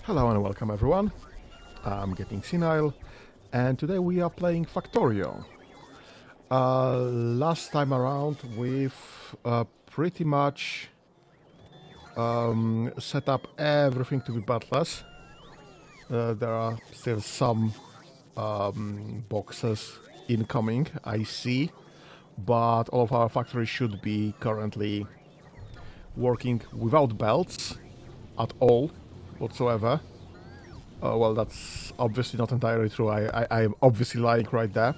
Hello and welcome everyone. I'm getting senile, and today we are playing Factorio. Last time around we've pretty much set up everything to be buttless. There are still some boxes incoming, I see, but all of our factories should be currently working without belts at all whatsoever. Well, that's obviously not entirely true. I am obviously lying right there.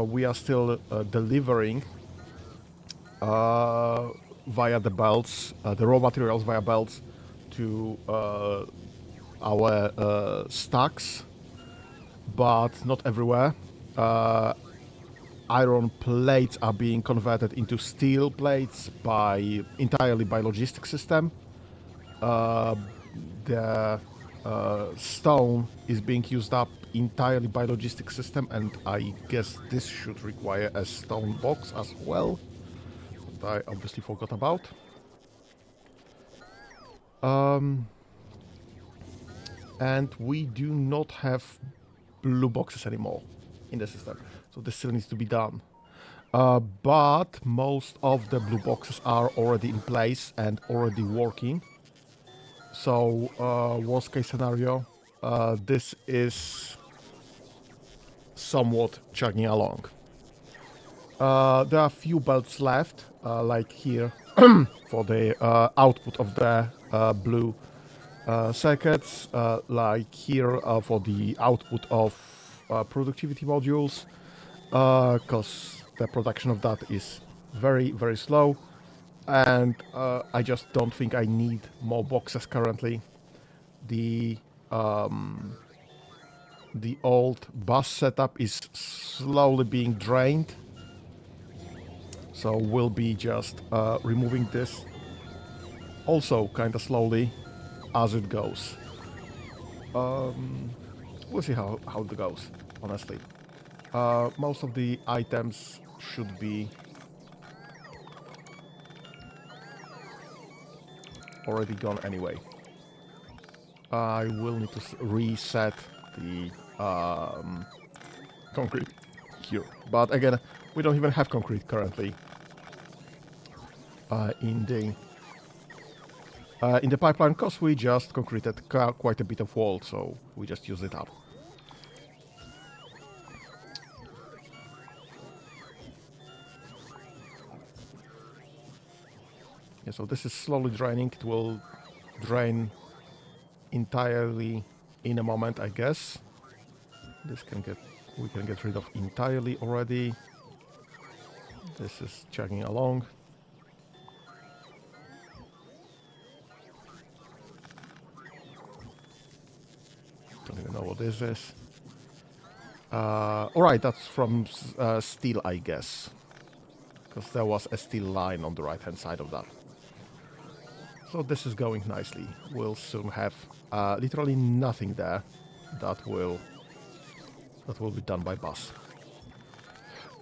We are still delivering via the belts, the raw materials via belts to our stacks, but not everywhere. Iron plates are being converted into steel plates entirely by logistics system. The stone is being used up entirely by logistics system, and I guess this should require a stone box as well, that I obviously forgot about. And we do not have blue boxes anymore in the system, so this still needs to be done. But most of the blue boxes are already in place and already working. So, worst case scenario, this is somewhat chugging along. There are a few belts left, like here, for the output of the blue circuits, like here for the output of productivity modules, because the production of that is very, very slow. And I just don't think I need more boxes currently. The old bus setup is slowly being drained, so we'll be just removing this also kind of slowly as it goes. We'll see how it goes, honestly. Most of the items should be already gone anyway. I will need to reset the concrete here. But again, we don't even have concrete currently in the pipeline, because we just concreted quite a bit of wall, so we just use it up. Yeah, so this is slowly draining. It will drain entirely in a moment, I guess. We can get rid of entirely already. This is chugging along. Don't even know what this is. Alright, that's from steel, I guess, because there was a steel line on the right hand side of that. So this is going nicely. We'll soon have literally nothing there that will be done by bus.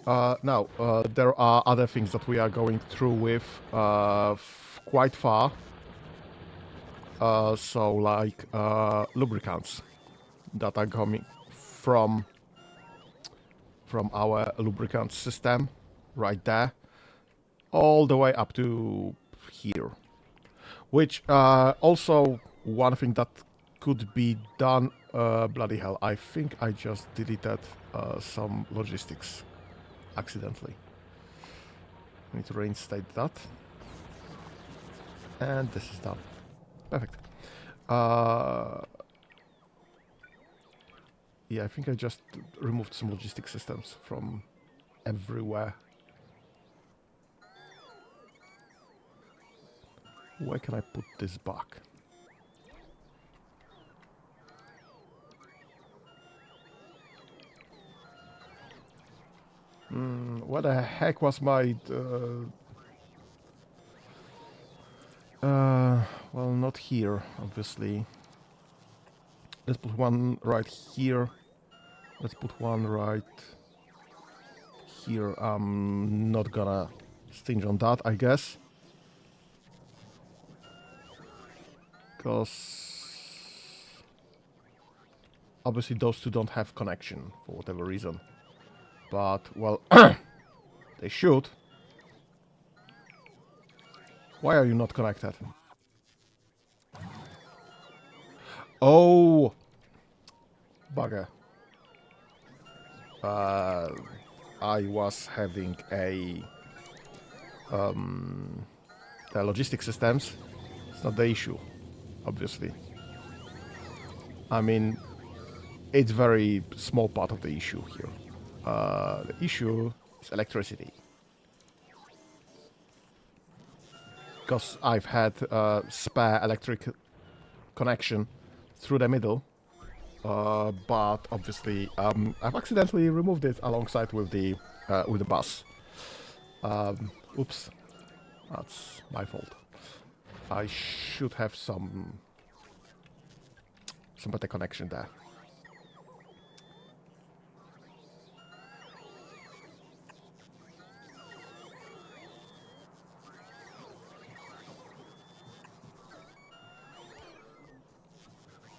Now, there are other things that we are going through with quite far. So like lubricants that are coming from our lubricant system right there, all the way up to here. Which also one thing that could be done. Bloody hell! I think I just deleted some logistics accidentally. I need to reinstate that, and this is done. Perfect. Yeah, I think I just removed some logistic systems from everywhere. Where can I put this back? What the heck was my... well, not here, obviously. Let's put one right here. Let's put one right here. I'm not gonna stinge on that, I guess. Because Obviously, those two don't have connection for whatever reason. But, well, they should. Why are you not connected? Oh! Bugger. I was having the logistic systems. It's not the issue, obviously. I mean, it's very small part of the issue here. The issue is electricity. Because I've had spare electric connection through the middle, but obviously I've accidentally removed it alongside with the bus. Oops, that's my fault. I should have some better connection there.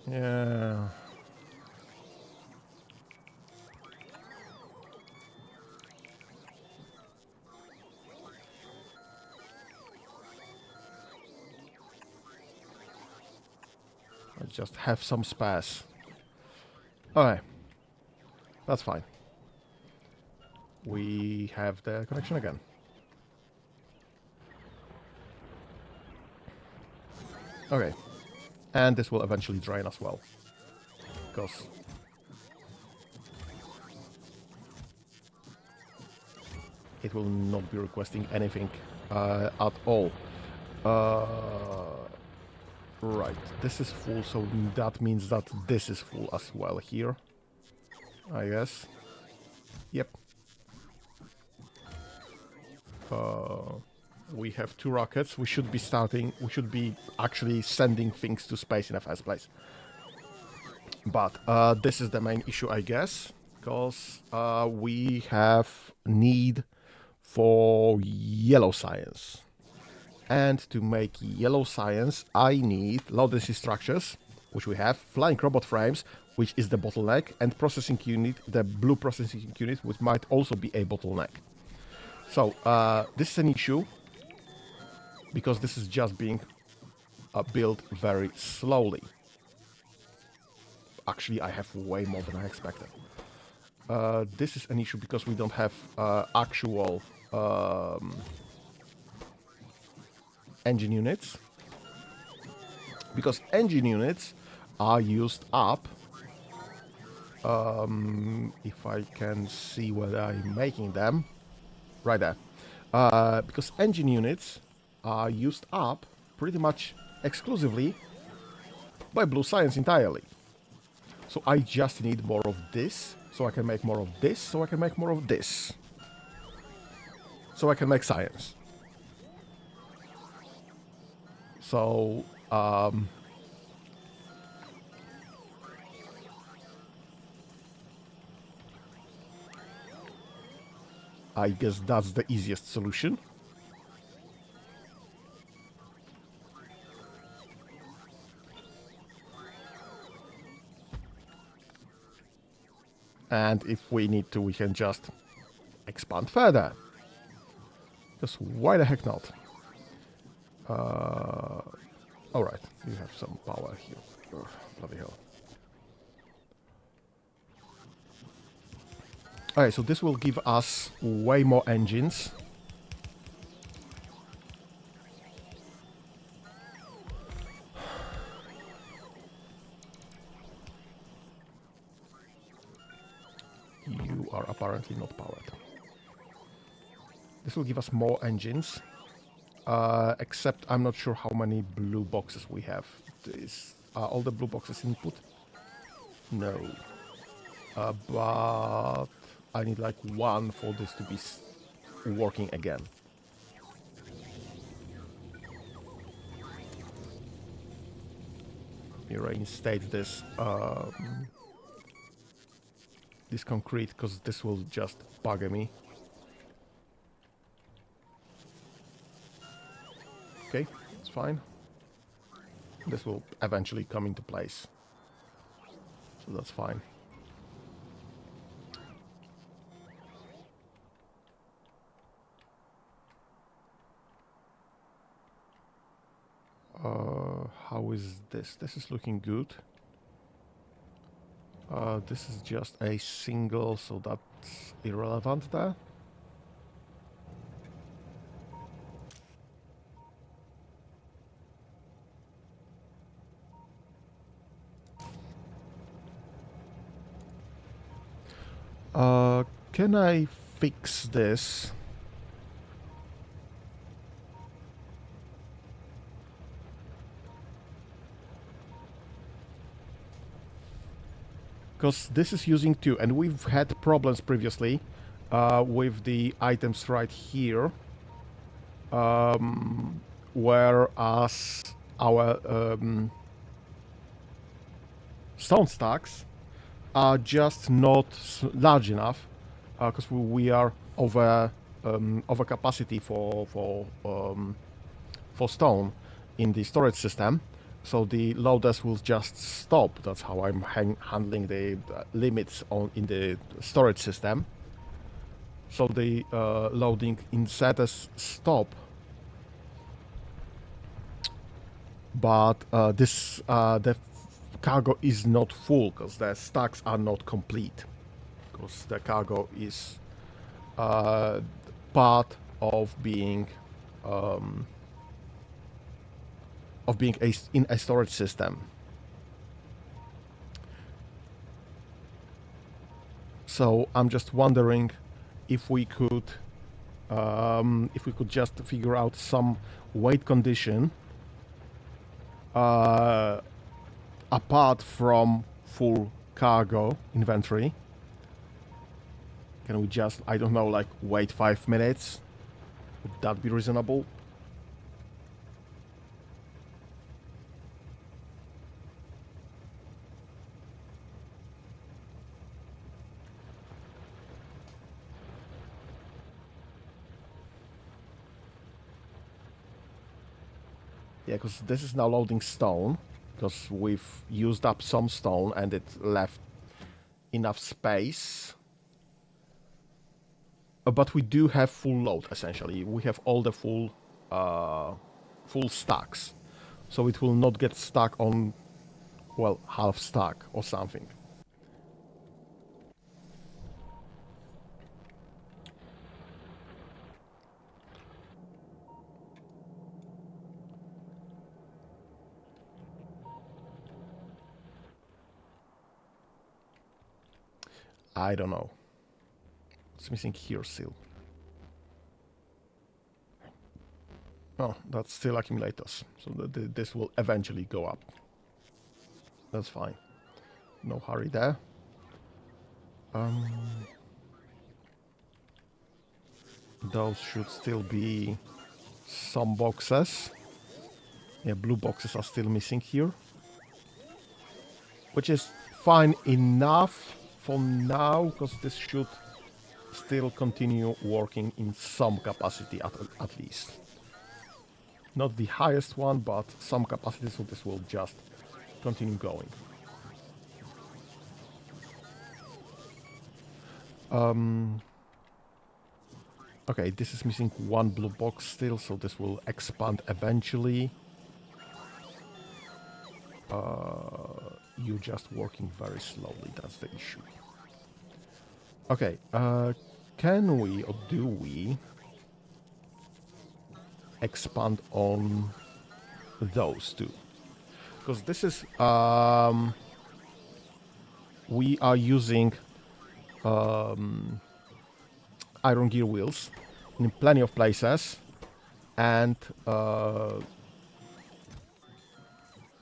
Yeah. I just have some spares. Alright. That's fine. We have the connection again. Okay. And this will eventually drain as well. Because it will not be requesting anything at all. Right, this is full, so that means that this is full as well here. I guess. Yep. We have 2 rockets. We should be actually sending things to space in the first place. But this is the main issue, I guess, because we have need for yellow science. And to make yellow science, I need low density structures, which we have, flying robot frames, which is the bottleneck, and processing unit, the blue processing unit, which might also be a bottleneck. So this is an issue because this is just being built very slowly. Actually, I have way more than I expected. This is an issue because we don't have actual engine units. Because engine units are used up. If I can see where I'm making them. Right there. Because engine units are used up pretty much exclusively by blue science entirely. So I just need more of this, so I can make more of this, so I can make more of this. So I can make science. So, I guess that's the easiest solution. And if we need to, we can just expand further. Because why the heck not? Alright, you have some power here. Ugh, bloody hell. Alright, so this will give us way more engines. You are apparently not powered. This will give us more engines. Except I'm not sure how many blue boxes we have. Are all the blue boxes input? No. But I need like 1 for this to be working again. Let me reinstate this this concrete, because this will just bugger me. Okay, it's fine. This will eventually come into place. So that's fine. How is this? This is looking good. This is just a single, so that's irrelevant there. Can I fix this? Because this is using two, and we've had problems previously with the items right here, whereas our stone stacks are just not large enough because we are over capacity for stone in the storage system. So the loaders will just stop. That's how I'm handling the limits in the storage system. So the loading inserters stop. But the cargo is not full because the stacks are not complete. Because the cargo is part of being in a storage system. So I'm just wondering if we could just figure out some weight condition apart from full cargo inventory. Can we just, I don't know, like wait 5 minutes? Would that be reasonable? Yeah, because this is now loading stone, because we've used up some stone and it left enough space. But we do have full load, essentially. We have all the full stacks. So it will not get stuck on, well, half stack or something. I don't know. What's missing here still? Oh, that's still accumulators. So this will eventually go up. That's fine. No hurry there. Those should still be some boxes. Yeah, blue boxes are still missing here. Which is fine enough for now, because this should still continue working in some capacity at least. Not the highest one, but some capacity, so this will just continue going. Okay, this is missing one blue box still, so this will expand eventually. You're just working very slowly, that's the issue. Okay, can we or do we expand on those two? Because this is we are using iron gear wheels in plenty of places, and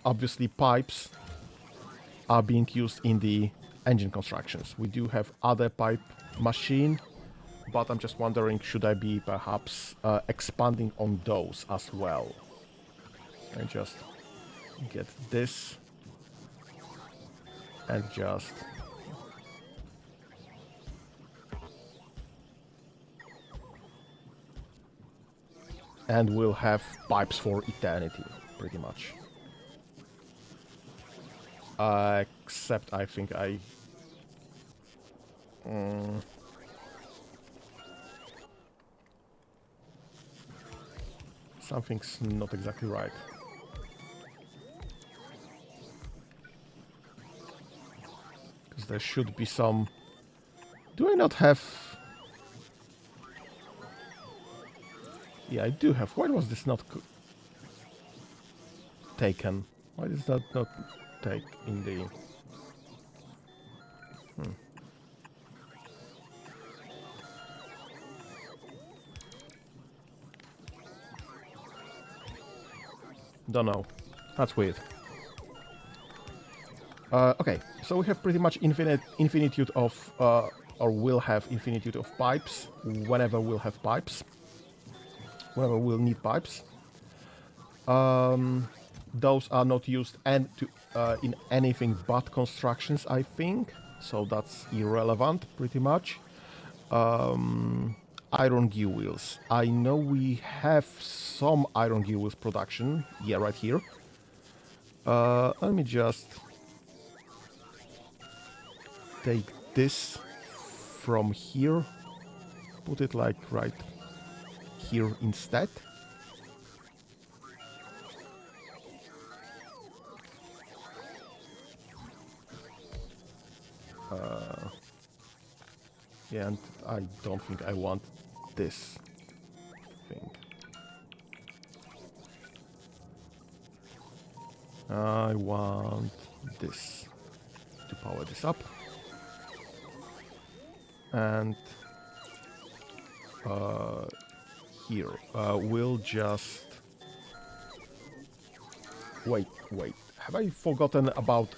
obviously pipes are being used in the engine constructions. We do have other pipe machine, but I'm just wondering, should I be perhaps expanding on those as well? And just get this and just and we'll have pipes for eternity, pretty much. Except I think I... something's not exactly right. Because there should be some... Do I not have... Yeah, I do have. Why was this not taken? Why is that not take in the... Don't know. That's weird. Okay, so we have pretty much infinitude of, or will have infinitude of pipes whenever we'll have pipes. Whenever we'll need pipes. Those are not used in anything but constructions, I think. So that's irrelevant, pretty much. Iron gear wheels. I know we have some iron gear wheels production. Yeah, right here. Let me just take this from here. Put it like right here instead. Yeah, and I don't think I want this thing. I want this to power this up. And here we'll just... Wait. Have I forgotten about...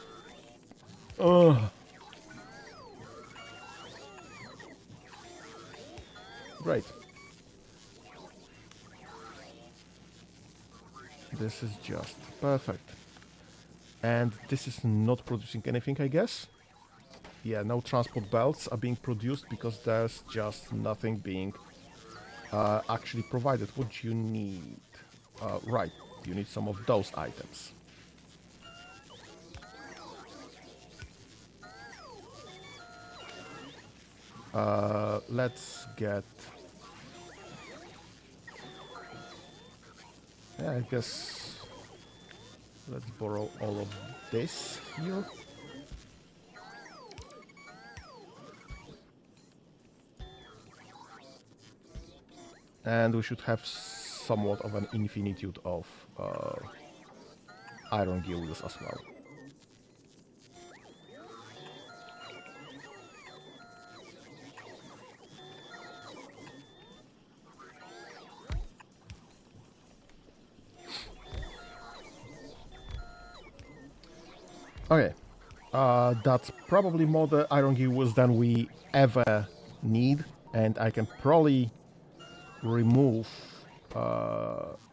Great. This is just perfect. And this is not producing anything, I guess? Yeah, no transport belts are being produced because there's just nothing being actually provided. What you need? Right, you need some of those items. Let's get... Yeah, I guess... Let's borrow all of this here. And we should have somewhat of an infinitude of iron gear wheels as well. Okay, that's probably more the iron gear wheels than we ever need, and I can probably remove...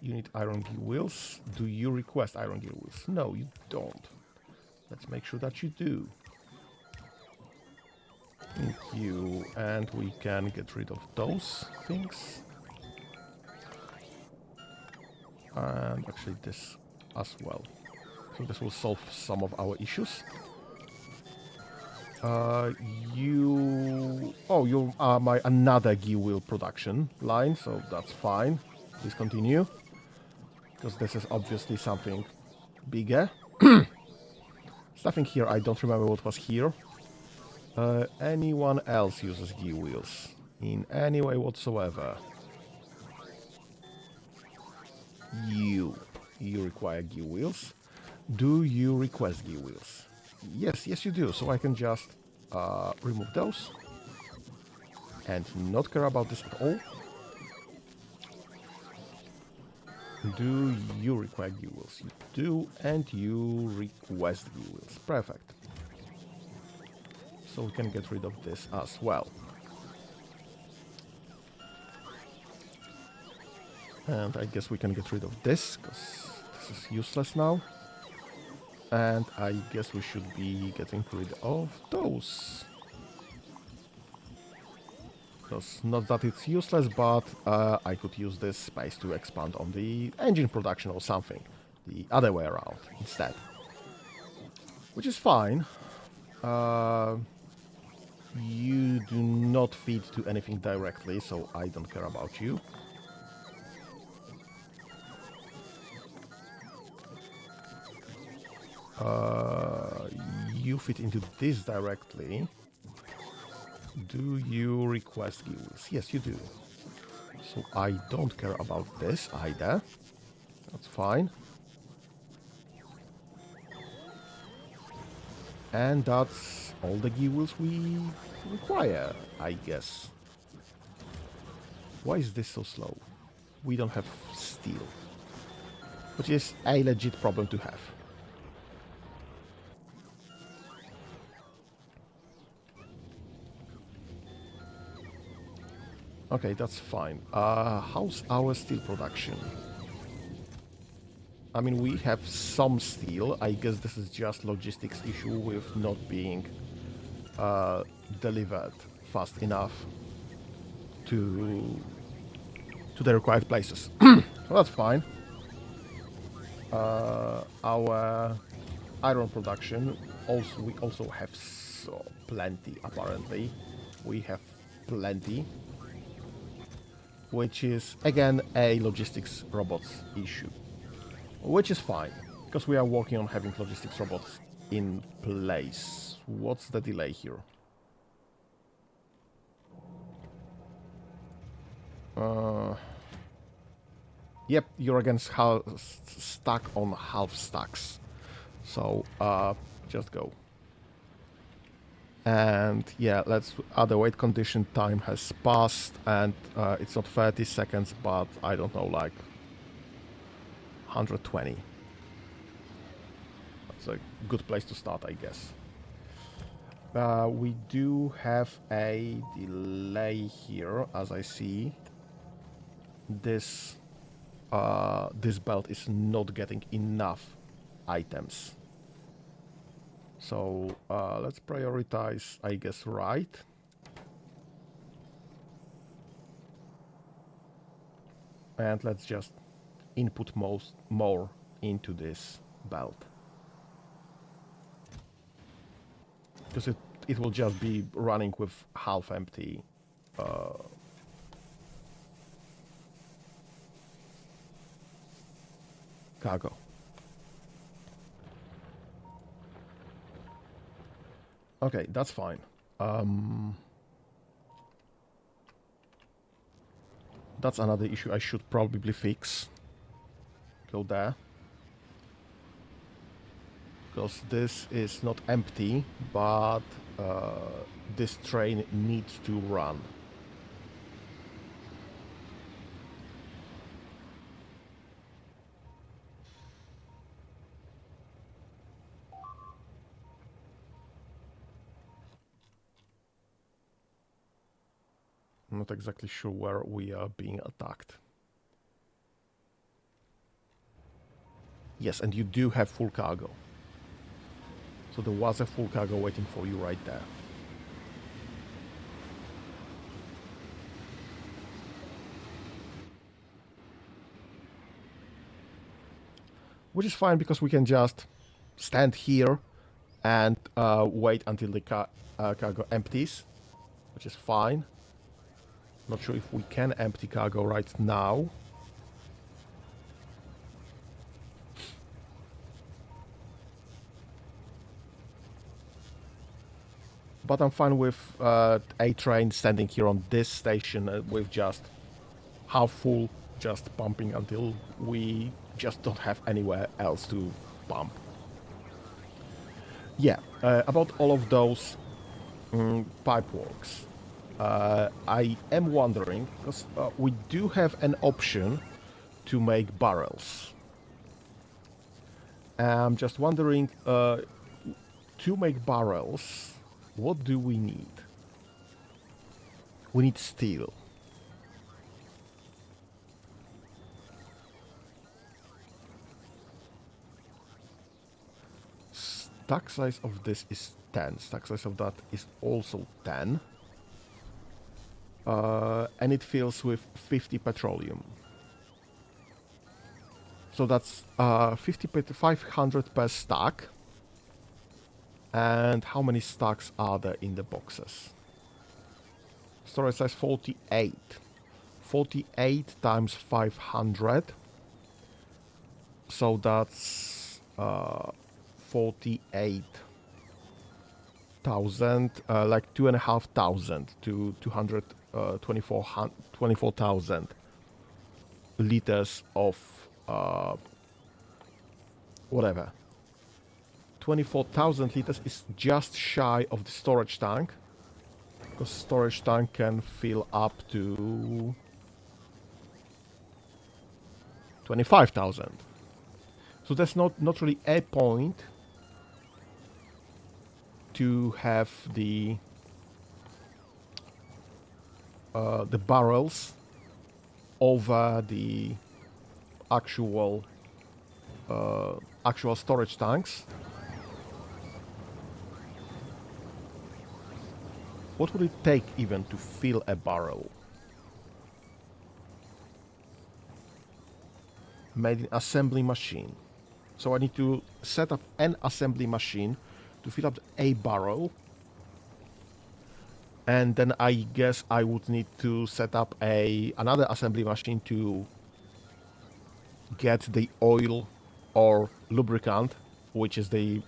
you need iron gear wheels. Do you request iron gear wheels? No, you don't. Let's make sure that you do. Thank you. And we can get rid of those things. And actually this as well. I think this will solve some of our issues. You are my another gear wheel production line, so that's fine. Please continue. Because this is obviously something bigger. Something here, I don't remember what was here. Anyone else uses gear wheels? In any way whatsoever? You require gear wheels. Do you request gear wheels? Yes, you do. So I can just remove those. And not care about this at all. Do you require gear wheels? You do, and you request gear wheels. Perfect. So we can get rid of this as well. And I guess we can get rid of this, because this is useless now. And I guess we should be getting rid of those. Because not that it's useless, but I could use this space to expand on the engine production or something. The other way around, instead. which is fine. You do not feed to anything directly, so I don't care about you. You fit into this directly. Do you request gills? Yes, you do. So I don't care about this either. That's fine. And that's all the gills we require, I guess. Why is this so slow? We don't have steel, which is a legit problem to have. Okay, that's fine. How's our steel production? I mean, we have some steel. I guess this is just logistics issue with not being delivered fast enough to the required places. Well, that's fine. Our iron production also we also have plenty. Apparently, we have plenty, which is again a logistics robots issue, which is fine because we are working on having logistics robots in place. What's the delay here? Yep, you're against stuck on half stacks. So just go. And yeah, let's. The wait condition time has passed, and it's not 30 seconds, but I don't know, like 120. That's a good place to start, I guess. We do have a delay here, as I see. This belt is not getting enough items. So let's prioritize, I guess, right. And let's just input more into this belt. Because it will just be running with half empty cargo. Okay, that's fine. That's another issue I should probably fix. Go there. Because this is not empty, but this train needs to run. I'm not exactly sure where we are being attacked. Yes, and you do have full cargo. So there was a full cargo waiting for you right there. Which is fine because we can just stand here and wait until the cargo empties, which is fine. Not sure if we can empty cargo right now. But I'm fine with a train standing here on this station with just half full, just pumping until we just don't have anywhere else to pump. Yeah, about all of those pipe works. I am wondering, because we do have an option to make barrels. I'm just wondering, to make barrels, what do we need? We need steel. Stack size of this is 10. Stack size of that is also 10. And it fills with 50 petroleum. So that's 500 per stack. And how many stacks are there in the boxes? Storage size 48. 48 times 500. So that's 48,000, like 2,500 to 24,000 liters of whatever. 24,000 liters is just shy of the storage tank, because storage tank can fill up to 25,000. So that's not really a point to have the barrels over the actual storage tanks. What would it take even to fill a barrel? Made in assembly machine. So I need to set up an assembly machine to fill up a barrel. And then I guess I would need to set up another assembly machine to get the oil or lubricant, which is the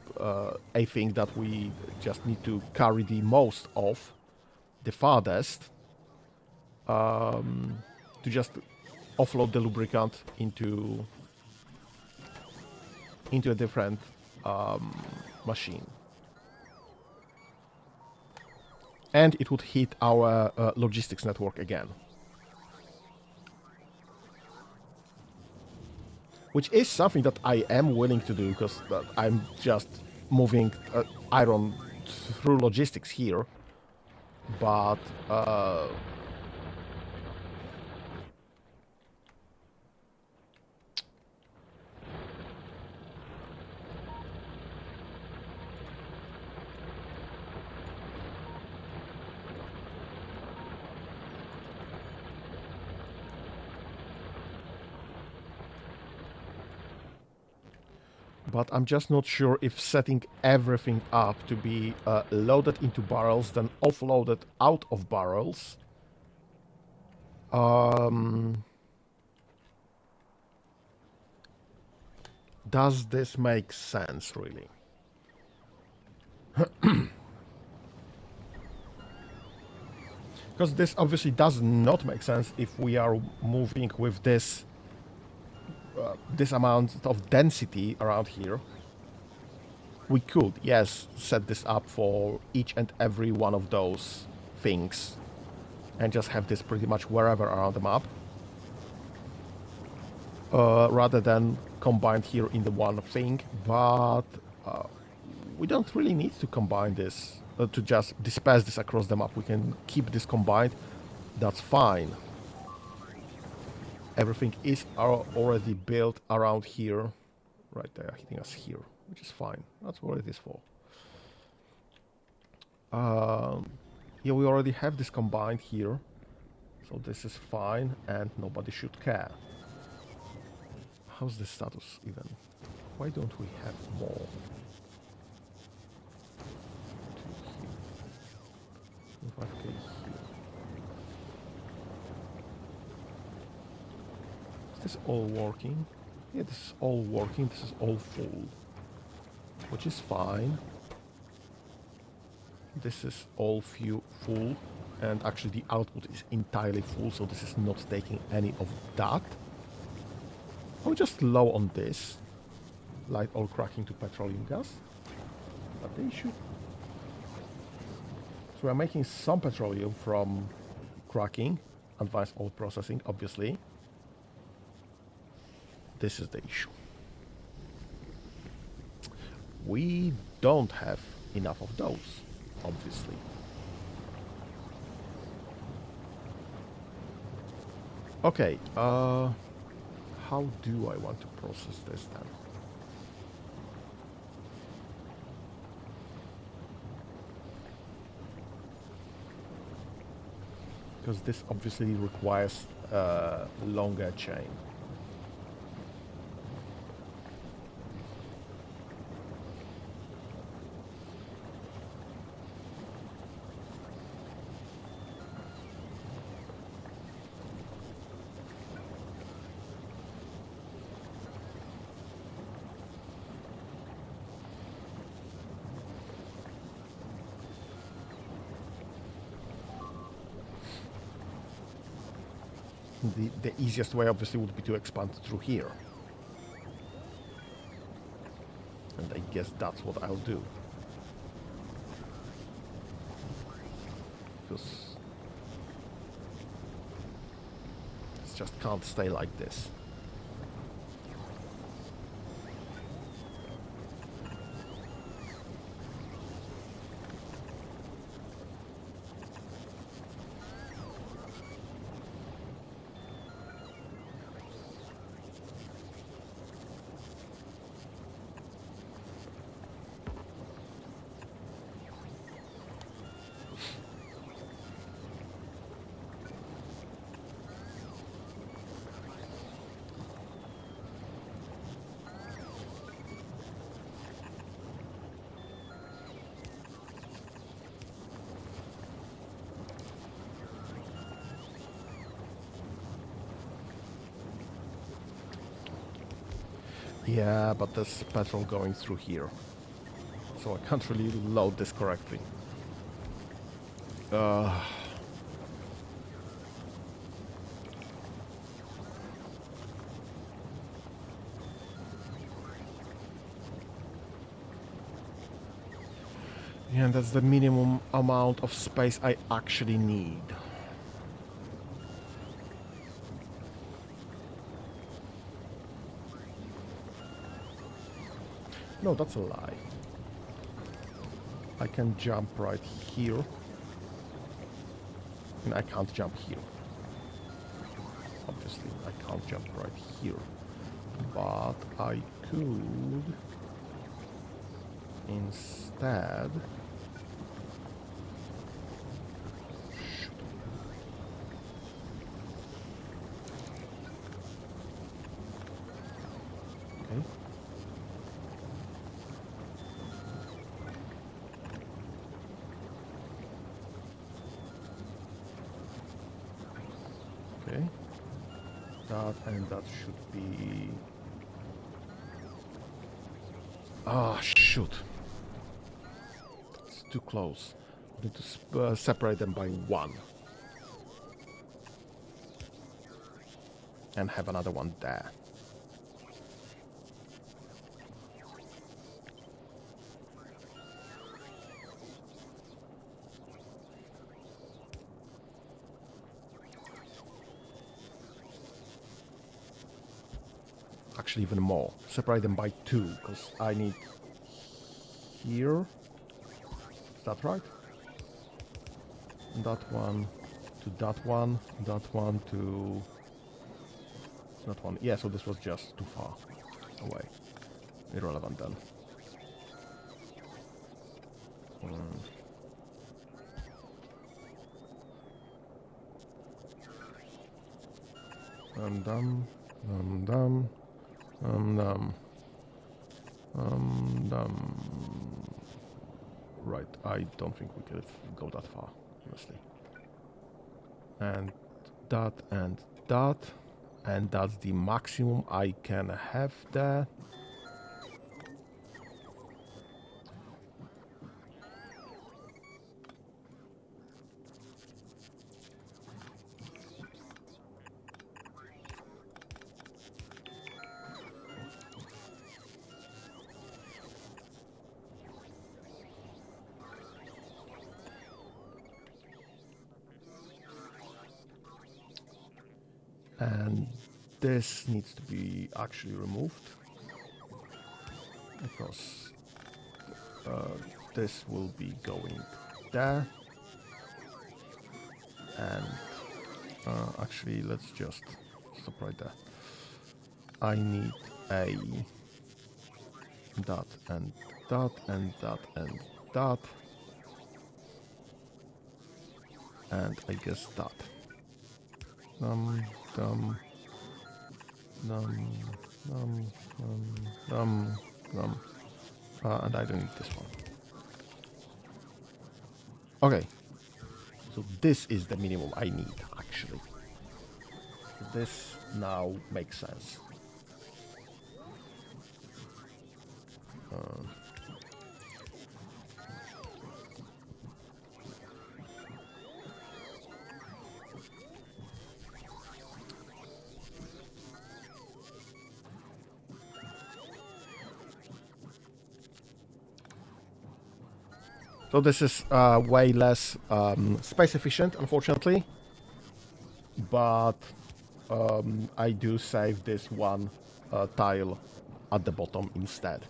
a thing that we just need to carry the most of, the farthest, to just offload the lubricant into a different machine. And it would hit our logistics network again. Which is something that I am willing to do, because I'm just moving iron through logistics here. But I'm just not sure if setting everything up to be loaded into barrels, then offloaded out of barrels, does this make sense, really? Because this obviously does not make sense if we are moving with this amount of density around here. We could, yes, set this up for each and every one of those things and just have this pretty much wherever around the map, rather than combined here in the one thing. But we don't really need to combine this, to just disperse this across the map. We can keep this combined. That's fine. Everything is already built around here. Right, they are hitting us here, which is fine. That's what it is for. Yeah, we already have this combined here, so this is fine, and nobody should care. How's the status even? Why don't we have more? 5k here. Is this all working? Yeah, this is all working. This is all full, which is fine. This is all full, and actually the output is entirely full, so this is not taking any of that. I'm just low on this. Light oil cracking to petroleum gas. But they should. So we're making some petroleum from cracking, advanced oil processing, obviously. This is the issue. We don't have enough of those, obviously. Okay, how do I want to process this then? Because this obviously requires a longer chain. The easiest way obviously would be to expand through here. And I guess that's what I'll do. Because it just can't stay like this. Yeah, but there's petrol going through here. So I can't really load this correctly. Yeah, that's the minimum amount of space I actually need. No, that's a lie. I can jump right here. And I can't jump here. Obviously, I can't jump right here. But I could instead... Okay. Okay. That and that should be... Ah, shoot. It's too close. I need to separate them by one. And have another one there. Actually, even more. Separate them by two, because I need here. Is that right? That one to that one to that one. Yeah, so this was just too far away. Irrelevant then. Dum. Right, I don't think we could go that far, honestly. And that, and that's the maximum I can have there. And this needs to be actually removed because this will be going there. And actually, let's just stop right there. I need a that and that and that and that. And I guess that. And I don't need this one. Okay. So this is the minimum I need, actually. This now makes sense. So this is way less space efficient, unfortunately, but I do save this one tile at the bottom instead.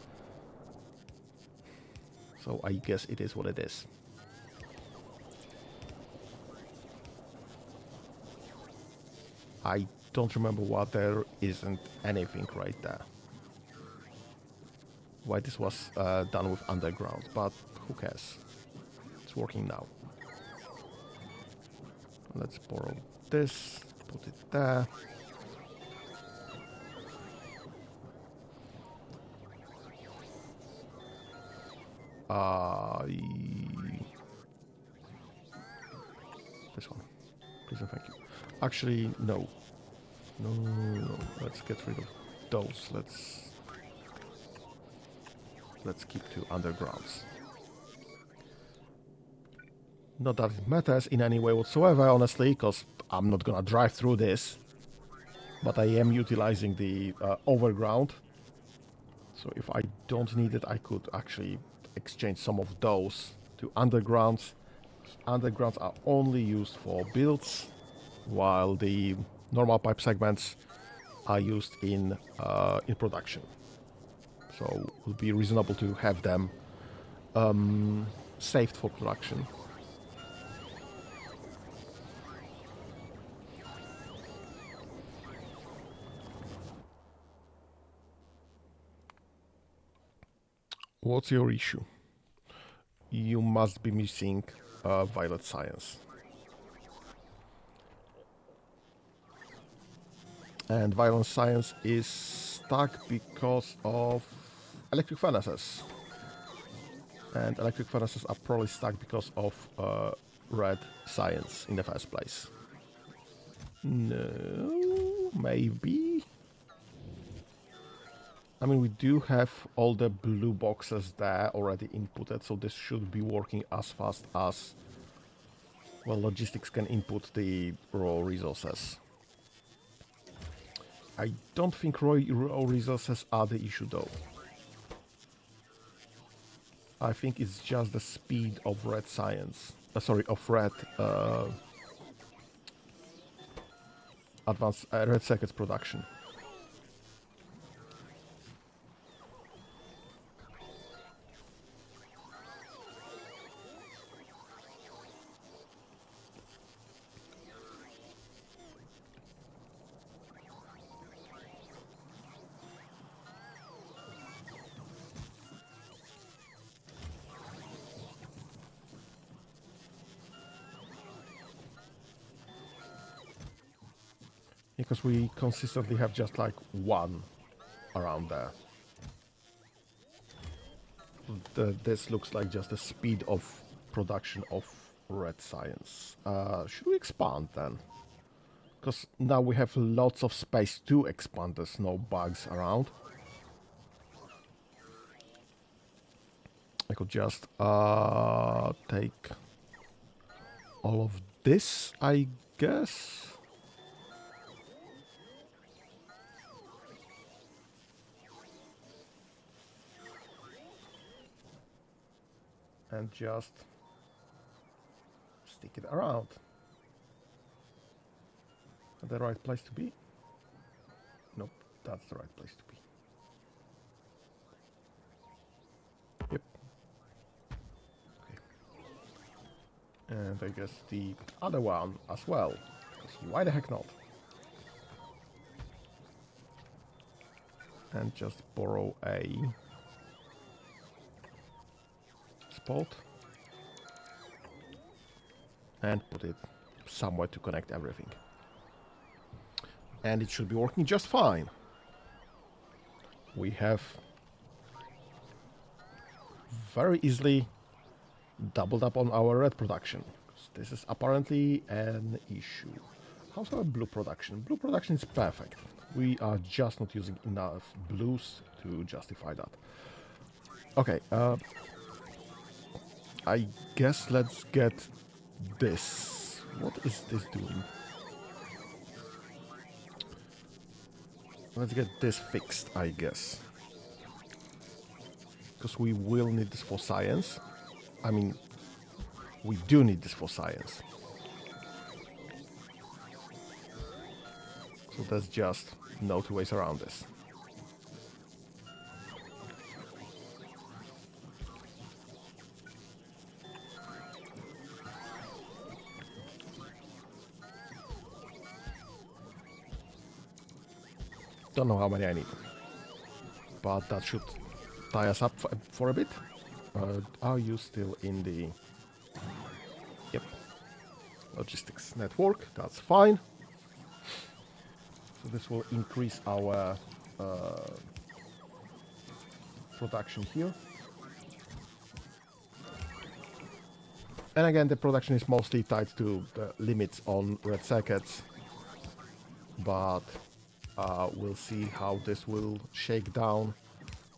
So I guess it is what it is. I don't remember what there isn't anything right there. Why this was done with underground, but who cares? It's working now. Let's borrow this, put it there. This one. Please and thank you. Actually, no. No. Let's get rid of those. Let's keep two undergrounds. Not that it matters in any way whatsoever, honestly, because I'm not gonna drive through this. But I am utilizing the overground. So if I don't need it, I could actually exchange some of those to undergrounds. Undergrounds are only used for builds, while the normal pipe segments are used in production. So it would be reasonable to have them saved for production. What's your issue? You must be missing Violet Science. And Violet Science is stuck because of electric furnaces. And electric furnaces are probably stuck because of red science in the first place. No, maybe. I mean, we do have all the blue boxes there already inputted, so this should be working as fast as, well, logistics can input the raw resources. I don't think raw resources are the issue, though. I think it's just the speed of red science. Of red advanced red circuits production. Because we consistently have just like one around there. This looks like just the speed of production of red science. Should we expand then? Because now we have lots of space to expand. There's no bugs around. I could just take all of this, I guess. And just stick it around. The right place to be? Nope, that's the right place to be. Yep. Okay. And I guess the other one as well. Why the heck not? And just borrow a spot and put it somewhere to connect everything. And it should be working just fine. We have very easily doubled up on our red production. This is apparently an issue. How's our blue production? Blue production is perfect. We are just not using enough blues to justify that. Okay, I guess let's get this. What is this doing? Let's get this fixed, I guess. Because we will need this for science. I mean, We do need this for science. So there's just no two ways around this. Don't know how many I need. But that should tie us up for a bit. Are you still in the... Yep. Logistics network, that's fine. So this will increase our production here. And again, the production is mostly tied to the limits on red circuits. But we'll see how this will shake down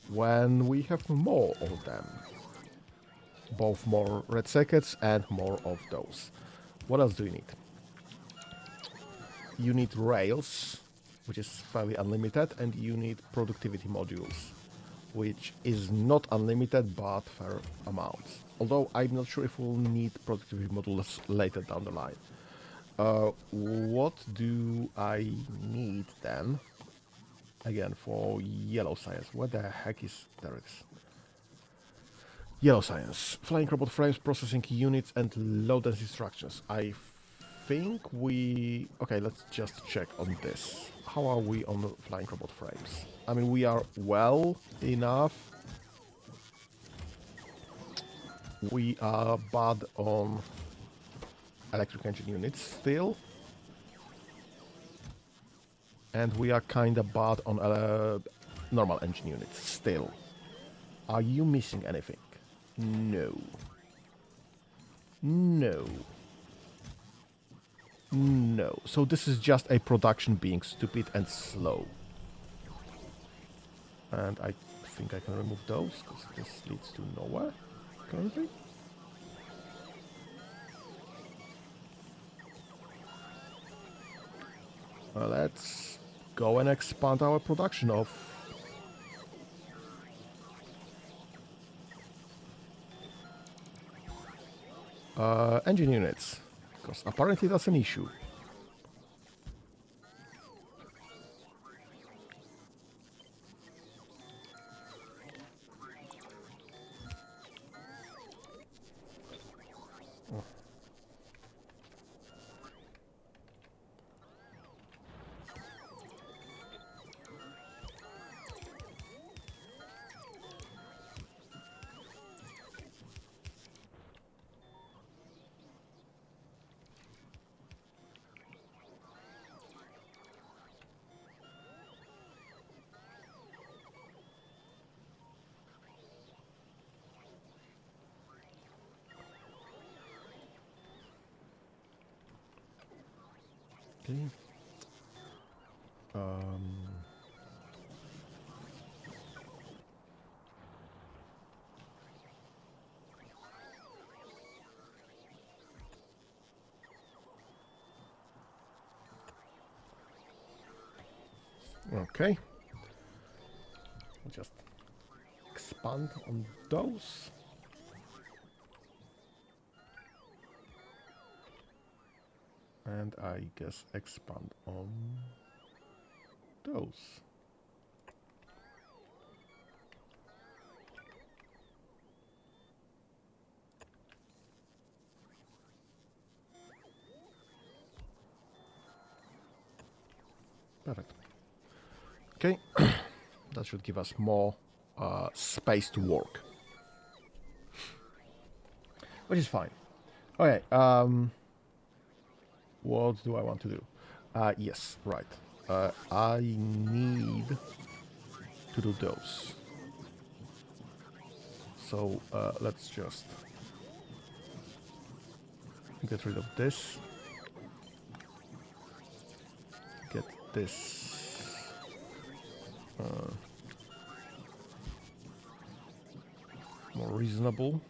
when we have more of them. Both more red circuits and more of those. What else do you need? You need rails, which is fairly unlimited, and you need productivity modules, which is not unlimited but fair amounts. Although I'm not sure if we'll need productivity modules later down the line. What do I need then? Again, for yellow science. What the heck is there is? Yellow science. Flying robot frames, processing units, and low density structures. I think we... Okay, let's just check on this. How are we on the flying robot frames? I mean, we are well enough. We are bad on electric engine units still. And we are kind of bad on normal engine units still. Are you missing anything? No. No. No. So this is just a production being stupid and slow. And I think I can remove those, because this leads to nowhere currently. Let's go and expand our production of engine units, because apparently that's an issue. Okay. Okay. We'll just expand on those. And I guess expand on those. Perfect. Okay. That should give us more space to work. Which is fine. Okay. What do I want to do? Yes, right. I need to do those. So let's just get rid of this. Get this. More reasonable.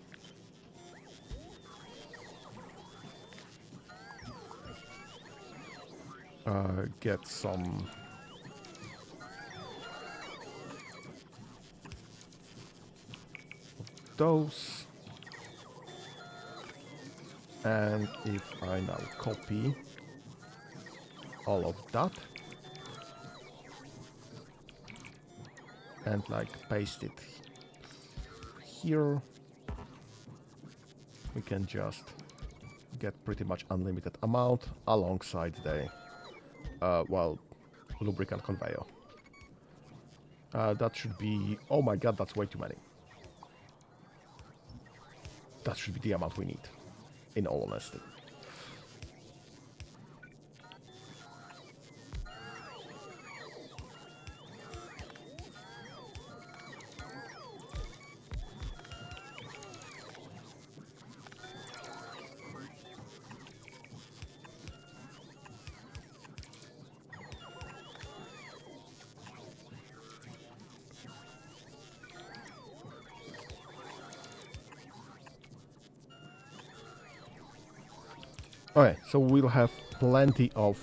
Get some of those. And if I now copy all of that and like paste it here, we can just get pretty much unlimited amount alongside the well, lubricant conveyor. That should be, oh my god, that's way too many. That should be the amount we need, in all honesty. Okay, so we'll have plenty of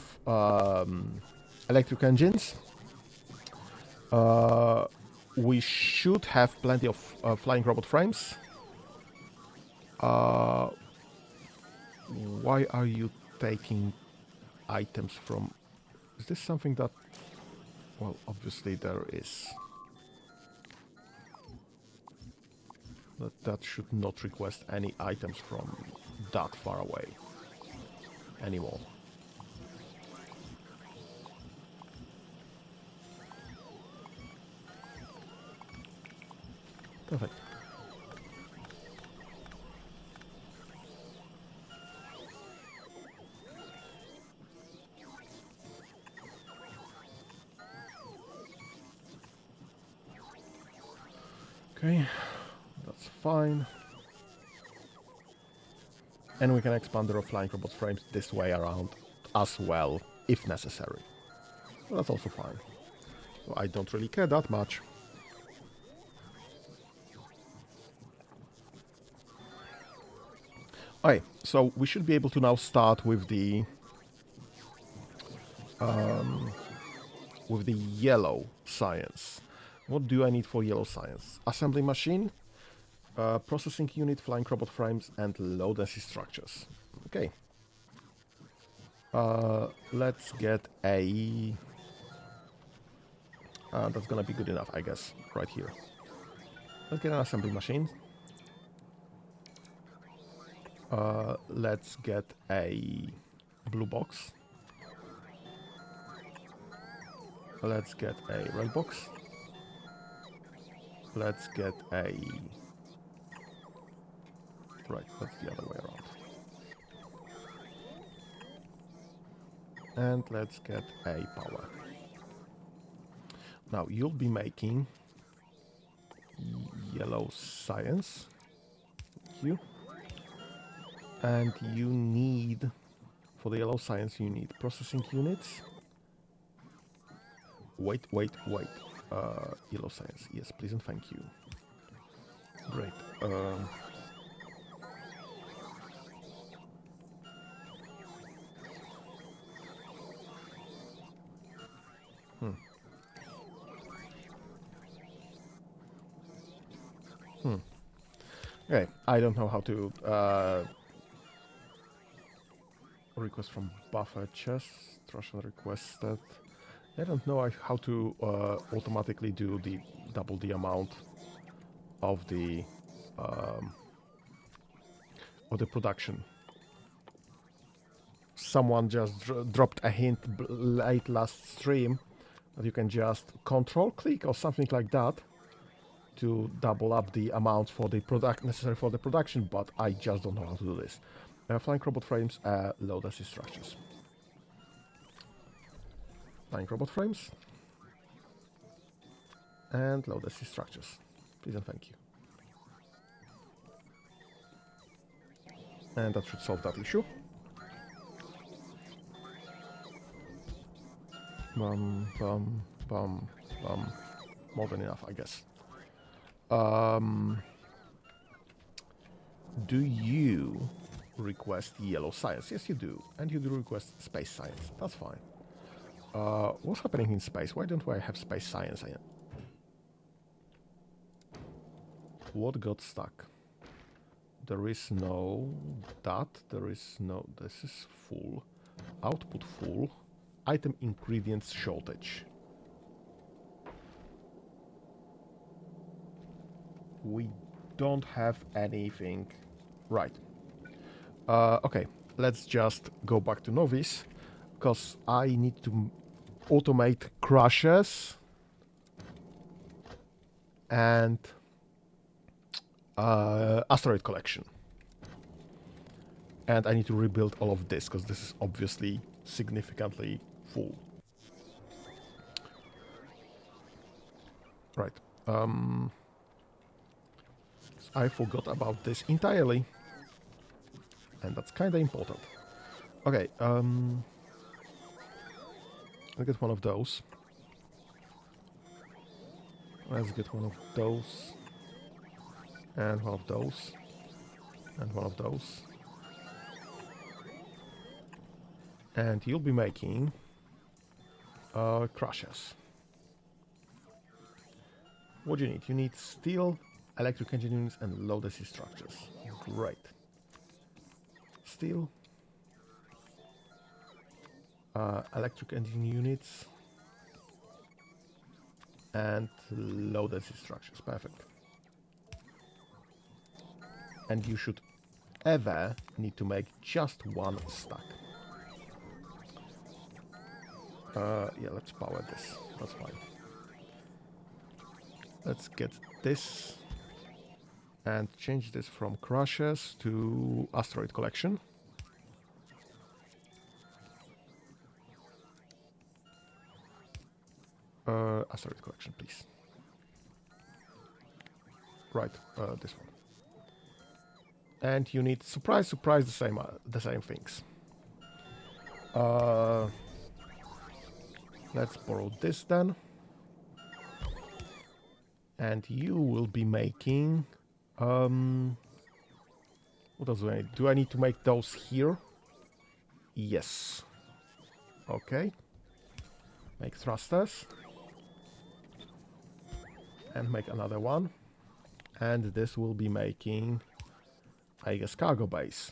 electric engines. We should have plenty of flying robot frames. Why are you taking items from... Is this something that... Well, obviously there is. But that should not request any items from that far away anymore. Perfect. Okay, that's fine. And we can expand the flying robot frames this way around as well, if necessary. So that's also fine. So I don't really care that much. Okay, so we should be able to now start with the yellow science. What do I need for yellow science? Assembly machine, processing unit, flying robot frames, and low density structures. Okay. Let's get a... that's gonna be good enough, I guess, right here. Let's get an assembly machine. Let's get a blue box. Let's get a red box. Let's get a... Right, that's the other way around. And let's get a power. Now, you'll be making yellow science. Thank you. And you need, for the yellow science, you need processing units. Wait. Yellow science, yes, please and thank you. Great. Okay, I don't know how to request from buffer chest. Russian requested. I don't know how to automatically do the double the amount of the production. Someone just dropped a hint late last stream that you can just control click or something like that to double up the amount for the product necessary for the production, but I just don't know how to do this. Flying robot frames, low density structures. Flying robot frames and low density structures. Please and thank you. And that should solve that issue. Bum. More than enough, I guess. Do you request yellow science? Yes, you do. And you do request space science. That's fine. What's happening in space? Why don't I have space science? What got stuck? There is no that. There is no... This is full. Output full. Item ingredients shortage. We don't have anything. Right. Okay, let's just go back to Novice, because I need to automate crushes and asteroid collection. And I need to rebuild all of this, because this is obviously significantly full. Right. I forgot about this entirely. And that's kind of important. Okay, I'll get one of those. Let's get one of those. And one of those. And one of those. And you'll be making crushes. What do you need? You need steel, electric engine units, and low density structures. Great. Steel, electric engine units, and low density structures. Perfect. And you should ever need to make just one stack. Yeah, let's power this. That's fine. Let's get this and change this from crushes to asteroid collection. Asteroid collection, please. Right, this one. And you need, surprise, surprise, the same things. Let's borrow this then. And you will be making... what else do I need? Do I need to make those here? Yes. Okay. Make thrusters. And make another one. And this will be making, I guess, cargo base.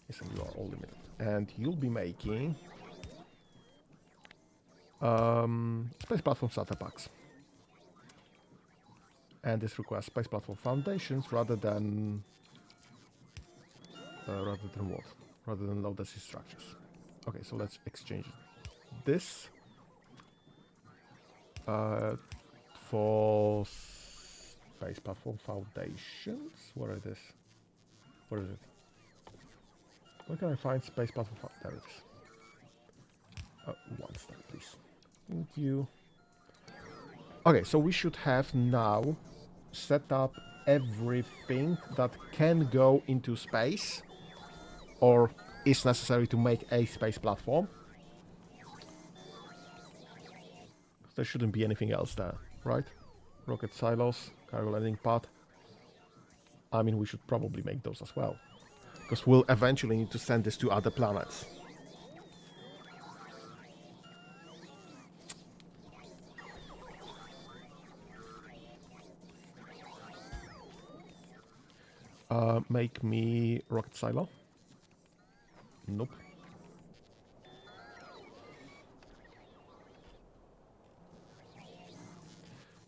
Yes, and you are all limited. And you'll be making space platform starter packs. And this requires space platform foundations rather than what? Rather than low density structures. Okay, so let's exchange this for space platform foundations. What are this? What is it? Where can I find space platform? There it is. One stack, please. Thank you. Okay, so we should have now set up everything that can go into space or is necessary to make a space platform. There shouldn't be anything else there, right? Rocket silos, cargo landing pad. I mean, we should probably make those as well, because we'll eventually need to send this to other planets. Make me rocket silo. Nope.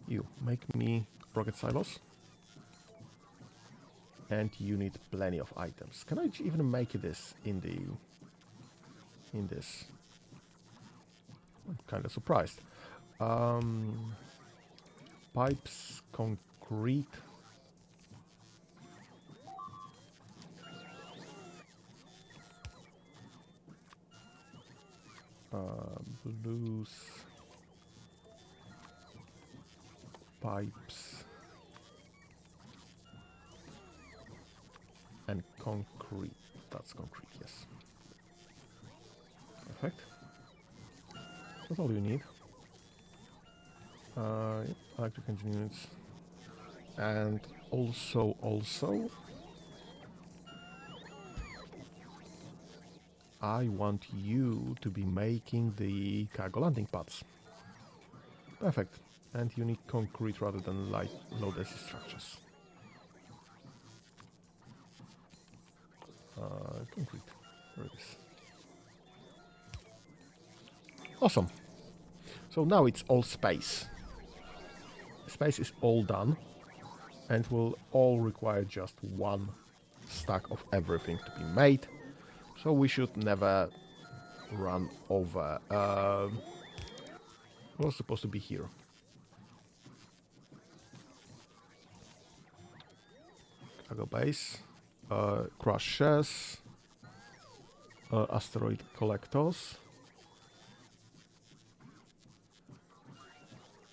You make me rocket silos. And you need plenty of items. Can I even make this in this? I'm kind of surprised. Pipes, concrete. Blues. Pipes. And concrete. That's concrete, yes. Perfect. That's all you need. Yep, electric engine units. And also, I want you to be making the cargo landing pads. Perfect. And you need concrete rather than low density structures. Concrete. There it is. Awesome. So now it's all space. Space is all done, and will all require just one stack of everything to be made. So we should never run over. What's supposed to be here? Cargo base, crash shares, asteroid collectors.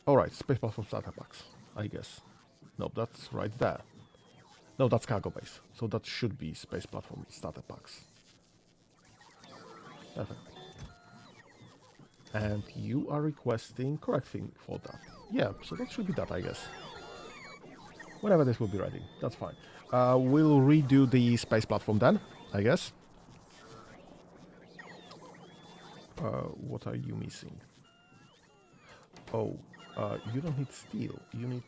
Alright, space platform starter packs, I guess. No, that's right there. No, that's cargo base. So that should be space platform starter packs. Perfect. And you are requesting correct thing for that. Yeah, so that should be that, I guess. Whenever this will be ready, that's fine. We'll redo the space platform then, I guess. What are you missing? Oh, you don't need steel. You need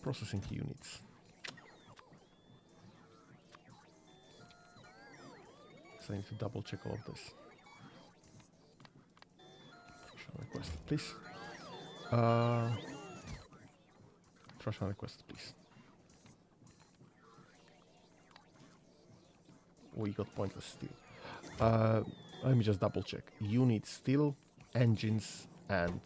processing units. So I need to double check all of this. Request, please. Trash request, please. We got pointless steel. Let me just double check. You need steel, engines, and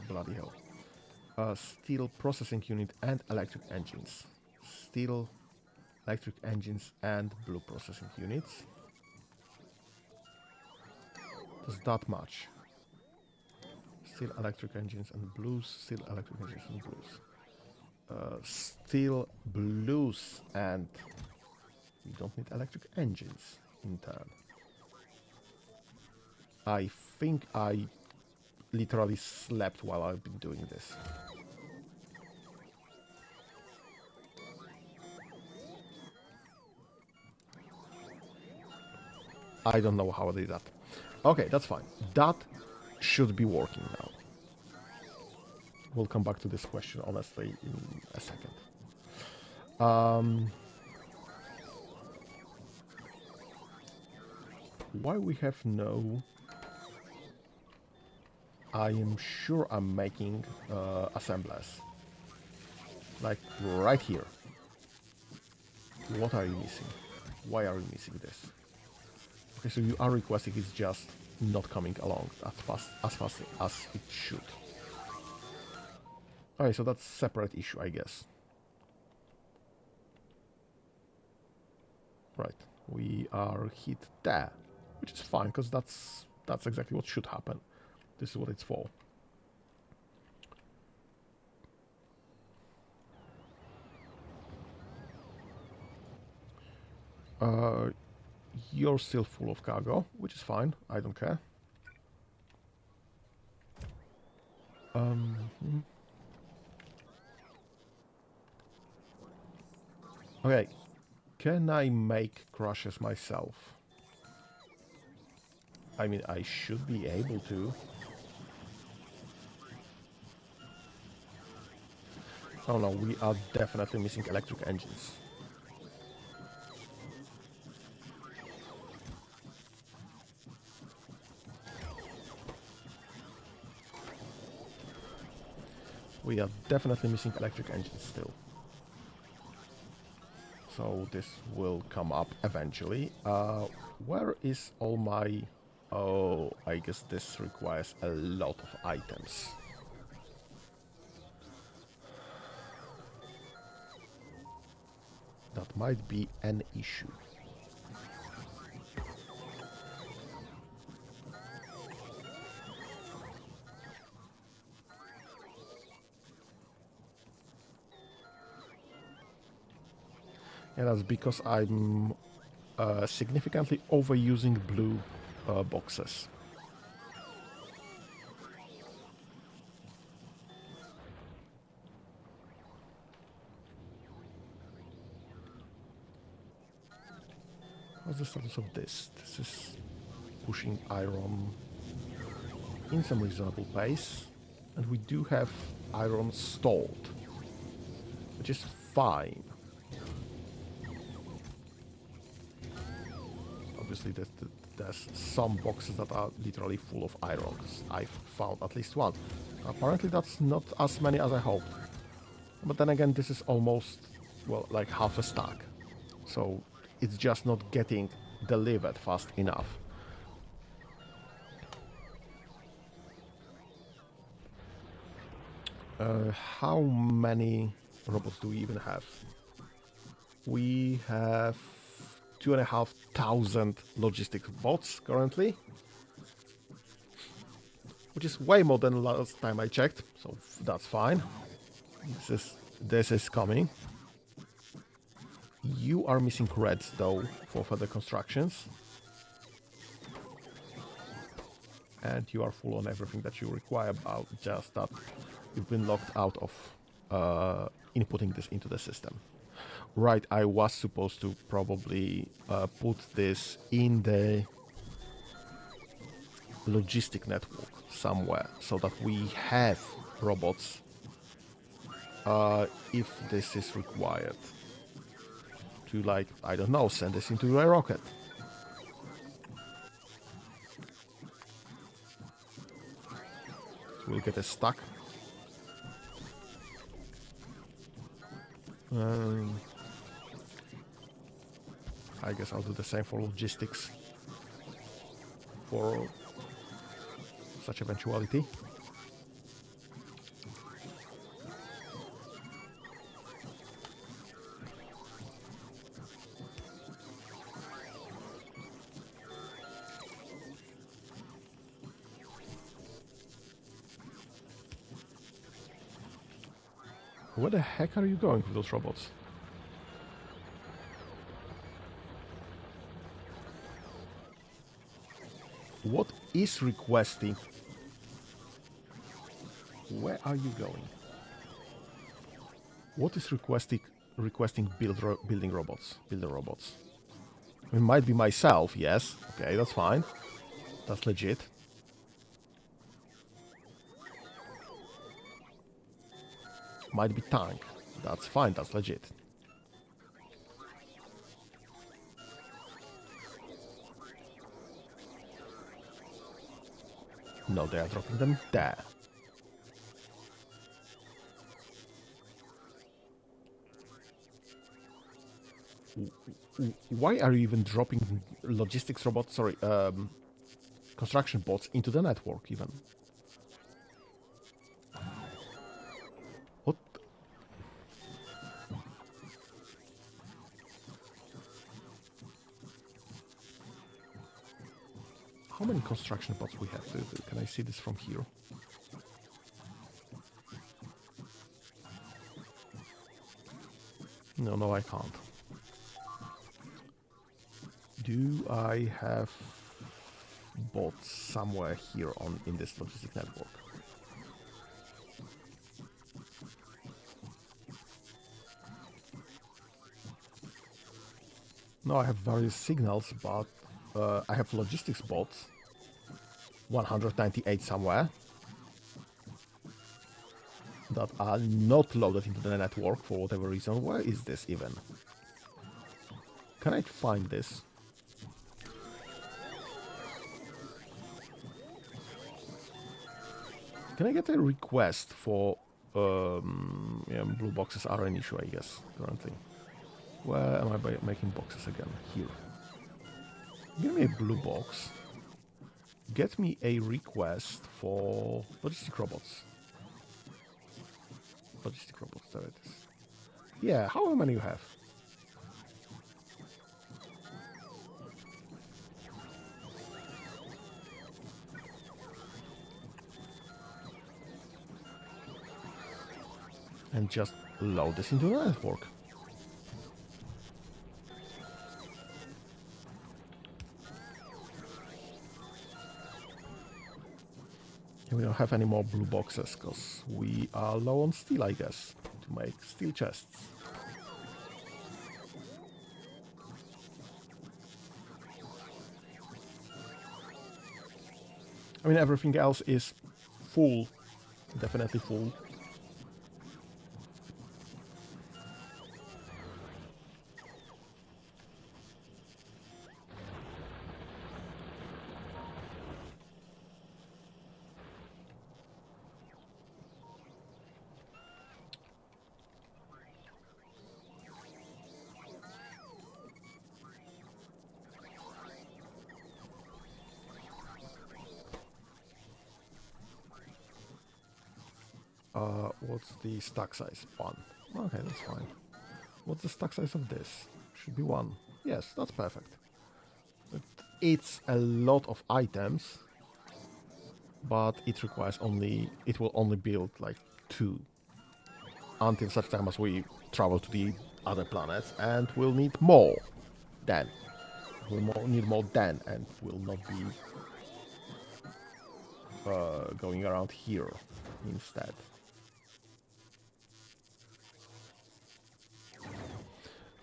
bloody hell. Steel processing unit and electric engines. Steel, electric engines, and blue processing units. Does that match? Steel, electric engines, and blues. Steel, electric engines, and blues. Steel, blues, and we don't need electric engines in turn. I think I literally slept while I've been doing this. I don't know how I did that. Okay, that's fine. That should be working now. We'll come back to this question, honestly, in a second. Why we have no... I am sure I'm making assemblers. Like right here. What are you missing? Why are you missing this? Okay, so you are requesting it's just not coming along as fast as it should. Okay, so that's a separate issue, I guess. Right, we are hit there, which is fine, because that's exactly what should happen. This is what it's for. You're still full of cargo, which is fine. I don't care. Okay, can I make crushes myself? I mean, I should be able to. Oh no, we are definitely missing electric engines. We are definitely missing electric engines still. So this will come up eventually. Where is all my... Oh, I guess this requires a lot of items. That might be an issue. And that's because I'm significantly overusing blue boxes. What's the status of this? This is pushing iron in some reasonable pace. And we do have iron stalled, which is fine. Obviously, there's some boxes that are literally full of iron, 'cause I've found at least one. Apparently, that's not as many as I hoped. But then again, this is almost, well, like half a stack. So it's just not getting delivered fast enough. How many robots do we even have? We have 2,500 logistics bots currently, which is way more than last time I checked, so that's fine. This is coming. You are missing reds though for further constructions. And you are full on everything that you require, about just that you've been locked out of inputting this into the system. Right, I was supposed to probably put this in the logistic network somewhere so that we have robots if this is required to, like, I don't know, send this into a rocket. So we'll get a stack. I guess I'll do the same for logistics for such eventuality. Where the heck are you going with those robots? What is requesting? Where are you going? What is requesting building robots? Builder robots. It might be myself, yes. Okay, that's fine. That's legit. Might be tank. That's fine, that's legit. No, they are dropping them there. Why are you even dropping logistics robots, sorry, construction bots into the network even? What? How many construction bots we have? Can I see this from here? No, I can't. Do I have bots somewhere here in this logistic network? No, I have various signals, but I have logistics bots. 198 somewhere. That are not loaded into the network for whatever reason. Where is this even? Can I find this? Can I get a request for... yeah, blue boxes are an issue, I guess, currently. Where am I making boxes again? Here. Give me a blue box. Get me a request for logistic robots. Logistic robots, there it is. Yeah, how many you have? And just load this into the network. We don't have any more blue boxes because we are low on steel, I guess, to make steel chests. I mean, everything else is full, definitely full. What's the stack size? 1. Okay, that's fine. What's the stack size of this? Should be 1. Yes, that's perfect. It's a lot of items, but it requires only... It will only build like 2 until such time as we travel to the other planets, and we'll need more then. We'll need more then, and will not be going around here instead.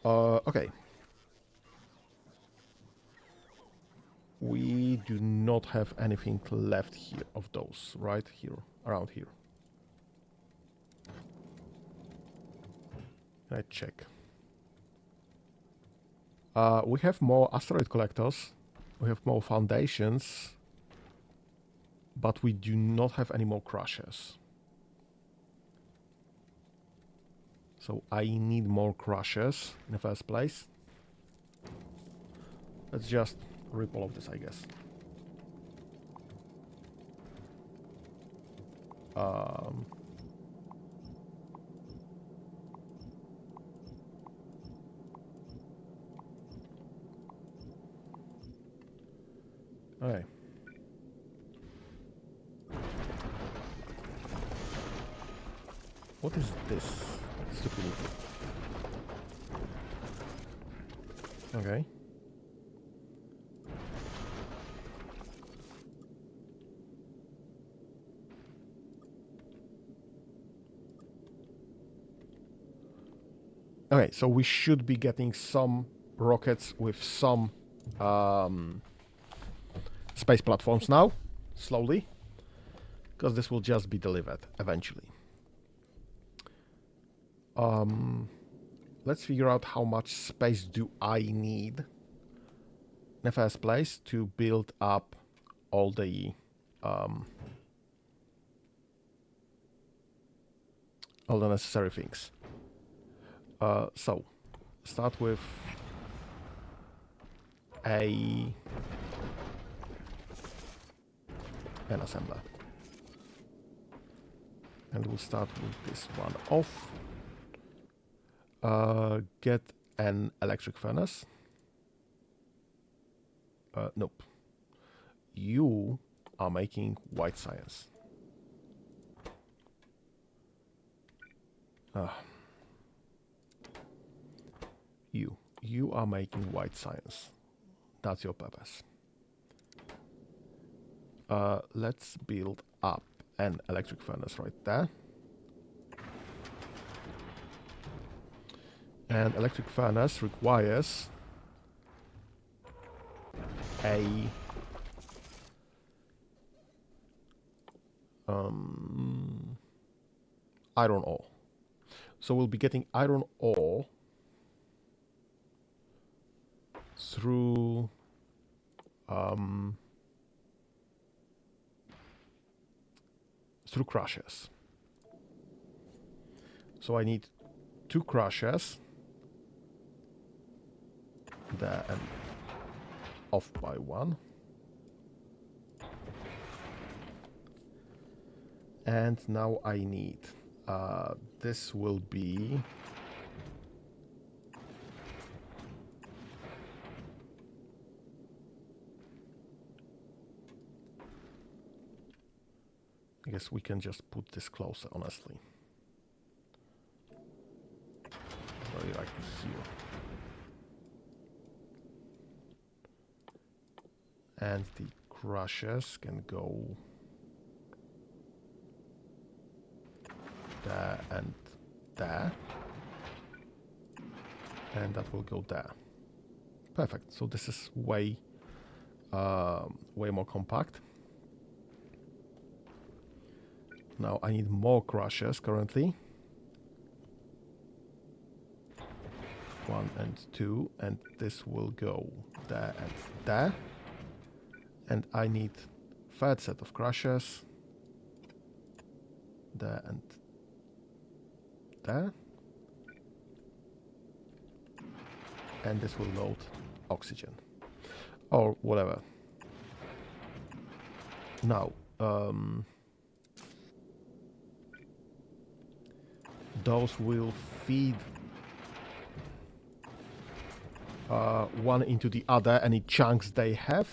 Okay. We do not have anything left here of those, right? Here, around here. Can I check? We have more asteroid collectors. We have more foundations. But we do not have any more crushers. So I need more crushers in the first place. Let's just rip all of this, I guess. Okay. What is this stupidity? Okay. Okay, so we should be getting some rockets with some space platforms now, slowly, because this will just be delivered eventually. Let's figure out how much space do I need in the first place to build up all the necessary things. So, start with an assembler. And we'll start with this one off. Get an electric furnace. Nope. You are making white science. You are making white science. That's your purpose. Let's build up an electric furnace right there. And electric furnace requires a iron ore. So we'll be getting iron ore through crushers. So I need 2 crushers. There and off by 1. And now I need this will be I guess we can just put this closer, honestly. Very like here. And the crushers can go there and there. And that will go there. Perfect. So this is way more compact. Now I need more crushers currently. 1 and 2, and this will go there and there. And I need 3rd set of crushers. There and there. And this will load oxygen. Or whatever. Now, Those will feed one into the other, any chunks they have.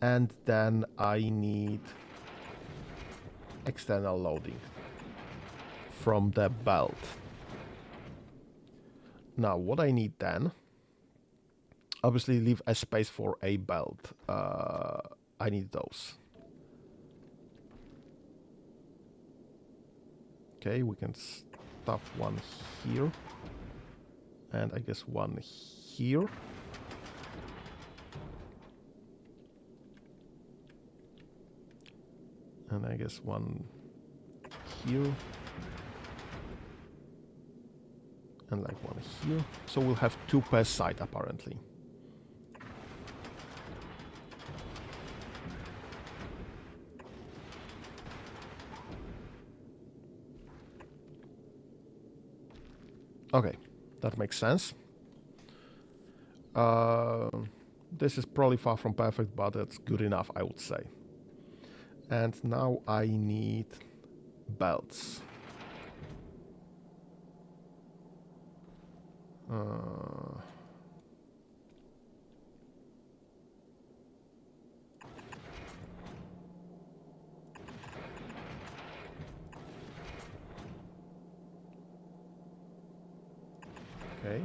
And then I need external loading from the belt. Now, what I need then, obviously leave a space for a belt. I need those. Okay, we can stuff one here. And I guess one here. And I guess one here. And like one here. So we'll have two per side apparently. Okay, that makes sense. This is probably far from perfect, but it's good enough, I would say. And now I need belts. Okay.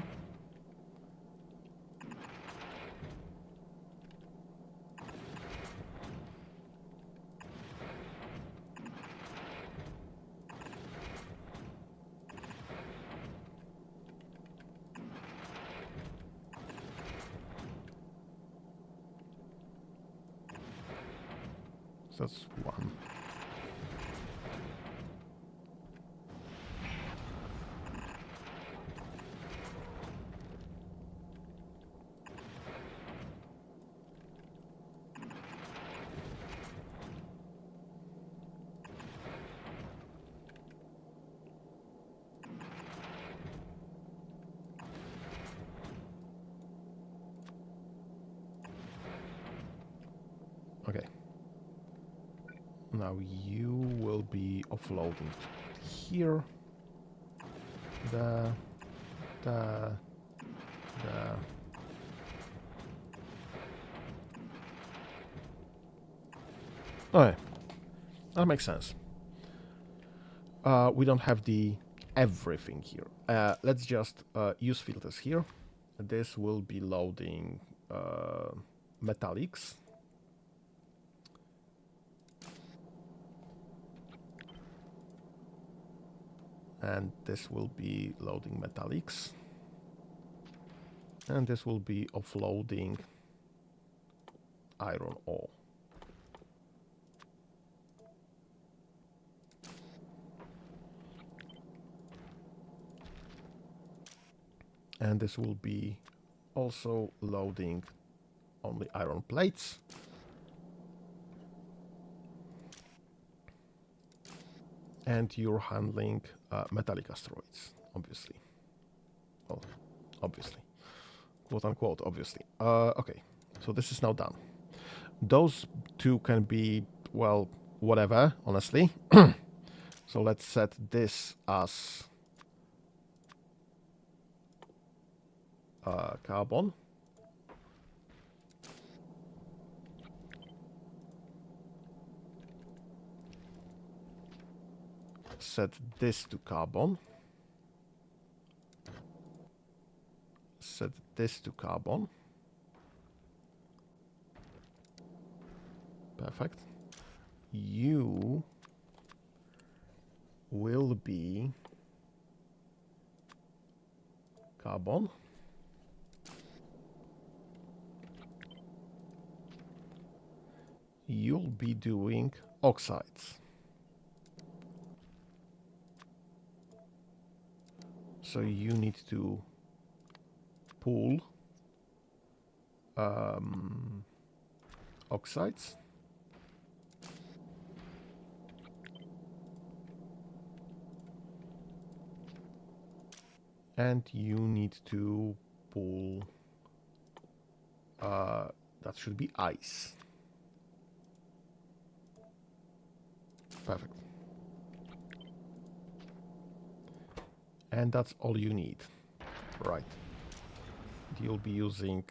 So that's one. Okay. Now you will be offloading here. The. Okay, that makes sense. We don't have the everything here. Let's just use filters here. This will be loading metallics. And this will be loading metallics. And this will be offloading iron ore. And this will be also loading only iron plates. And you're handling metallic asteroids, obviously. Well, obviously. Quote unquote, obviously. Okay, so this is now done. Those two can be, well, whatever, honestly. So let's set this as carbon. Set this to carbon. Set this to carbon. Perfect. You will be carbon. You'll be doing oxides. So you need to pull oxides. And you need to pull, that should be ice. Perfect. And that's all you need. Right. You'll be using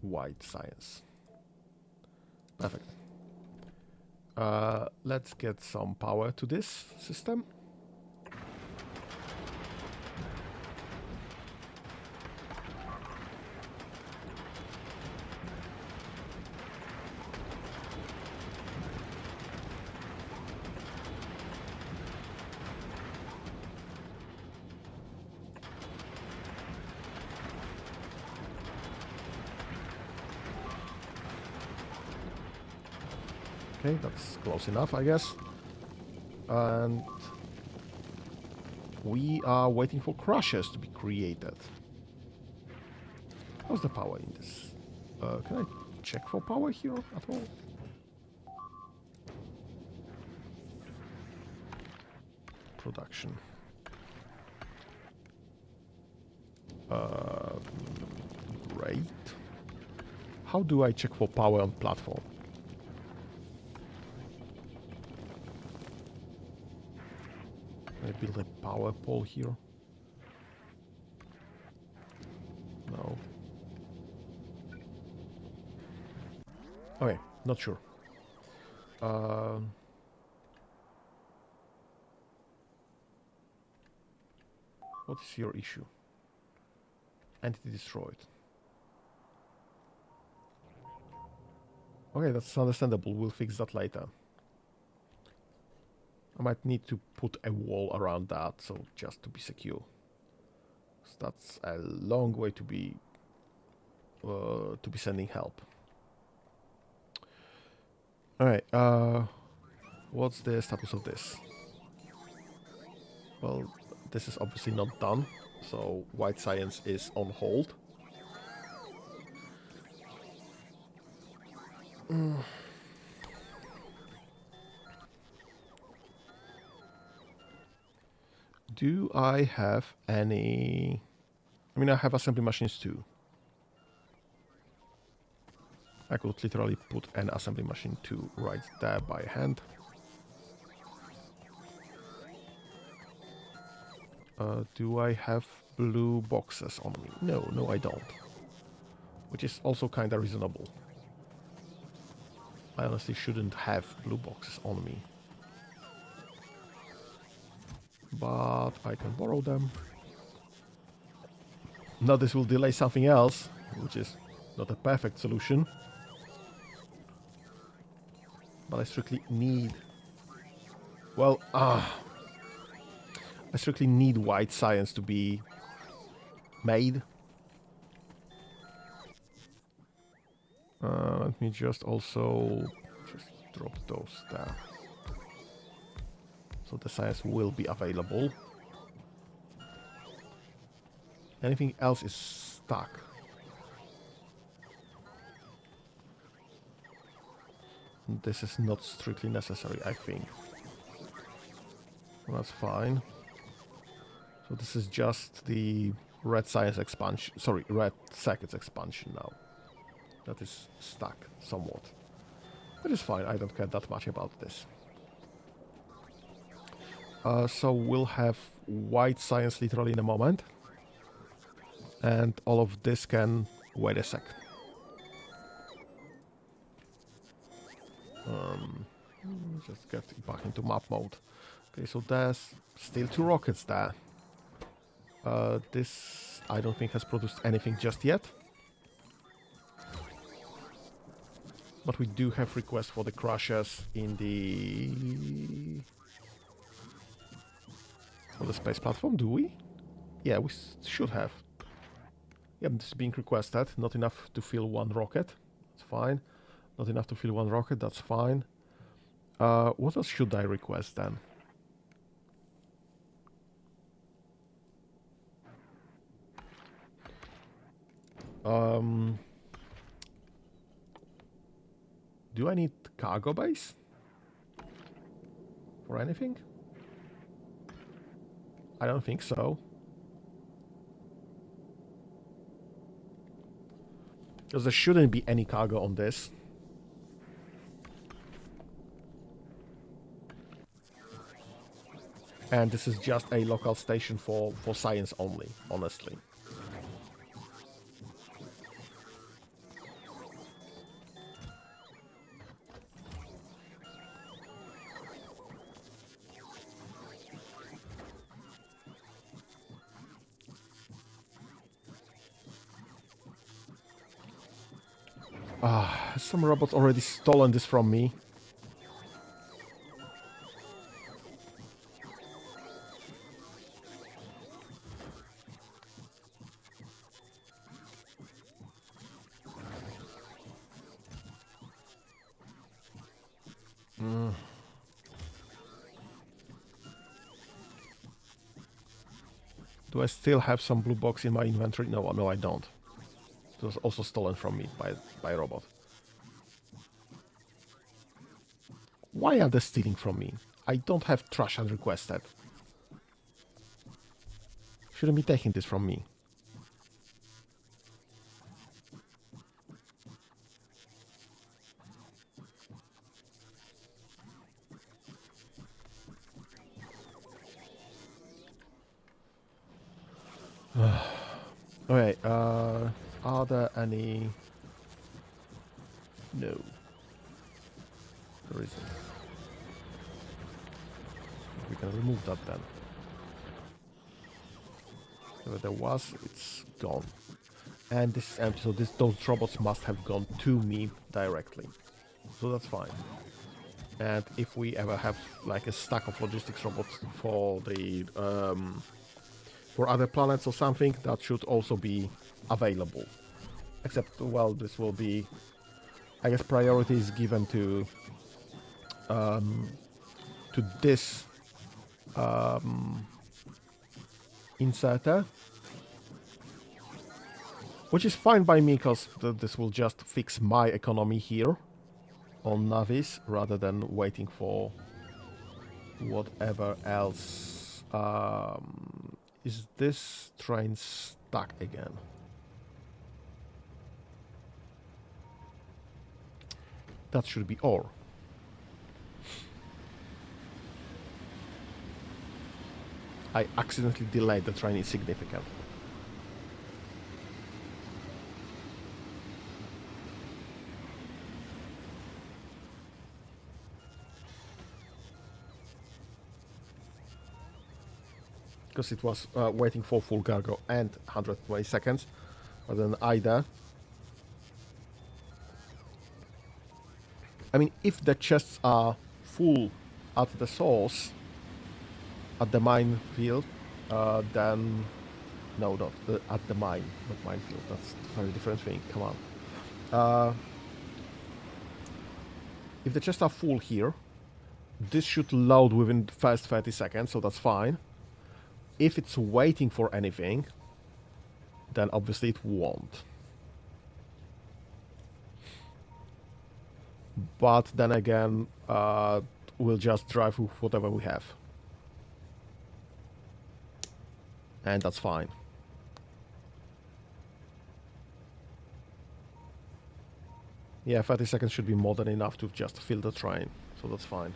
white science. Perfect. Let's get some power to this system. Okay, that's close enough, I guess. And we are waiting for crushers to be created. How's the power in this? Can I check for power here at all? Production. Great. How do I check for power on platform? Can I build a power pole here? No. Okay, not sure. What is your issue? Entity destroyed. Okay, that's understandable. We'll fix that later. I might need to put a wall around that, so just to be secure. So that's a long way to be sending help. All right. What's the status of this? Well, this is obviously not done, so white science is on hold. Do I have any... I mean, I have assembly machines too. I could literally put an assembly machine too right there by hand. Do I have blue boxes on me? No, I don't. Which is also kind of reasonable. I honestly shouldn't have blue boxes on me. But I can borrow them. Now this will delay something else, which is not a perfect solution. But I strictly need... Well, I strictly need white science to be made. Let me just also drop those there. So the science will be available. Anything else is stuck. This is not strictly necessary, I think. Well, that's fine. So this is just the red science expansion. Sorry, red circuits expansion now. That is stuck somewhat. Which is fine, I don't care that much about this. So we'll have white science literally in a moment. And all of this can... Wait a sec. Just get back into map mode. Okay, so there's still 2 rockets there. This, I don't think, has produced anything just yet. But we do have requests for the crushers in the... on the space platform, do we? Yeah, we should have. Yeah, this is being requested. Not enough to fill 1 rocket. That's fine. Not enough to fill 1 rocket, that's fine. What else should I request then? Do I need cargo base? For anything? I don't think so. Because there shouldn't be any cargo on this. And this is just a local station for science only, honestly. Some robots already stolen this from me. Do I still have some blue box in my inventory? No, no, I don't. It was also stolen from me by a robot. Why are they stealing from me? I don't have trash unrequested. Shouldn't be taking this from me. Okay, are there any... No. There isn't. We can remove that then. Whatever there was, it's gone. And this is empty, so those robots must have gone to me directly. So that's fine. And if we ever have like a stack of logistics robots for the for other planets or something, that should also be available. Except, well, this will be, I guess, priority is given to this inserter, which is fine by me because this will just fix my economy here on Navis rather than waiting for whatever else. Is this train stuck again? That should be ore. I accidentally delayed the train is significant. Because it was waiting for full cargo and 120 seconds, but then either. I mean, if the chests are full at the source, at the minefield, then no, not at the mine, not minefield. That's a very different thing. Come on. If the chests are full here, this should load within the first 30 seconds, so that's fine. If it's waiting for anything, then obviously it won't. But then again, we'll just drive with whatever we have. And that's fine. Yeah, 30 seconds should be more than enough to just fill the train, so that's fine.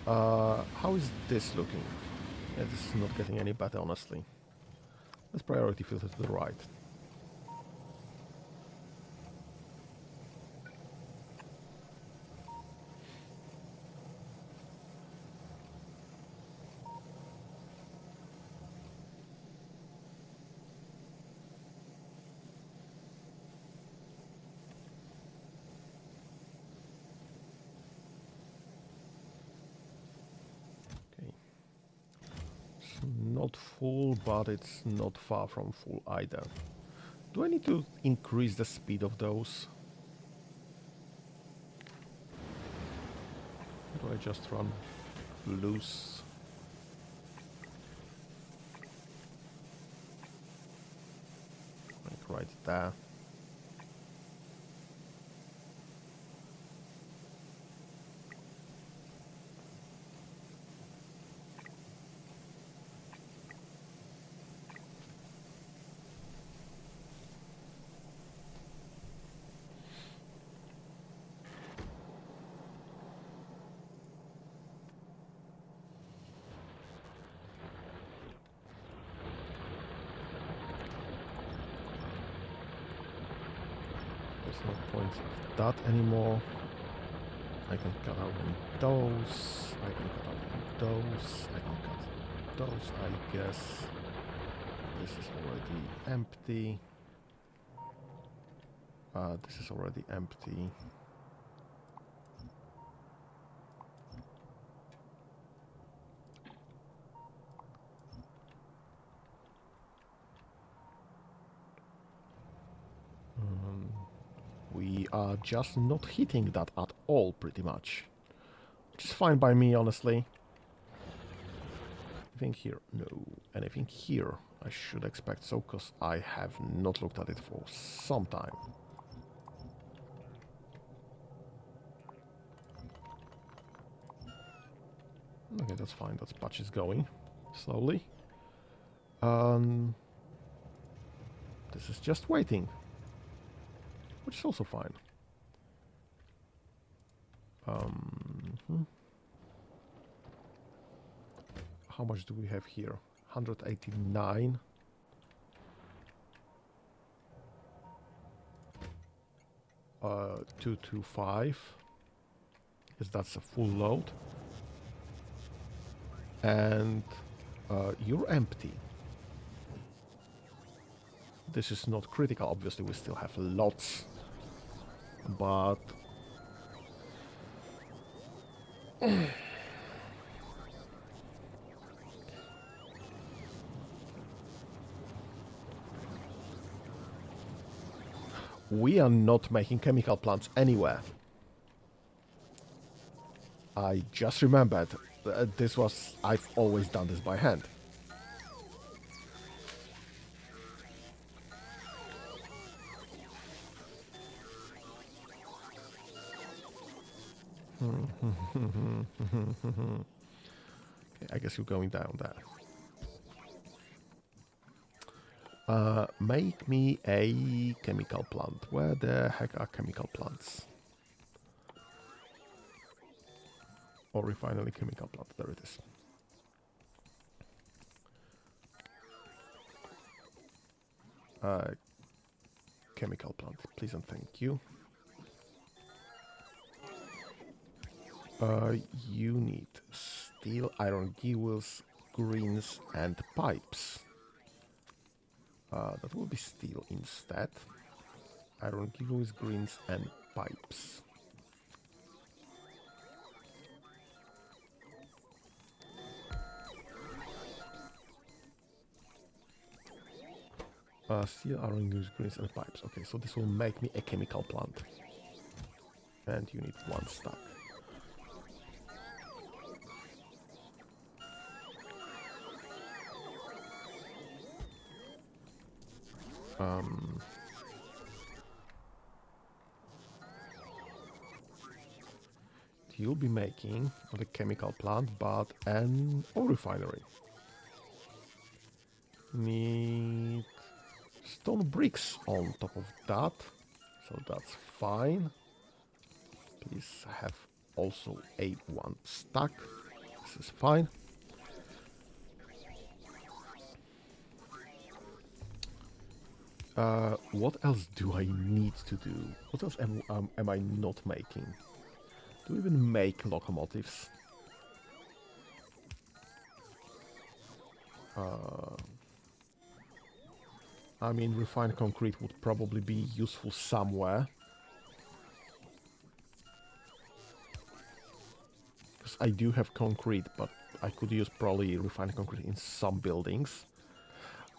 How is this looking? Yeah, this is not getting any better, honestly. Let's priority filter to the right. Okay. It's not full, but it's not far from full either. Do I need to increase the speed of those? Or do I just run loose? Like right there. There's no point of that anymore. I can cut out on those. I can cut out on those. I can cut those, I guess. This is already empty. This is already empty. We are just not hitting that at all, pretty much. Which is fine by me, honestly. Anything here? No. Anything here? I should expect so, because I have not looked at it for some time. Okay, that's fine. That patch is going slowly. This is just waiting, which is also fine. How much do we have here? 189. Uh, 225. Because that's a full load. And you're empty. This is not critical. Obviously, we still have lots. But we are not making chemical plants anywhere. I just remembered this was... I've always done this by hand. Okay, I guess you're going down there. Make me a chemical plant. Where the heck are chemical plants? Or refinery chemical plant. There it is. Chemical plant, please and thank you. You need steel, iron giwels, greens, and pipes. That will be steel instead. Iron giwels, greens, and pipes. Steel, iron giwels, greens, and pipes. Okay, so this will make me a chemical plant. And you need 1 stack. You'll be making not a chemical plant, but an ore refinery. Need stone bricks on top of that, so that's fine. Please have also a 1 stack. This is fine. What else do I need to do? What else am I not making? Do we even make locomotives? I mean, refined concrete would probably be useful somewhere. Because I do have concrete, but I could use probably refined concrete in some buildings.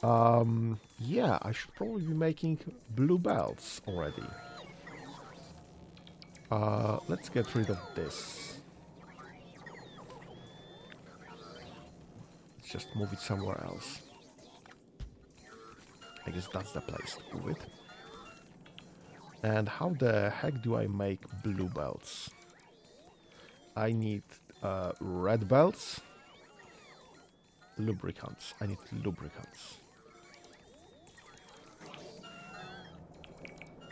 Yeah, I should probably be making blue belts already. Let's get rid of this. Let's just move it somewhere else. I guess that's the place to move it. And how the heck do I make blue belts? I need red belts. Lubricants. I need lubricants.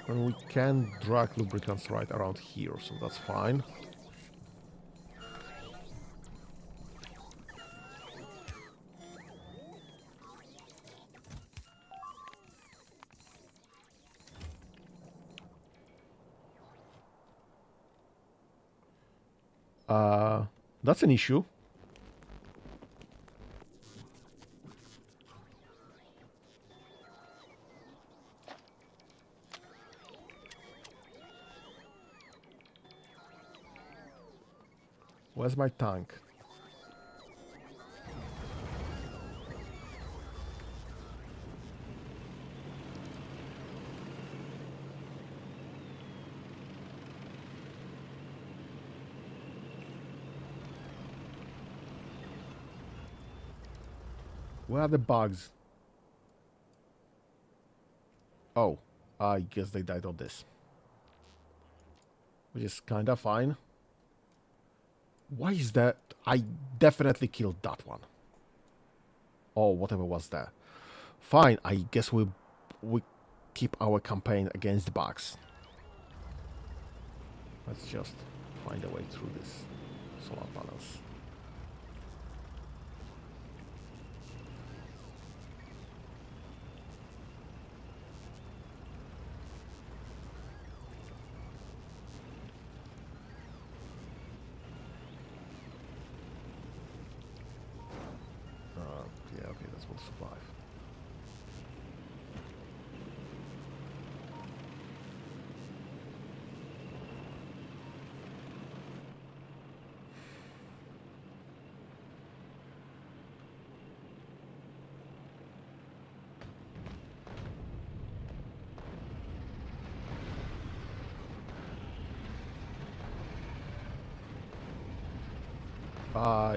And we can drag lubricants right around here, so that's fine. Uh, that's an issue. Where's my tank? Where are the bugs? Oh, I guess they died on this. Which is kinda fine. Why is that? I definitely killed that one. Or whatever was there. Fine, I guess we keep our campaign against the bugs. Let's just find a way through this solar panels. Yeah, okay, that will survive. Uh,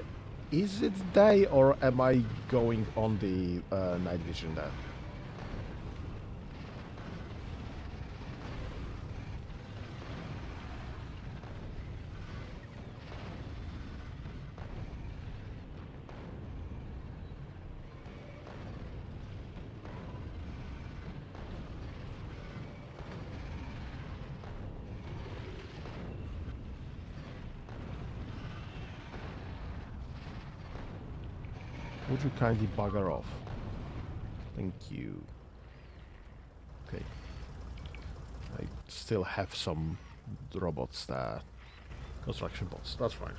is it day or am I going on the night vision there? Would you kindly bugger off? Thank you. Okay. I still have some robots there. Construction bots, that's fine.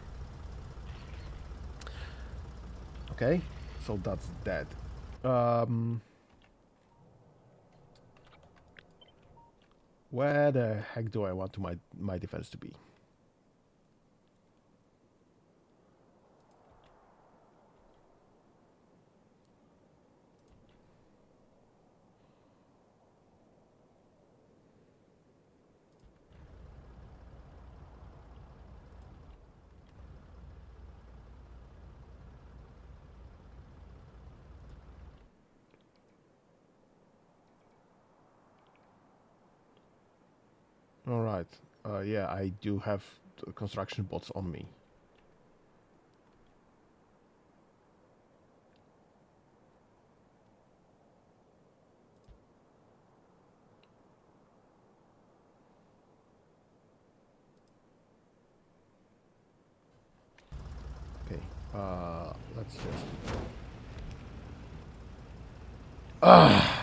Okay, so that's dead. Um, where the heck do I want my defense to be? All right. Yeah, I do have construction bots on me. Okay. Let's just. Ah.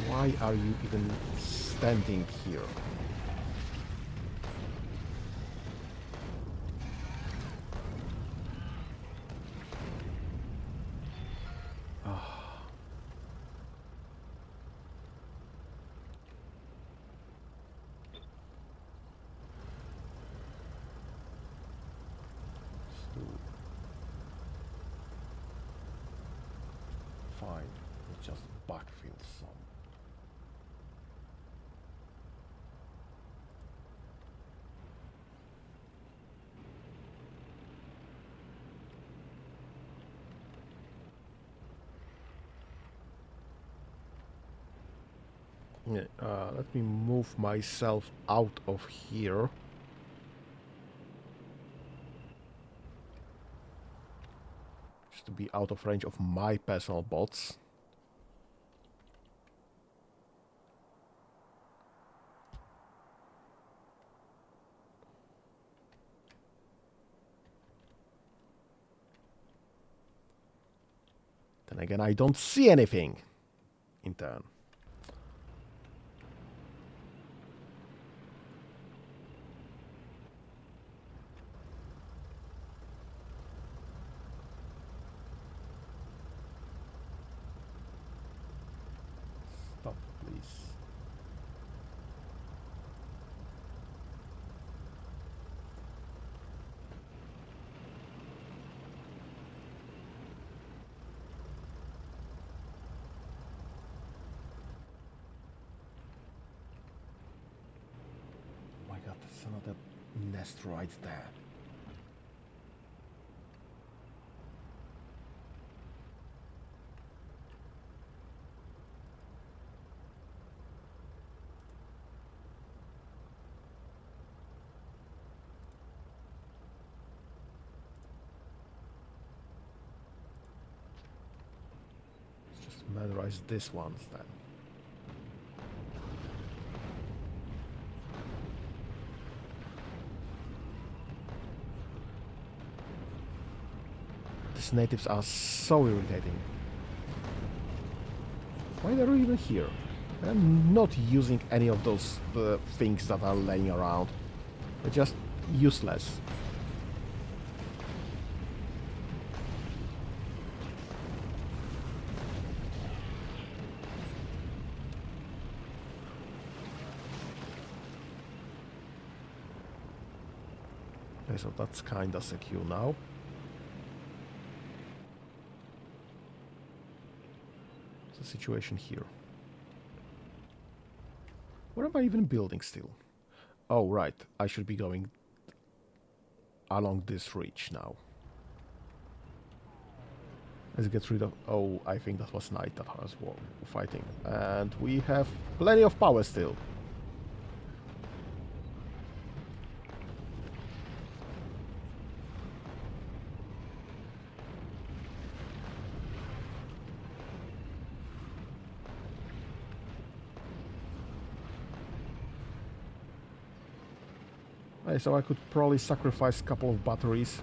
Why are you even standing here? Still fine. Let's just backfill some. Yeah, let me move myself out of here. Just to be out of range of my personal bots. Then again, I don't see anything in turn. Stop, please. Oh my god, there's another nest right there. Let's just murderize this ones then. These natives are so irritating. Why are they even here? I'm not using any of those things that are laying around. They're just useless. Okay, so that's kinda secure now. What's the situation here? What am I even building still? Oh, right. I should be going along this ridge now. Let's get rid of... Oh, I think that was Knight that was fighting. And we have plenty of power still. Okay, so I could probably sacrifice a couple of batteries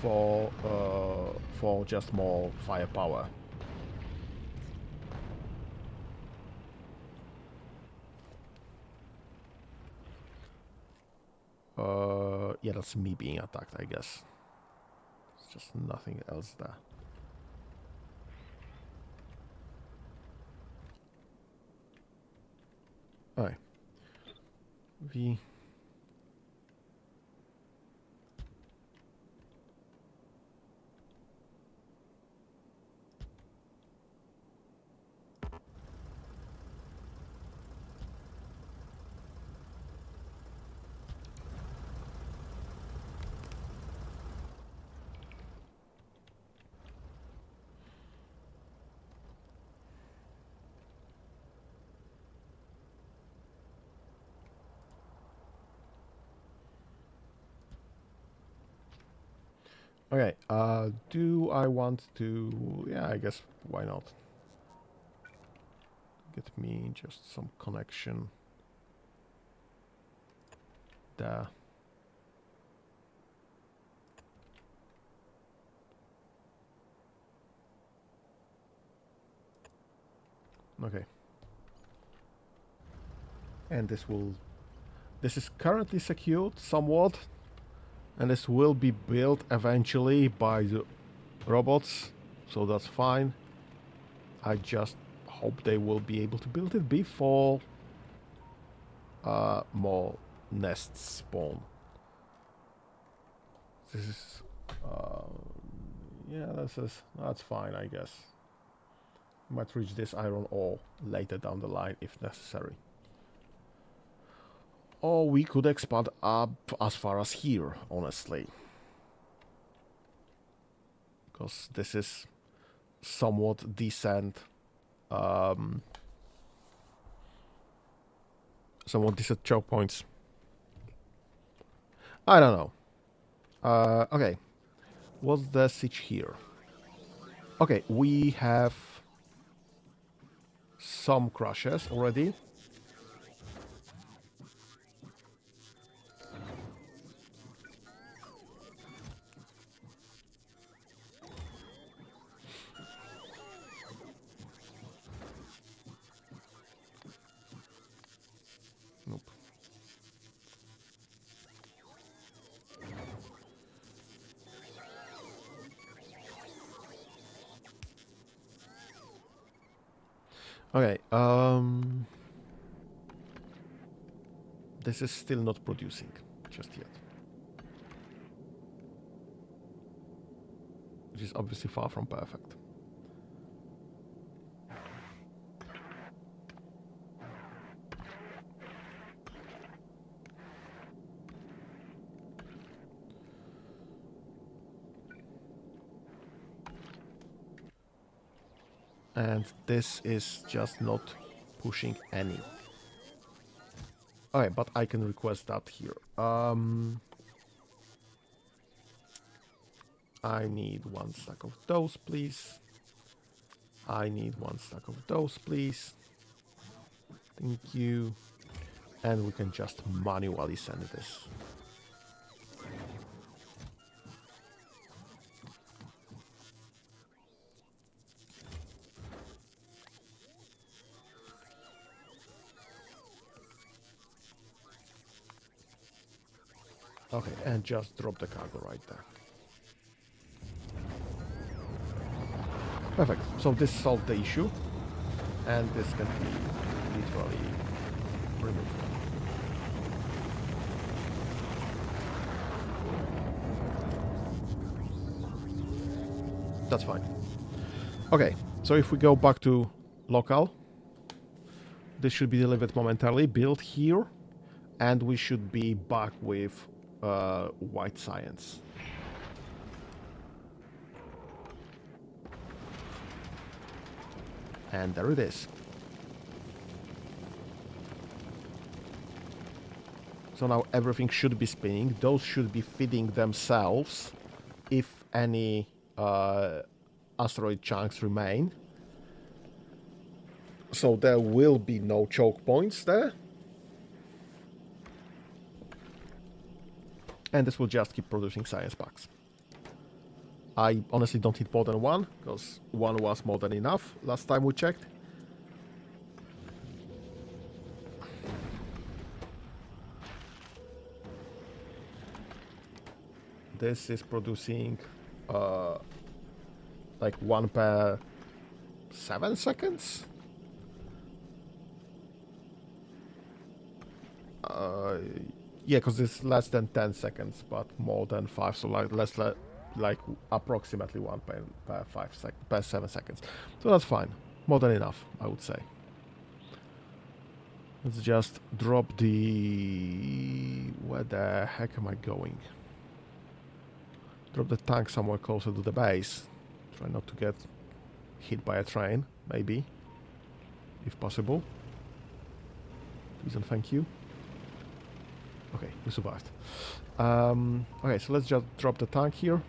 for just more firepower. Yeah, that's me being attacked, I guess. It's just nothing else there. Alright. V. Okay, do I want to... Yeah, I guess, why not? Get me just some connection there. Okay. And this will... This is currently secured somewhat. And this will be built eventually by the robots. So that's fine. I just hope they will be able to build it before more nests spawn. This is... yeah, that's fine, I guess. Might reach this iron ore later down the line if necessary. Or we could expand up as far as here, honestly. Because this is somewhat decent. Somewhat decent choke points. I don't know. Okay. What's the siege here? Okay, we have some crushes already. Nope. Okay, this is still not producing just yet. Which is obviously far from perfect. And this is just not pushing any. Okay, but I can request that here. I need 1 stack of those, please. I need 1 stack of those, please. Thank you. And we can just manually send this. Okay, and just drop the cargo right there. Perfect. So this solved the issue. And this can be literally removed. That's fine. Okay, so if we go back to local, this should be delivered momentarily, built here, and we should be back with white science. And there it is. So now everything should be spinning. Those should be feeding themselves if any asteroid chunks remain. So there will be no choke points there. And this will just keep producing science packs. I honestly don't need more than one, because one was more than enough last time we checked. This is producing like 1 per 7 seconds. Yeah, because it's less than 10 seconds, but more than 5, so like like approximately 1 per 7 seconds. So that's fine, more than enough, I would say. Let's just drop the... Where the heck am I going? Drop the tank somewhere closer to the base. Try not to get hit by a train, maybe, if possible. Please and thank you. Okay, we survived. Okay, so let's just drop the tank here.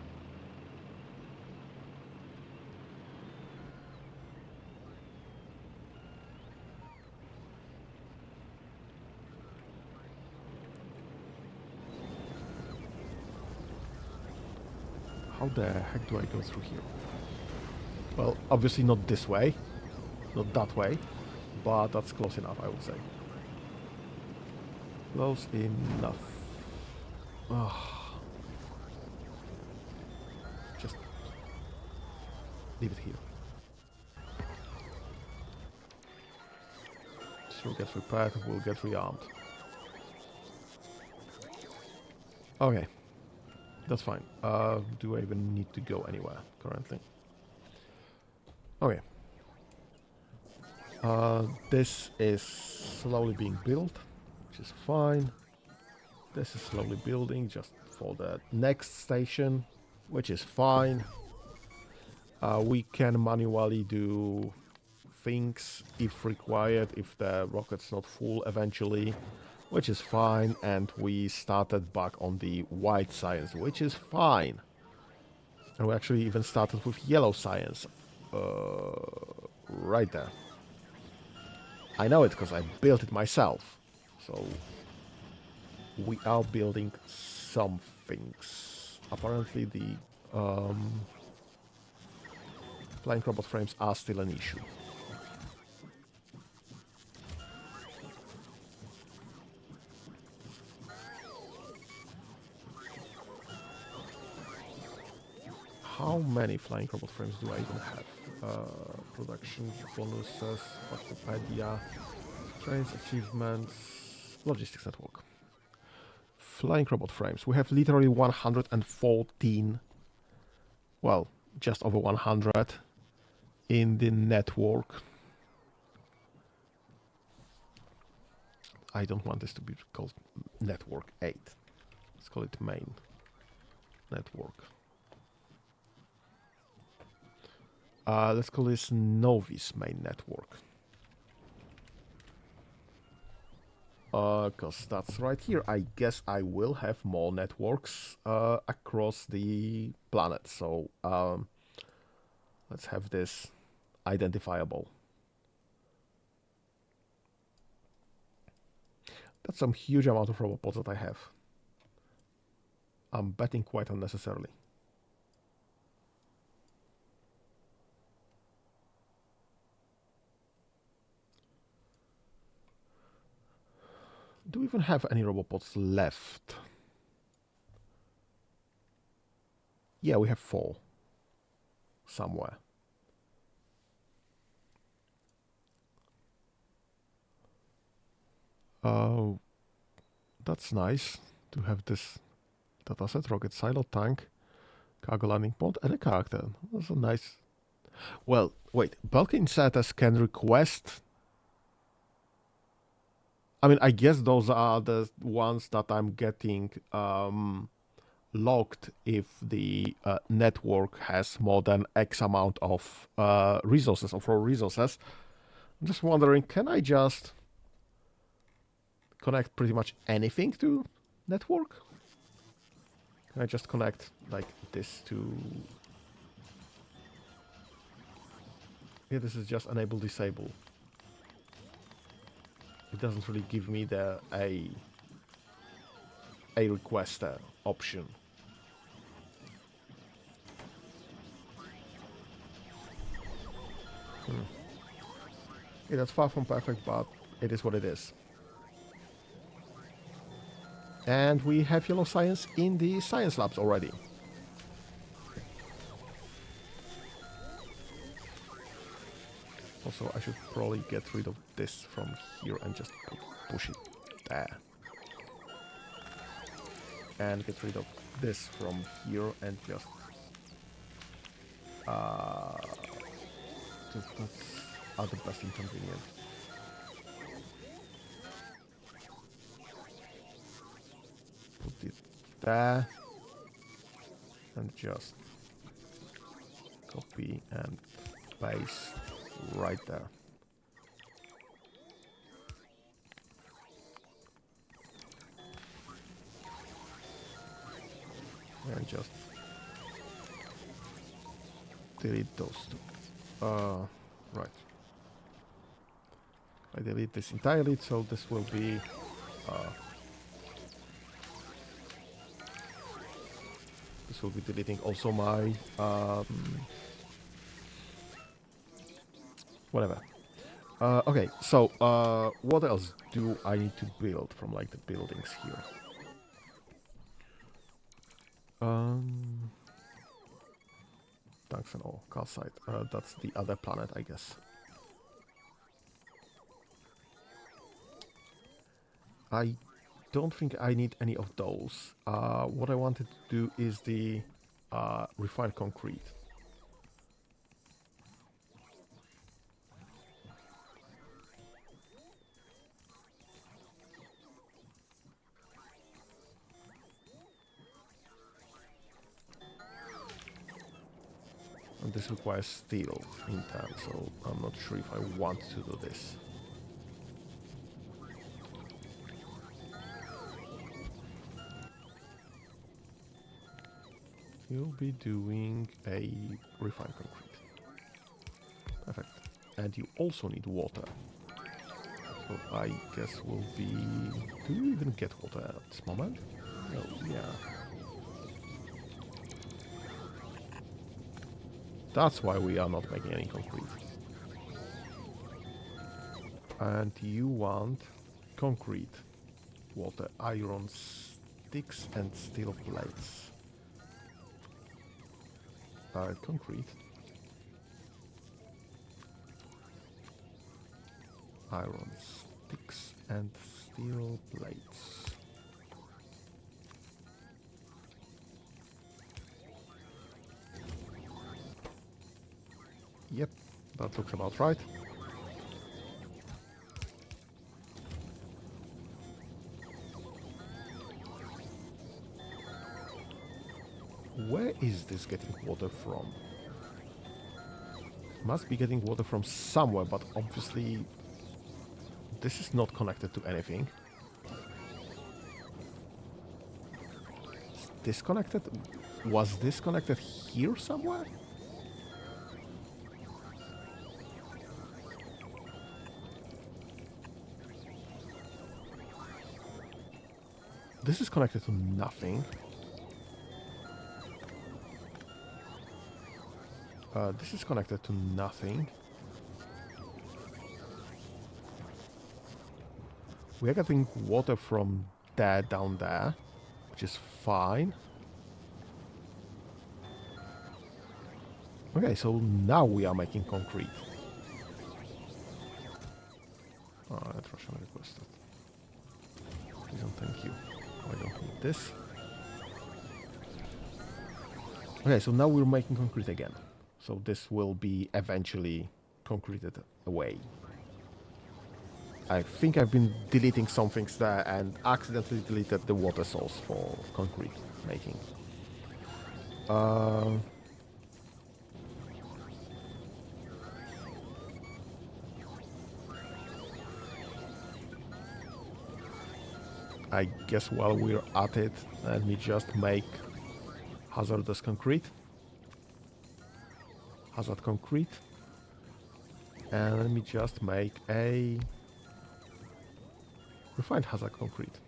How the heck do I go through here? Well, obviously not this way, not that way, but that's close enough, I would say. Close enough. Oh. Just leave it here. This will get repaired, we'll get rearmed. Okay, that's fine. Do I even need to go anywhere currently? Okay. This is slowly being built, which is fine. This is slowly building just for the next station, which is fine. We can manually do things if required, if the rocket's not full eventually, which is fine. And we started back on the white science, which is fine. And we actually even started with yellow science. Right there. I know it because I built it myself. So we are building some things. Apparently the flying robot frames are still an issue. How many flying robot frames do I even have? Production bonuses, Factopedia, trains, achievements, logistics network. Flying robot frames. We have literally 114, well, just over 100 in the network. I don't want this to be called network 8. Let's call it main network. Let's call this Novice main network. Because that's right here. I guess I will have more networks across the planet. So let's have this identifiable. That's some huge amount of robots that I have. I'm betting quite unnecessarily. Do we even have any robots left? Yeah, we have 4 somewhere. Oh, that's nice to have this dataset, rocket silo, tank, cargo landing pod, and a character. That's a nice... Well, wait, bulk inserters can request... I mean, I guess those are the ones that I'm getting locked if the network has more than X amount of resources, of raw resources. I'm just wondering, can I just connect pretty much anything to network? Can I just connect like this to... Yeah, this is just enable disable. It doesn't really give me the a requester option. Yeah, that's far from perfect, but it is what it is. And we have yellow science in the science labs already. Also, I should probably get rid of this from here and just push it there. And get rid of this from here and just... that's at the best inconvenient. Put it there. And just copy and paste right there. And just delete those two. Right. I delete this entirely, so this will be deleting also my whatever. Okay, so what else do I need to build from like the buildings here? Tungsten ore, calcite. That's the other planet, I guess. I don't think I need any of those. What I wanted to do is the refined concrete. And this requires steel in turn, so I'm not sure if I want to do this. You'll be doing a refined concrete. And you also need water. So I guess we'll be... Do you even get water at this moment? Oh, yeah. That's why we are not making any concrete. And you want concrete, water, iron sticks and steel plates. Concrete. Iron sticks and steel plates. Yep, that looks about right. Where is this getting water from? Must be getting water from somewhere, but obviously this is not connected to anything. Is this connected? Was this connected here somewhere? This is connected to nothing. This is connected to nothing. We are getting water from there down there, which is fine. Okay, so now we are making concrete. Alright, Russian requested. Please and thank you. I don't need this. Okay, so now we're making concrete again. So this will be eventually concreted away. I think I've been deleting some things there and accidentally deleted the water source for concrete making. I guess while we're at it, let me just make hazardous concrete. Hazard concrete. And let me just make a refined hazard concrete.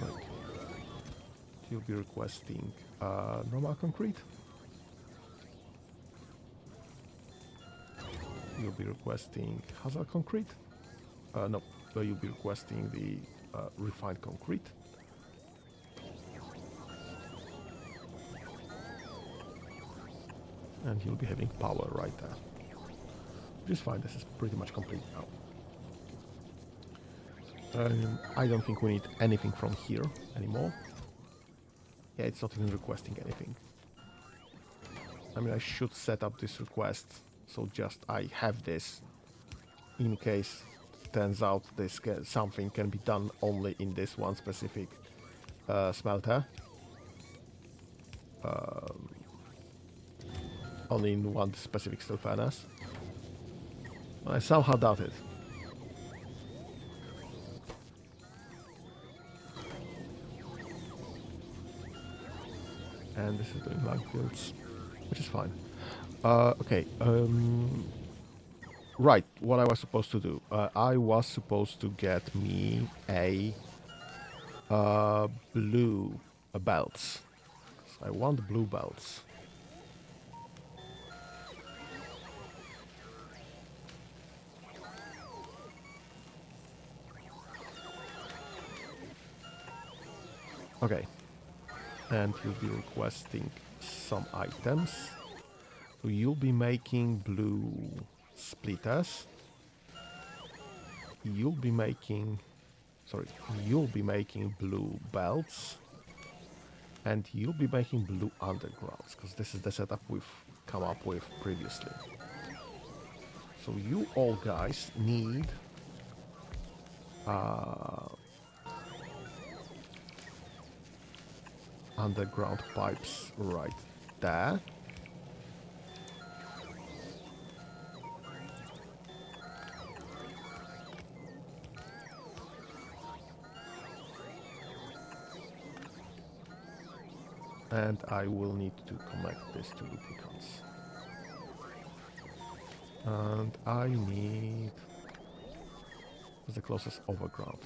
Right. You'll be requesting normal concrete. You'll be requesting hazard concrete. No, you'll be requesting the refined concrete. And you'll be having power right there. Which is fine, this is pretty much complete now. I don't think we need anything from here anymore. Yeah, it's not even requesting anything. I mean, I should set up this request, so just I have this in case it turns out this something can be done only in this one specific smelter. Only in one specific steel furnace. I somehow doubt it. And this is doing lag fields, which is fine. Okay, right, what I was supposed to do. I was supposed to get me a blue belts. So I want blue belts. Okay. And you'll be requesting some items. So you'll be making blue splitters. You'll be making blue belts. And you'll be making blue undergrounds, because this is the setup we've come up with previously. So you all guys need underground pipes right there. And I will need to connect this to lubricants. And I need... What's the closest overground?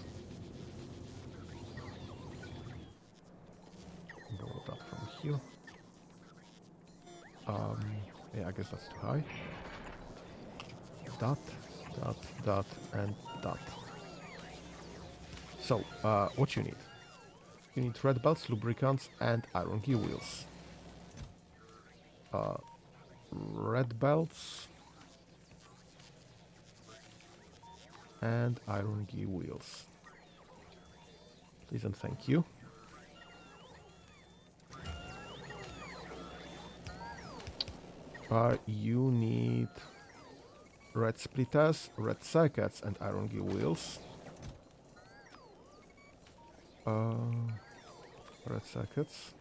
Borrow that from here. Yeah, I guess that's too high. That, that, and that. So, what you need? You need red belts, lubricants, and iron gear wheels. Red belts and iron gear wheels. Please and thank you. You need red splitters, red circuits, and iron gear wheels. Red circuits,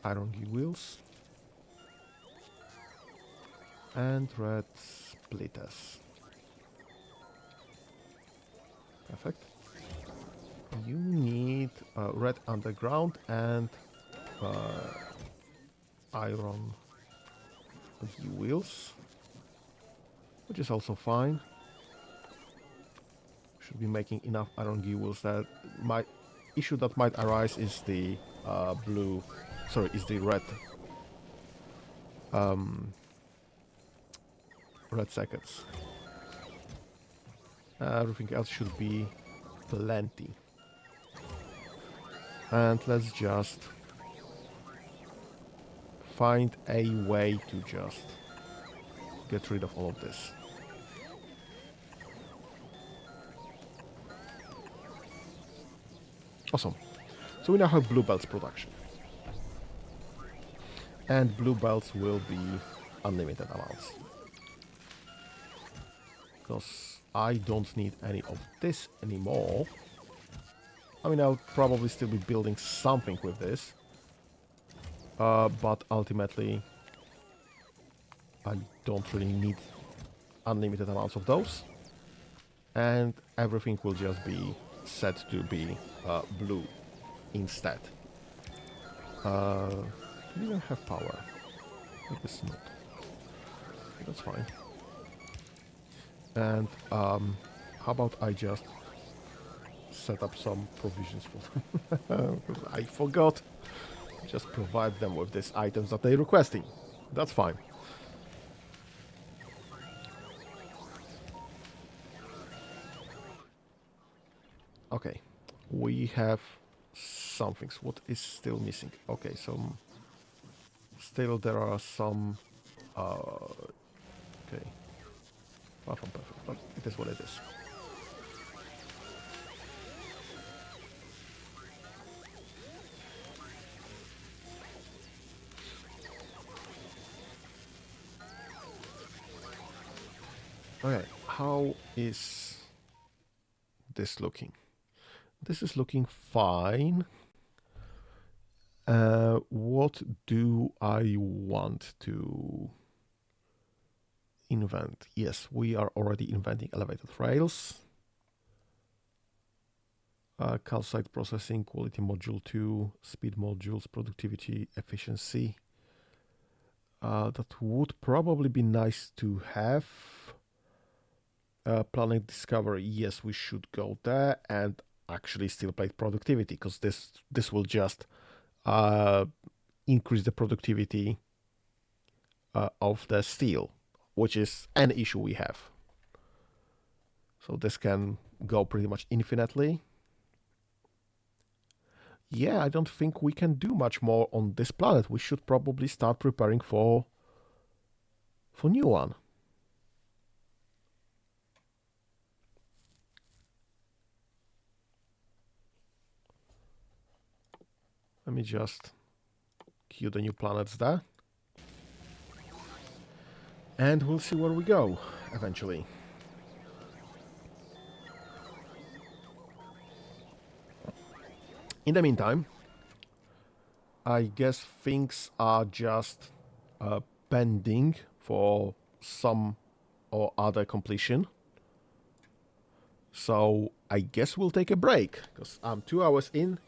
iron gear wheels, and red splitters. Perfect. You need red underground and iron gear wheels, which is also fine. Should be making enough iron gear wheels. That my issue that might arise is the is the red circuits. Everything else should be plenty. And let's just find a way to just get rid of all of this. Awesome. So we now have blue belts production. And blue belts will be unlimited amounts. Because I don't need any of this anymore. I mean, I'll probably still be building something with this. But ultimately, I don't really need unlimited amounts of those. And everything will just be set to be blue instead. Do we even have power? I guess not. That's fine. And how about I just set up some provisions for them? I forgot. Just provide them with these items that they're requesting. That's fine. Okay, we have some things. What is still missing? Okay, so still there are some. Okay, far from perfect, but it is what it is. Okay, how is this looking? This is looking fine. What do I want to invent? Yes, we are already inventing elevated rails. Calcite processing, quality module 2, speed modules, productivity, efficiency. That would probably be nice to have. Planet discovery, yes, we should go there, and actually steel plate productivity, because this will just increase the productivity of the steel, which is an issue we have. So this can go pretty much infinitely. Yeah, I don't think we can do much more on this planet. We should probably start preparing for new one. Let me just queue the new planets there. And we'll see where we go eventually. In the meantime, I guess things are just pending for some or other completion. So I guess we'll take a break, because I'm 2 hours in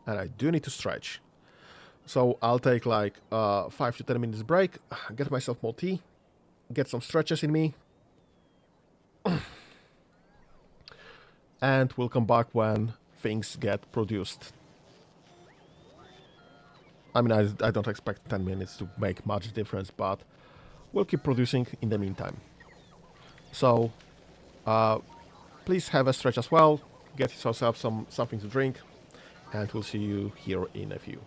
and I do need to stretch. So I'll take like 5 to 10 minutes break, get myself more tea, get some stretches in me, and we'll come back when things get produced. I mean, I don't expect 10 minutes to make much difference, but we'll keep producing in the meantime. So, please have a stretch as well, get yourself something to drink, and we'll see you here in a few.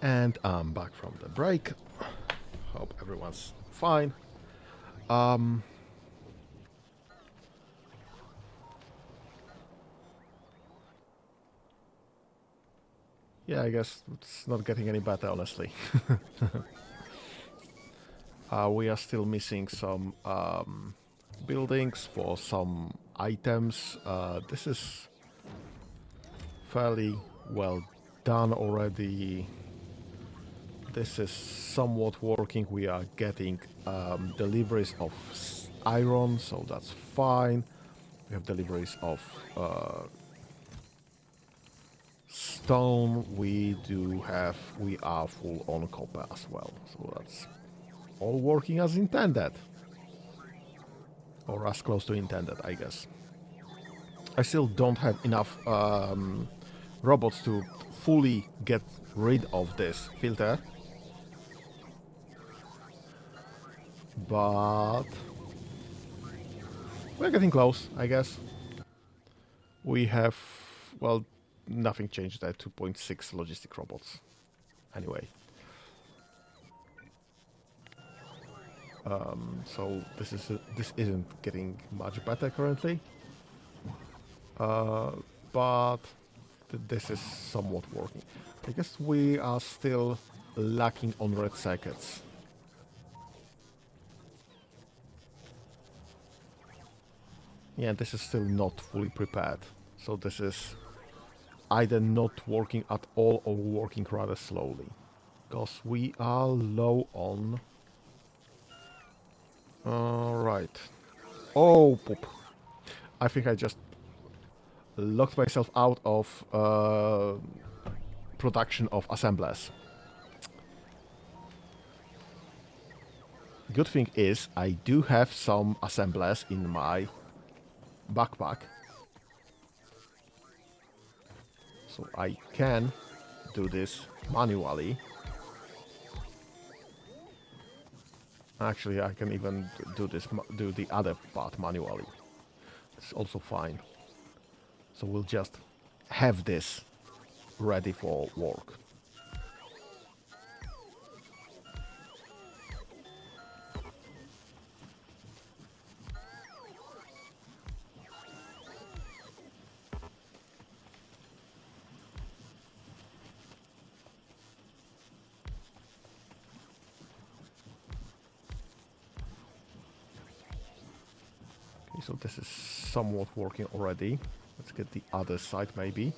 And I'm back from the break. Hope everyone's fine. Yeah, I guess it's not getting any better, honestly. We are still missing some buildings for some items. This is fairly well done already. This is somewhat working. We are getting deliveries of iron, so that's fine. We have deliveries of stone. We are full on copper as well. So that's all working as intended. Or as close to intended, I guess. I still don't have enough robots to fully get rid of this filter. But we're getting close, I guess. We have, well, nothing changed at 2.6 logistic robots. Anyway. So this isn't getting much better currently. But this is somewhat working. I guess we are still lacking on red circuits. Yeah, this is still not fully prepared. So this is either not working at all or working rather slowly. Because we are low on... Alright. Oh, poop. I think I just locked myself out of production of assemblers. Good thing is I do have some assemblers in my backpack. So I can do this manually. Actually, I can even do the other part manually. It's also fine. So we'll just have this ready for work. Okay, so this is somewhat working already. Let's get the other side maybe.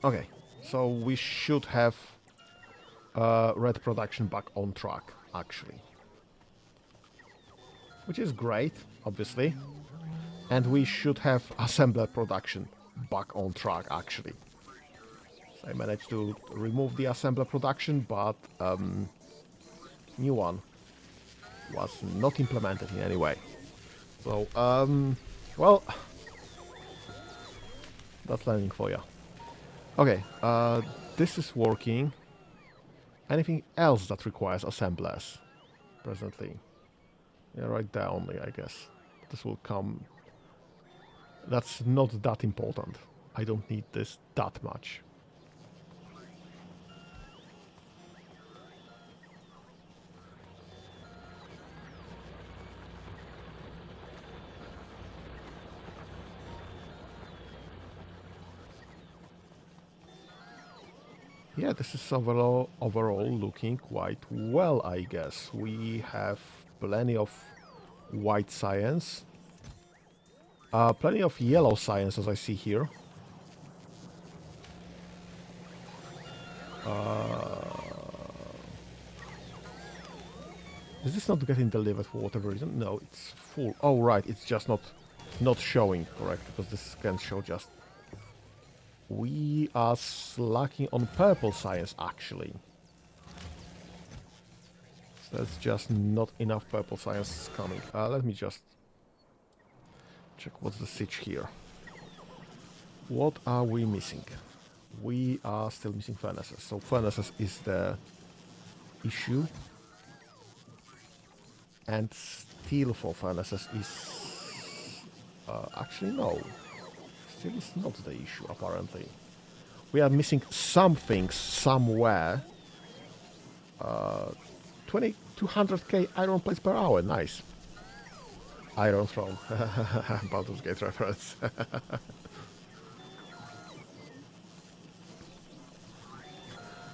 Okay, so we should have red production back on track, actually. Which is great, obviously. And we should have assembler production back on track, actually. So I managed to remove the assembler production, but new one was not implemented in any way. So, well, that's learning for you. Okay, this is working. Anything else that requires assemblers presently? Yeah, right there only, I guess. This will come. That's not that important. I don't need this that much. Yeah, this is overall looking quite well, I guess. We have plenty of white science. Plenty of yellow science, as I see here. Is this not getting delivered for whatever reason? No, it's full. Oh, right, it's just not showing, correct, because this can show just... We are slacking on purple science, actually. So that's just not enough purple science coming. Let me just check what's the sitch here. What are we missing? We are still missing furnaces. So furnaces is the issue. And steel for furnaces is... actually, no. Steel is not the issue, apparently. We are missing something somewhere. 200k iron plates per hour, nice. Iron Throne. Baldur's Gate reference.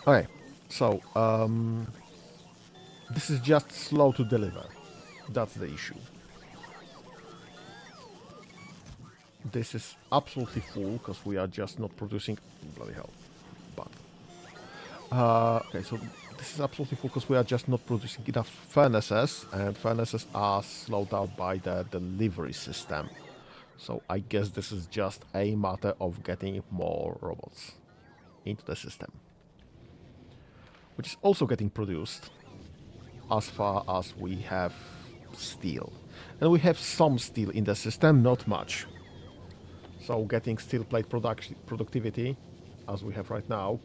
Okay, so this is just slow to deliver. That's the issue. This is absolutely full because we are just not producing. Bloody hell! But okay, so this is absolutely full because we are just not producing enough furnaces, and furnaces are slowed down by the delivery system. So I guess this is just a matter of getting more robots into the system, which is also getting produced as far as we have steel. And we have some steel in the system, not much. So getting steel plate productivity, as we have right now,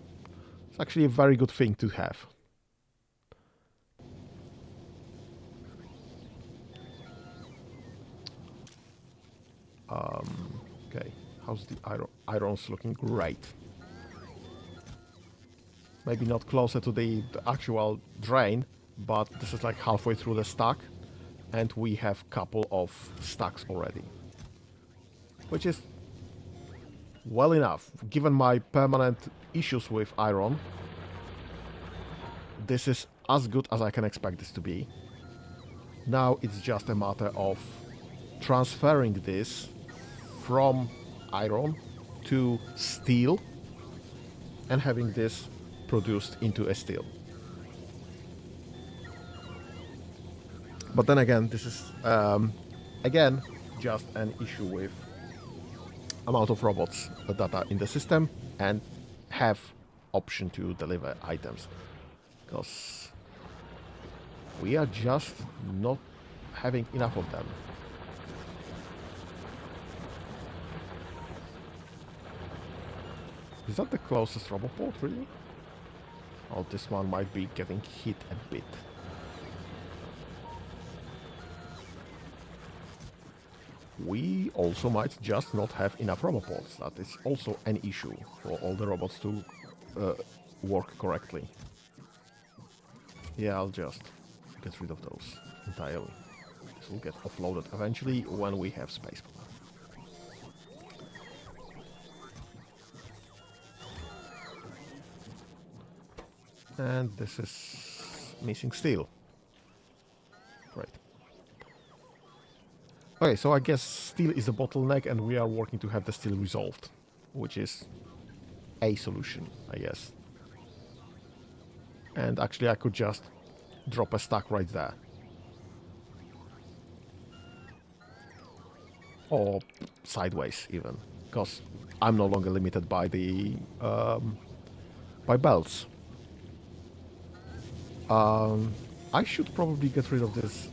is actually a very good thing to have. Okay, how's the iron? Iron's looking great. Maybe not closer to the actual drain, but this is like halfway through the stack, and we have a couple of stacks already, which is well enough. Given my permanent issues with iron, this is as good as I can expect this to be. Now it's just a matter of transferring this from iron to steel and having this produced into a steel. But then again, this is again just an issue with amount of robots that are in the system and have option to deliver items, because we are just not having enough of them. Is that the closest robot port, really? Oh, this one might be getting hit a bit. We also might just not have enough robot ports. That is also an issue for all the robots to work correctly. Yeah, I'll just get rid of those entirely. This will get offloaded eventually when we have space for that. And this is missing steel. Great. Okay, so I guess steel is a bottleneck and we are working to have the steel resolved, which is a solution, I guess. And actually I could just drop a stack right there. Or sideways even, because I'm no longer limited by the by belts. I should probably get rid of this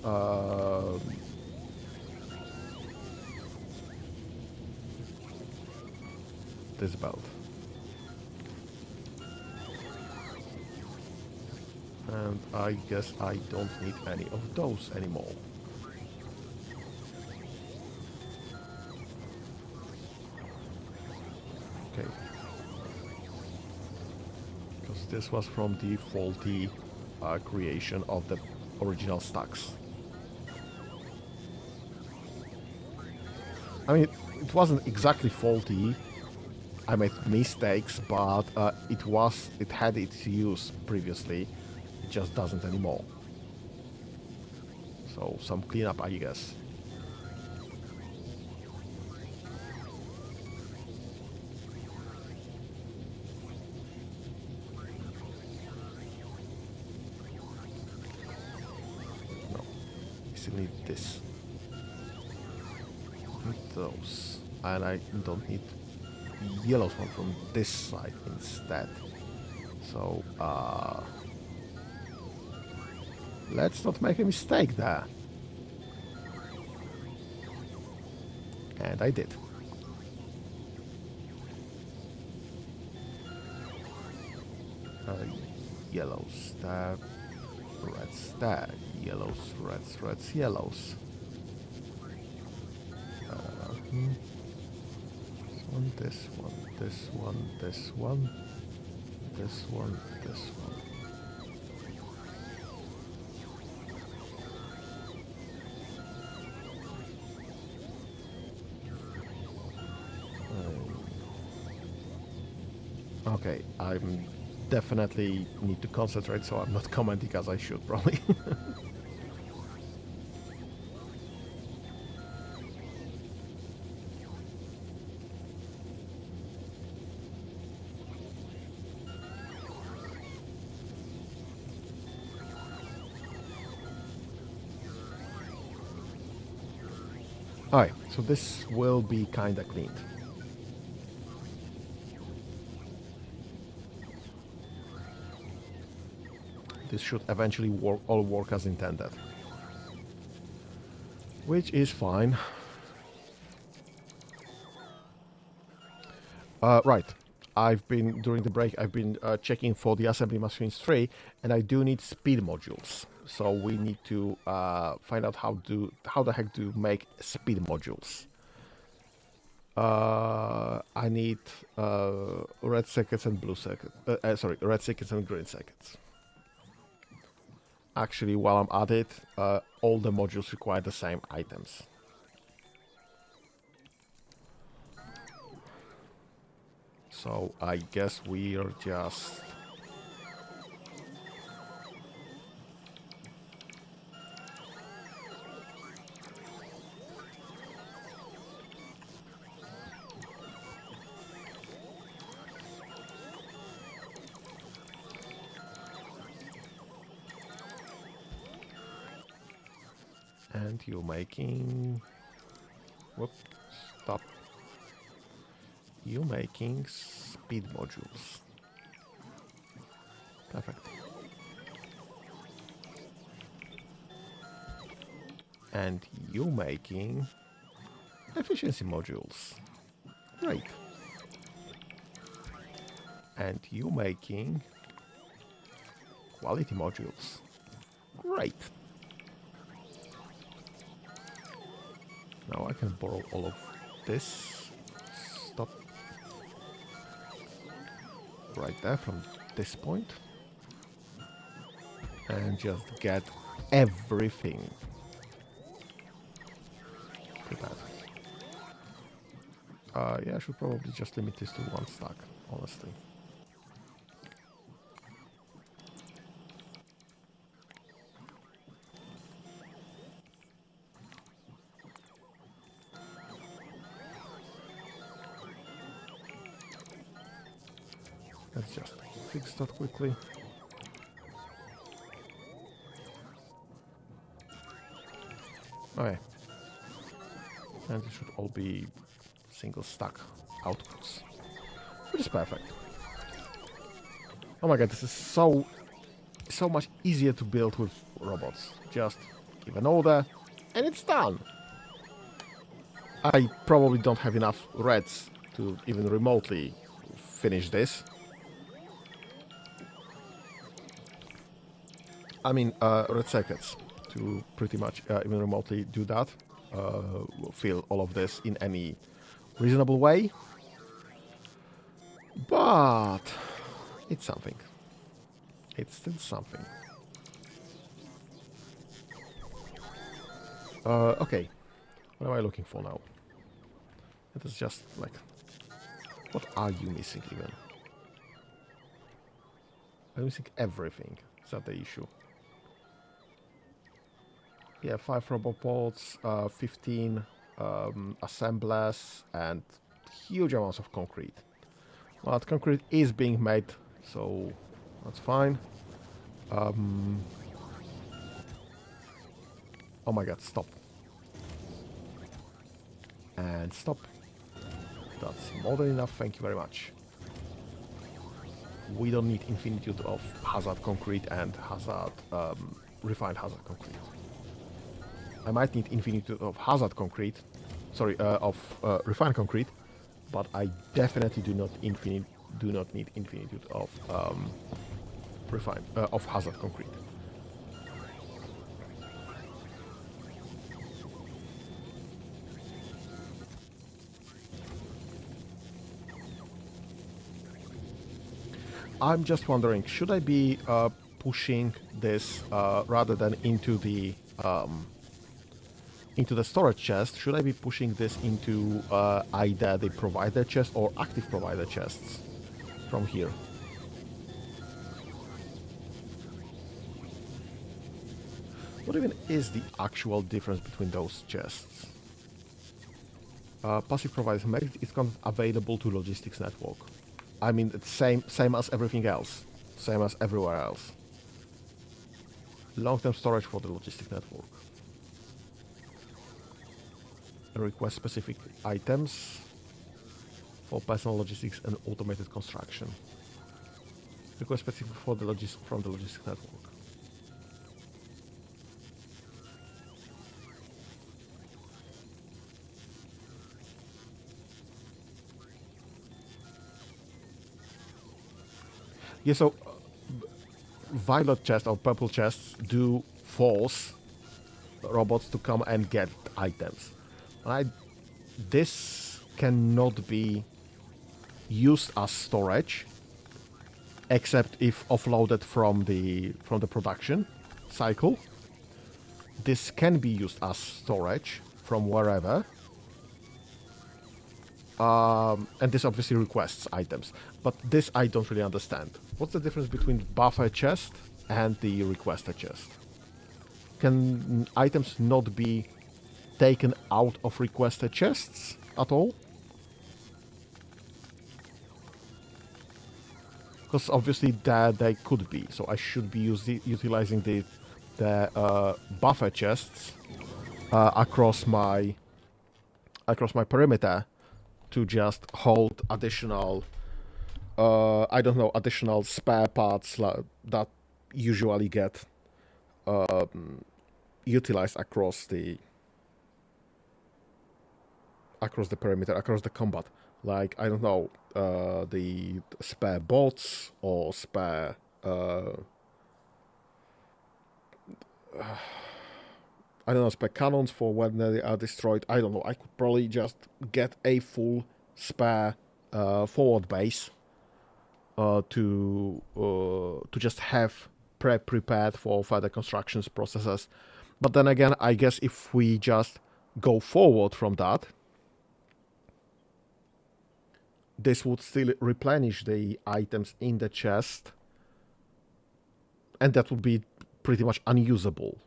this belt. And I guess I don't need any of those anymore. Okay. Because this was from the faulty creation of the original stacks. I mean, it wasn't exactly faulty. I made mistakes, but it had its use previously. It just doesn't anymore. So some cleanup, I guess. No, I still need this. Need those, and I don't need yellow one from this side instead. So let's not make a mistake there. And I did. Yellows, that, reds, that, yellows, reds, reds, yellows. This one, this one, this one, this one, this one. Okay, I'm definitely need to concentrate, so I'm not commenting as I should probably. Alright, so this will be kinda cleaned. This should eventually all work as intended. Which is fine. Right. During the break, I've been checking for the assembly machines 3, and I do need speed modules. So we need to find out how the heck to make speed modules. I need red circuits and blue circuits. Sorry, red circuits and green circuits. Actually, while I'm at it, all the modules require the same items. So I guess we're just... And you're making... Whoop, stop. You're making speed modules. Perfect. And you're making efficiency modules. Great. And you're making quality modules. Great. Now I can borrow all of this. Stop. Right there from this point. And just get everything prepared. Yeah, I should probably just limit this to one stack, honestly. Let's just fix that quickly. Okay. And it should all be single stack outputs, which is perfect. Oh my god, this is so much easier to build with robots. Just give an order and it's done. I probably don't have enough reds to even remotely finish this. I mean, red circuits to pretty much even remotely do that. Fill all of this in any reasonable way. But it's something. It's still something. Okay. What am I looking for now? It is just like... What are you missing even? I'm missing everything. Is that the issue? Yeah, 5 robopods, 15 assemblers, and huge amounts of concrete. But concrete is being made, so that's fine. Oh my god, stop. And stop. That's more than enough, thank you very much. We don't need infinitude of hazard concrete and hazard, refined hazard concrete. I might need infinitude of hazard concrete, of refined concrete, but I definitely do not need infinitude of of hazard concrete. I'm just wondering, should I be pushing this rather than into the storage chest? Should I be pushing this into either the provider chest or active provider chests from here? What even is the actual difference between those chests? Passive provider makes it available to logistics network. I mean, it's same as everything else, same as everywhere else. Long-term storage for the logistic network. Request specific items for personal logistics and automated construction. Request specific for the from the logistic network. Yeah, so violet chests or purple chests do force robots to come and get items. I, this cannot be used as storage, except if offloaded from the production cycle. This can be used as storage from wherever, and this obviously requests items. But this I don't really understand. What's the difference between buffer chest and the requester chest? Can items not be taken out of requested chests at all? Because obviously they could be, so I should be utilizing the buffer chests across my perimeter to just hold additional I don't know, additional spare parts that usually get utilized across the perimeter, across the combat. Like, I don't know, the spare bots or spare I don't know, spare cannons for when they are destroyed. I don't know. I could probably just get a full spare forward base to just have prepared for further constructions processes. But then again, I guess if we just go forward from that, this would still replenish the items in the chest, and that would be pretty much unusable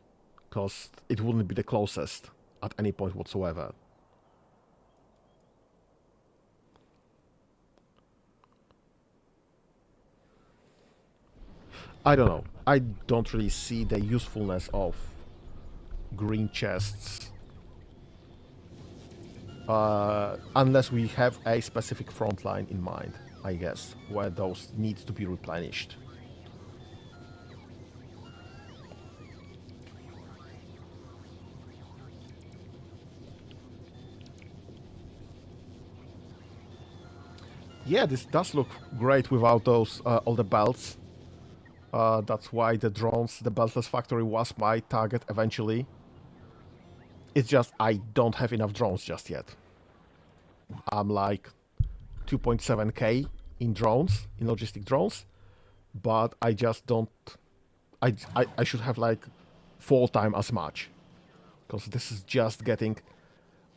because it wouldn't be the closest at any point whatsoever. I don't know. I don't really see the usefulness of green chests unless we have a specific front line in mind, I guess, where those need to be replenished. Yeah, this does look great without those all the belts. That's why the beltless factory was my target eventually. It's just I don't have enough drones just yet. I'm like 2.7k in drones, in logistic drones, but I just don't. I should have like 4 times as much, because this is just getting.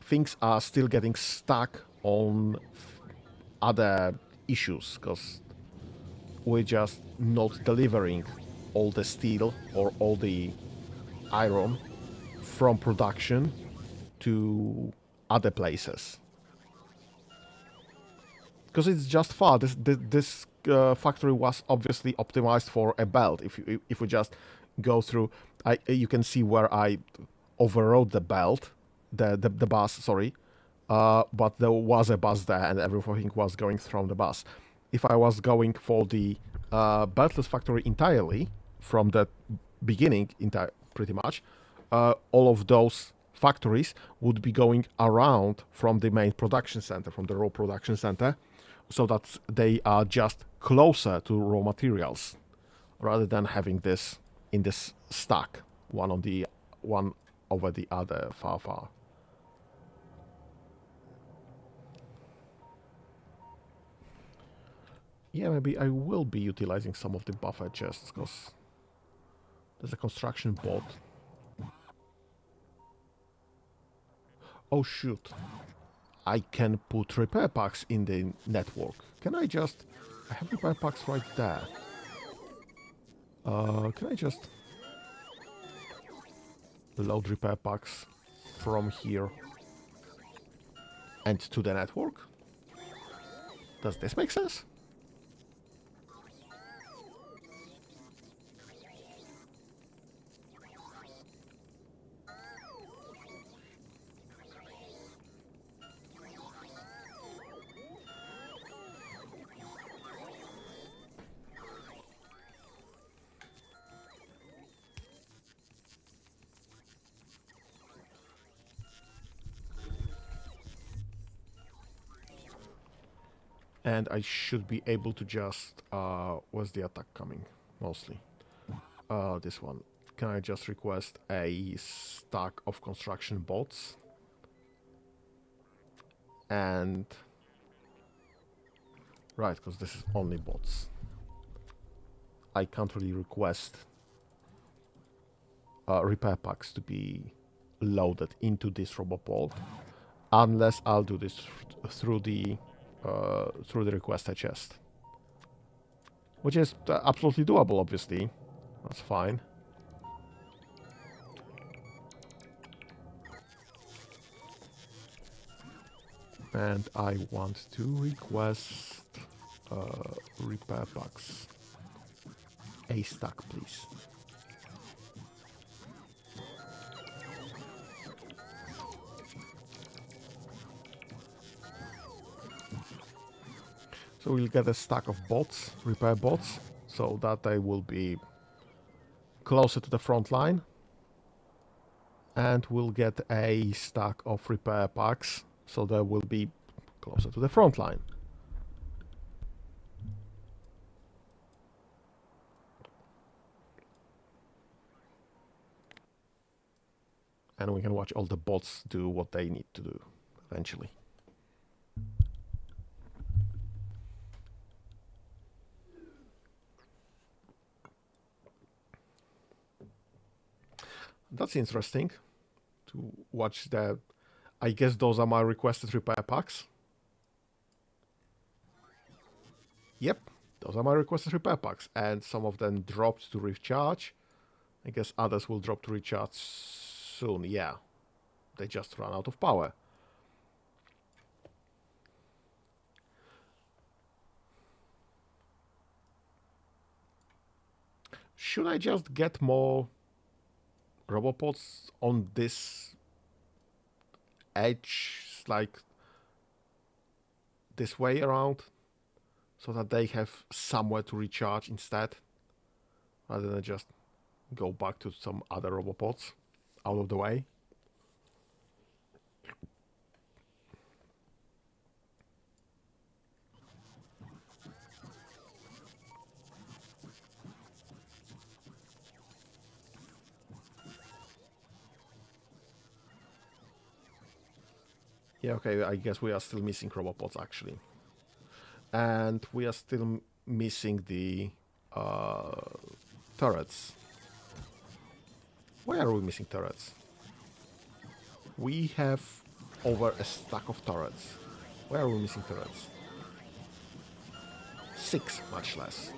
Things are still getting stuck on other issues, because we're just not delivering all the steel or all the iron from production to other places. Because it's just far. This factory was obviously optimized for a belt. If we just go through, you can see where I overrode the belt, the bus. Sorry, but there was a bus there, and everything was going from the bus. If I was going for the beltless factory entirely from the beginning, pretty much, all of those factories would be going around from the main production center, from the raw production center, so that they are just closer to raw materials, rather than having this in this stack, one over the other, far. Yeah, maybe I will be utilizing some of the buffer chests, because there's a construction bot. Oh shoot. I can put repair packs in the network. Can I just... I have repair packs right there. Can I just load repair packs from here and to the network? Does this make sense? And I should be able to just... where's the attack coming? Mostly. This one. Can I just request a stack of construction bots? And... Right, because this is only bots. I can't really request repair packs to be loaded into this roboport unless I'll do this through the request chest, which is absolutely doable. Obviously, that's fine. And I want to request repair packs. A stack, please. So we'll get a stack of bots, repair bots, so that they will be closer to the front line. And we'll get a stack of repair packs, so they will be closer to the front line. And we can watch all the bots do what they need to do eventually. That's interesting to watch the... I guess those are my requested repair packs. Yep, those are my requested repair packs. And some of them dropped to recharge. I guess others will drop to recharge soon. Yeah, they just ran out of power. Should I just get more robopods on this edge, like this way around, so that they have somewhere to recharge instead, rather than just go back to some other robopods out of the way? Yeah, okay, I guess we are still missing robopods, actually. And we are still missing the turrets. Why are we missing turrets? We have over a stack of turrets. Why are we missing turrets? 6, much less.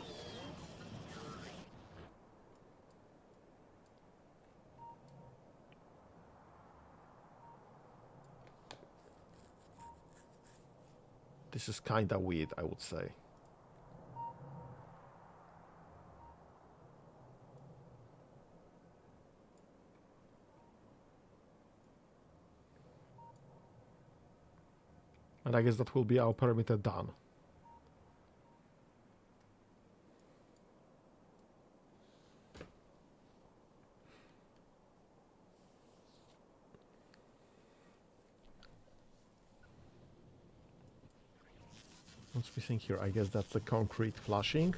This is kinda weird, I would say. And I guess that will be our perimeter done. What's missing here? I guess that's the concrete flashing.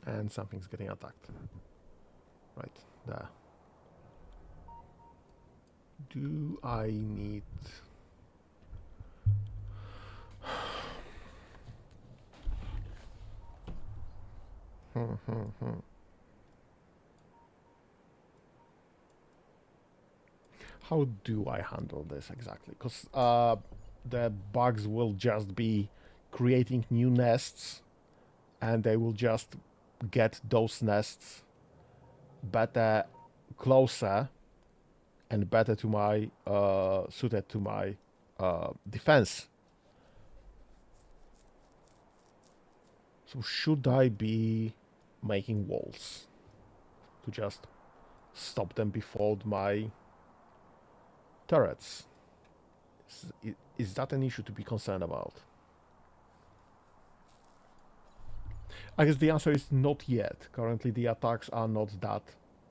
And something's getting attacked. Right, there. Do I need... How do I handle this exactly? Because the bugs will just be creating new nests, and they will just get those nests better, closer, and better to my suited to my defense. So should I be making walls to just stop them before my turrets? Is that an issue to be concerned about? I guess the answer is not yet. Currently, the attacks are not that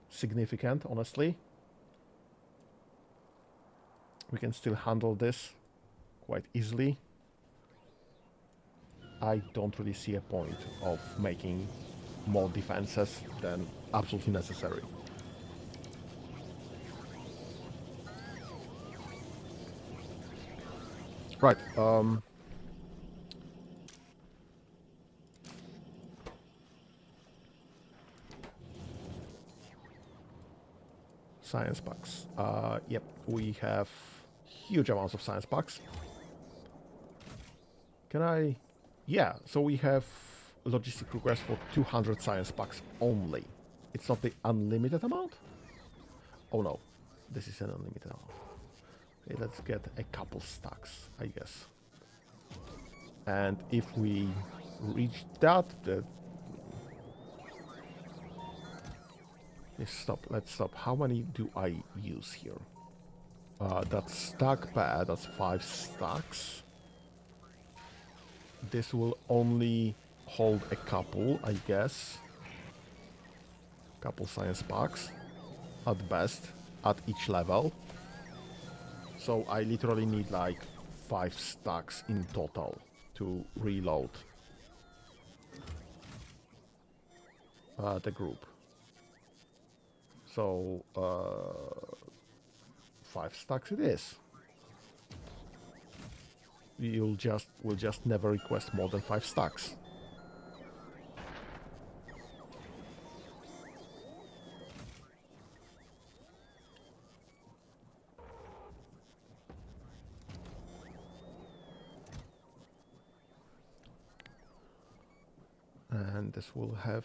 significant, honestly. We can still handle this quite easily. I don't really see a point of making more defenses than absolutely necessary. Right, science packs. Yep, we have huge amounts of science packs. Can I... Yeah, so we have logistic request for 200 science packs only. It's not the unlimited amount? Oh no, this is an unlimited amount. Okay, let's get a couple stacks, I guess. And if we reach that, let's stop. How many do I use here? That's stack pair, that's 5 stacks. This will only hold a couple, I guess. Couple science packs, at best, at each level. So I literally need like 5 stacks in total to reload the group. So 5 stacks it is. We'll just never request more than 5 stacks. And this will have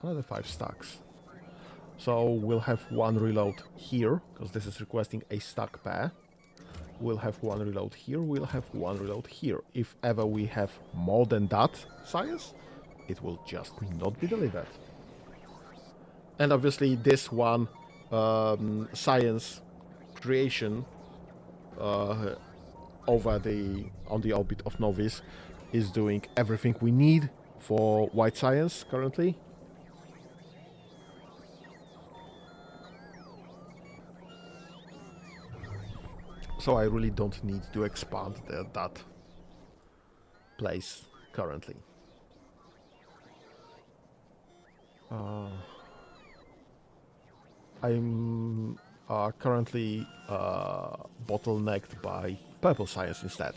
another 5 stacks. So we'll have 1 reload here, because this is requesting a stack pair. We'll have 1 reload here, we'll have 1 reload here. If ever we have more than that science, it will just not be delivered. And obviously this one science creation on the orbit of Novice is doing everything we need for white science currently. So I really don't need to expand that place currently. I'm currently bottlenecked by purple science instead.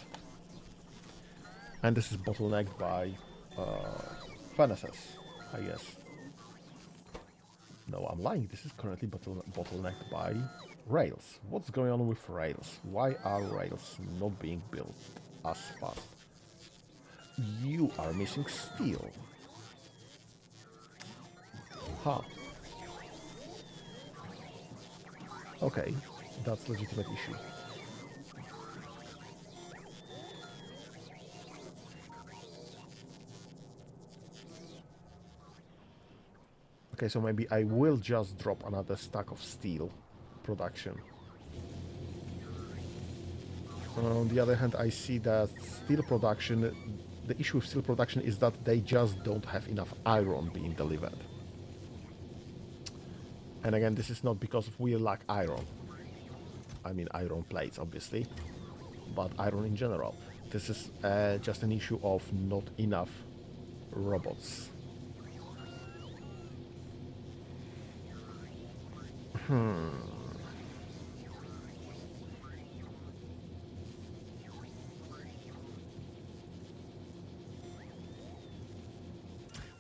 And this is bottlenecked by furnaces, I guess. No, I'm lying. This is currently bottlenecked by rails. What's going on with rails? Why are rails not being built as fast? You are missing steel. Huh. Okay, that's a legitimate issue. Okay, so maybe I will just drop another stack of steel production. On the other hand, I see that steel production, the issue with steel production is that they just don't have enough iron being delivered. And again, this is not because we lack iron. I mean, iron plates, obviously, but iron in general. This is just an issue of not enough robots.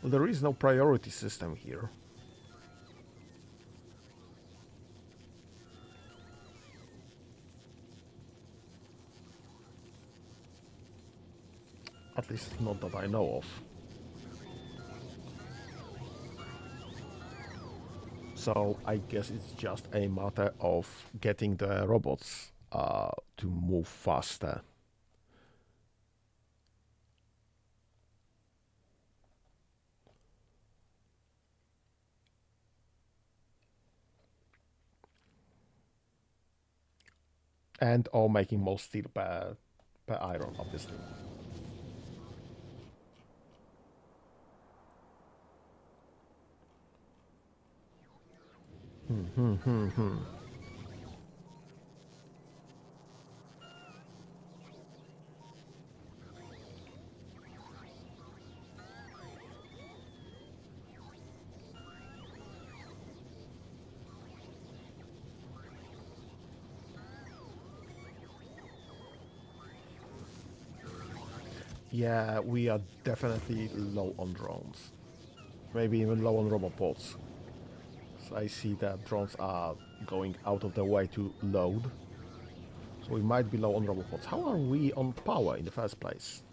Well, there is no priority system here. At least not that I know of. So I guess it's just a matter of getting the robots to move faster. And or making more steel per iron, obviously. Yeah, we are definitely low on drones. Maybe even low on robots. So I see that drones are going out of their way to load. So we might be low on robots. How are we on power in the first place?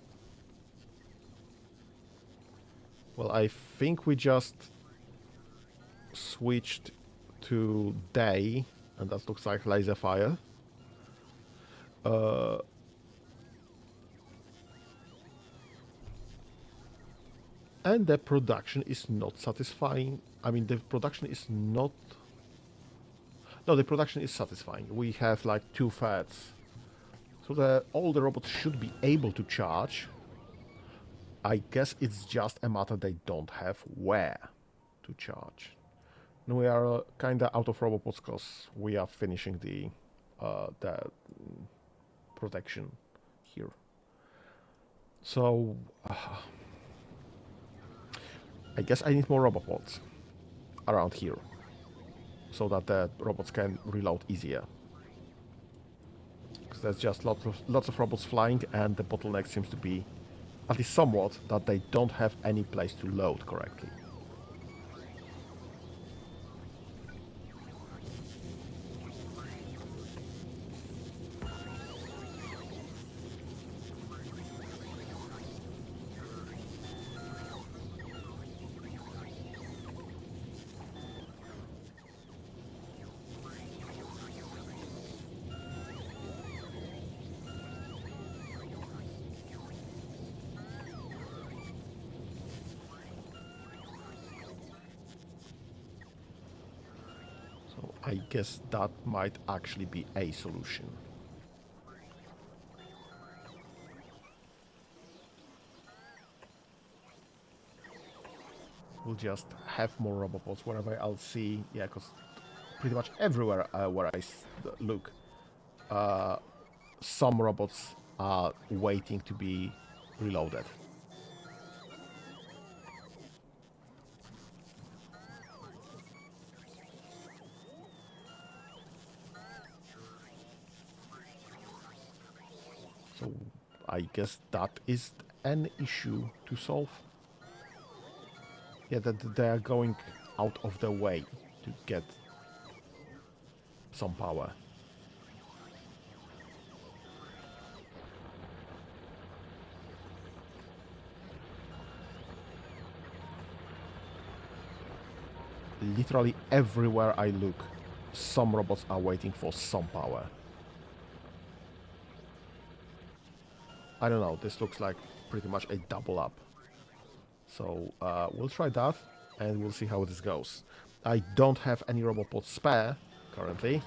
Well, I think we just switched to day, and that looks like laser fire. And the production is not satisfying. I mean, the production is not... No, the production is satisfying. We have like 2/3. So all the robots should be able to charge. I guess it's just a matter they don't have where to charge. And we are kind of out of robots because we are finishing the protection here. So I guess I need more robots around here so that the robots can reload easier. Because there's just lots of robots flying, and the bottleneck seems to be, at least somewhat, that they don't have any place to load correctly. So I guess that might actually be a solution. We'll just have more robots wherever I'll see. Yeah, because pretty much everywhere where I look, some robots are waiting to be reloaded. So I guess that is an issue to solve. Yeah, that they are going out of their way to get some power. Literally everywhere I look, some robots are waiting for some power. I don't know, this looks like pretty much a double up. So we'll try that, and we'll see how this goes. I don't have any robot spare currently,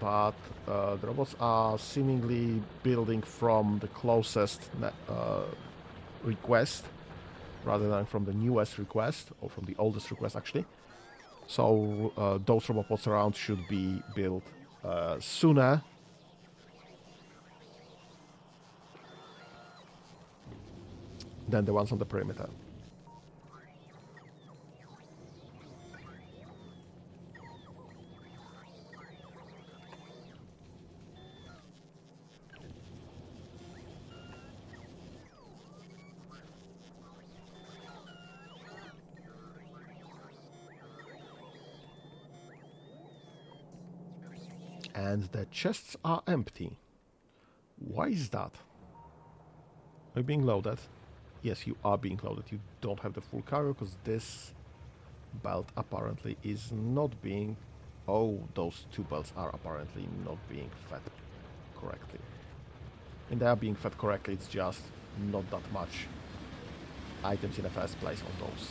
but the robots are seemingly building from the closest request rather than from the newest request, or from the oldest request actually. So those robots around should be built sooner than the ones on the perimeter. And the chests are empty. Why is that? Are you being loaded? Yes, you are being loaded. You don't have the full cargo because this belt apparently is not being... Oh, those two belts are apparently not being fed correctly. And they are being fed correctly, it's just not that much items in the first place on those.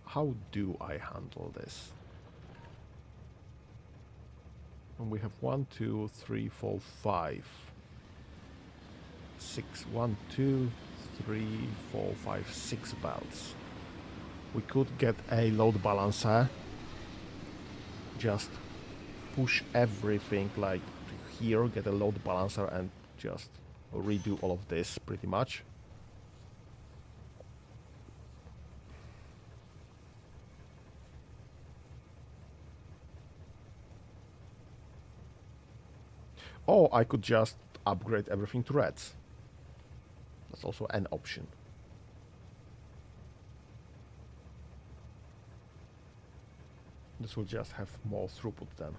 How do I handle this? And we have 1, 2, 3, 4, 5, 6. 1, 2, 3, 4, 5, 6 belts. We could get a load balancer. Just push everything like here, get a load balancer and just redo all of this pretty much. Or I could just upgrade everything to reds. That's also an option. This will just have more throughput then.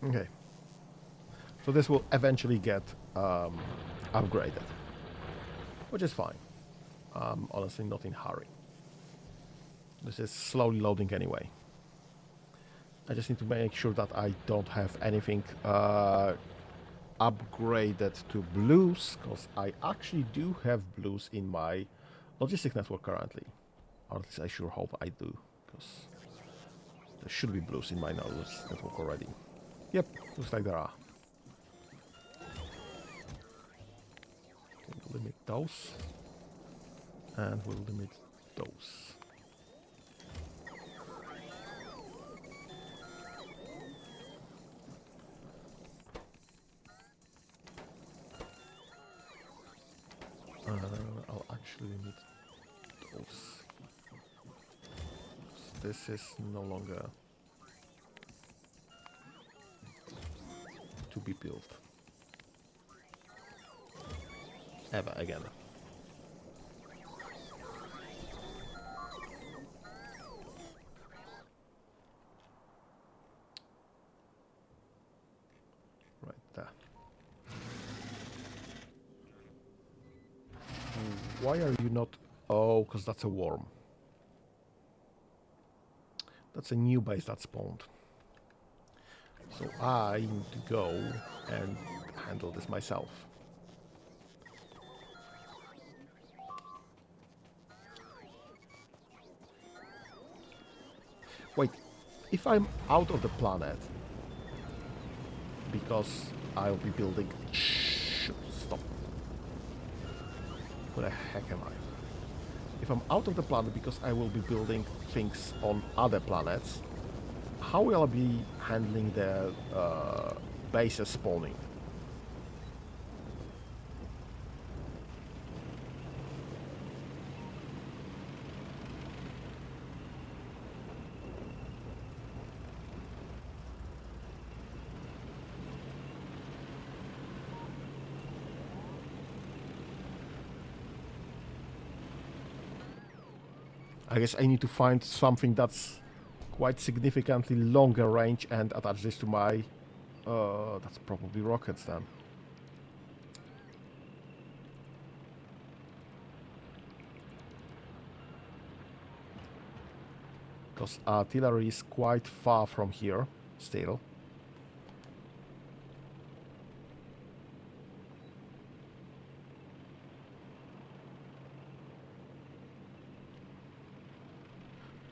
Okay. So this will eventually get upgraded, which is fine. Honestly, not in a hurry. This is slowly loading anyway. I just need to make sure that I don't have anything upgraded to blues, because I actually do have blues in my logistic network currently. Or at least I sure hope I do, because there should be blues in my logistic network already. Yep, looks like there are. We'll limit those, and we'll limit those. I'll actually limit those. This is no longer to be built ever again. Right there. Why are you not... Oh, because that's a worm. That's a new base that spawned. So I need to go and handle this myself. Wait, if I'm out of the planet, because I'll be building... Shh, stop. Where the heck am I? If I'm out of the planet because I will be building things on other planets, how will I be handling the bases spawning? I guess I need to find something that's quite significantly longer range and attach this to my... that's probably rockets then. Because artillery is quite far from here, still.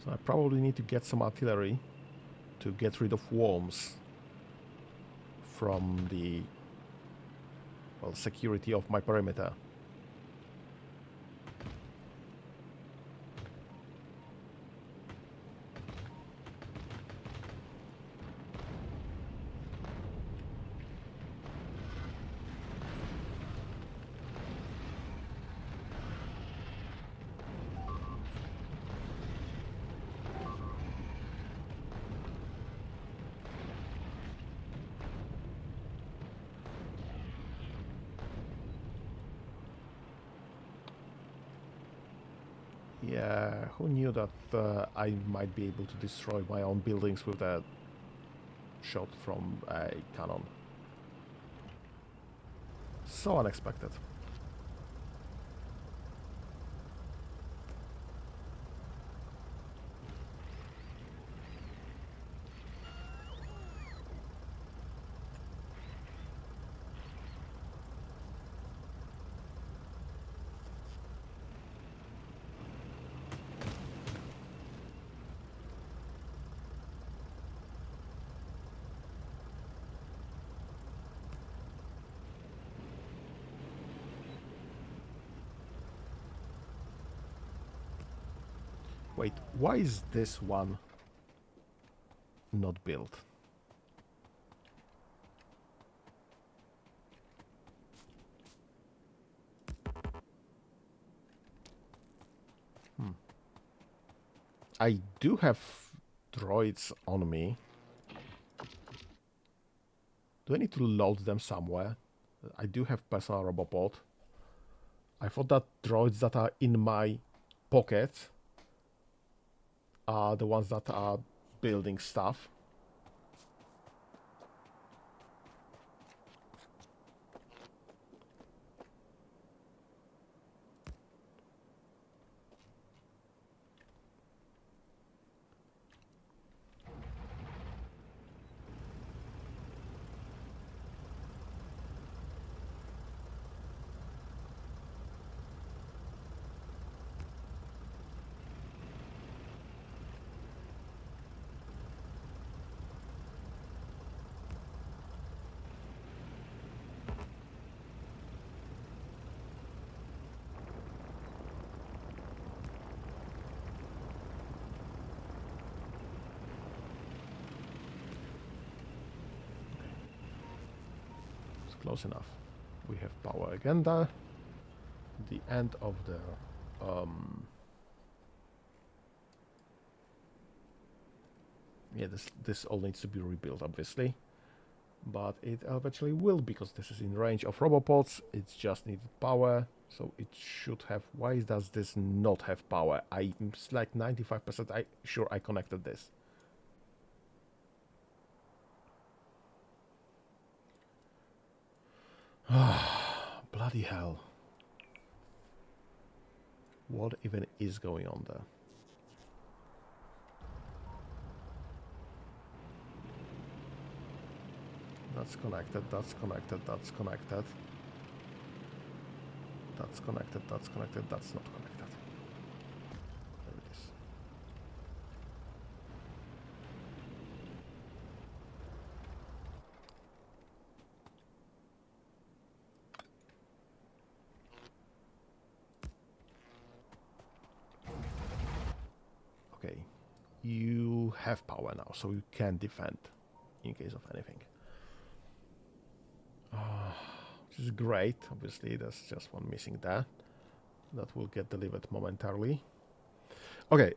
So I probably need to get some artillery to get rid of worms from the, well, security of my perimeter. Yeah, who knew that I might be able to destroy my own buildings with a shot from a cannon? So unexpected. Wait, why is this one not built? I do have droids on me. Do I need to load them somewhere? I do have personal robopod. I thought that droids that are in my pocket are the ones that are building stuff. It's close enough. We have power again there. The end of the yeah, this all needs to be rebuilt, obviously, but it eventually will because this is in range of robopods. It's just needed power, so it should have. Why does this not have power? I'm like 95% sure I connected this. Bloody hell. What even is going on there? That's connected, that's connected, that's connected. That's connected, that's connected, that's not connected. There it is. Okay. You have power now, so you can defend in case of anything. Which is great. Obviously, there's just one missing there. That will get delivered momentarily. Okay,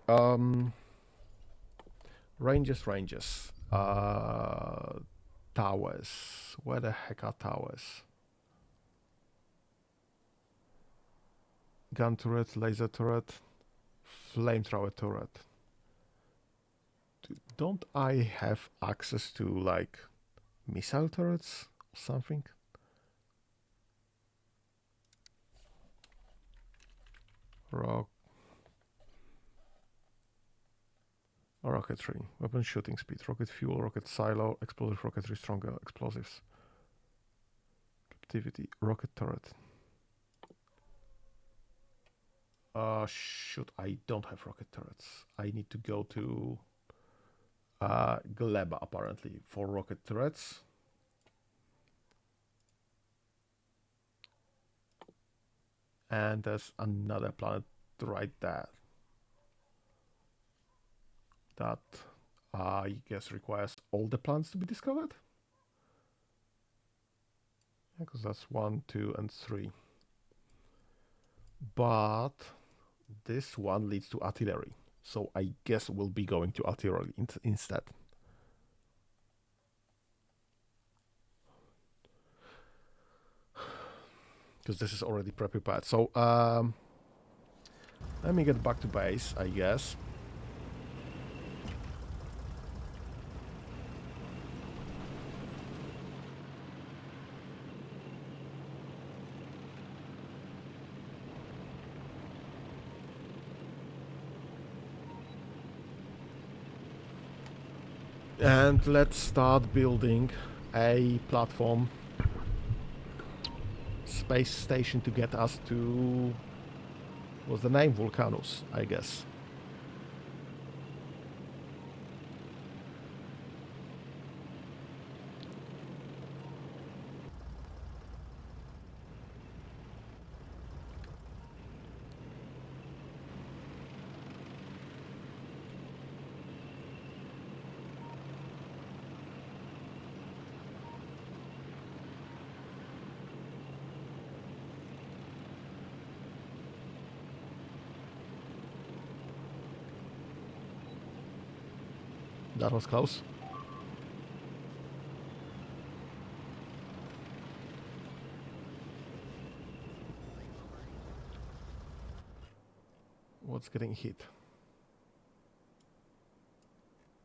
ranges. Towers. Where the heck are towers? Gun turret, laser turret, flamethrower turret. Don't I have access to, like, missile turrets or something? Rocketry, weapon shooting speed, rocket fuel, rocket silo, explosive rocketry, stronger explosives. Captivity, rocket turret. Shoot, I don't have rocket turrets. I need to go to Gleba, apparently, for rocket turrets. And there's another planet right there that I guess requires all the planets to be discovered. Because that's 1, 2, and 3. But this one leads to artillery. So I guess we'll be going to artillery instead. Because this is already pre-prepared. So let me get back to base, I guess. And let's start building a platform space station to get us to, what's the name? Vulcanus, I guess. That was close. What's getting hit?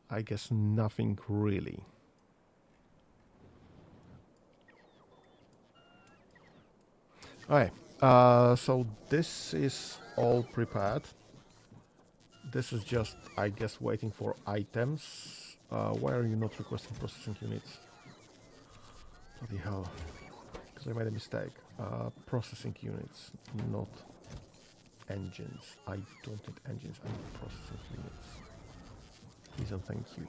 I guess nothing really. Okay, so this is all prepared. This is just, I guess, waiting for items. Why are you not requesting processing units? Bloody hell. Because I made a mistake. Processing units, not engines. I don't need engines, I need processing units. Please and thank you.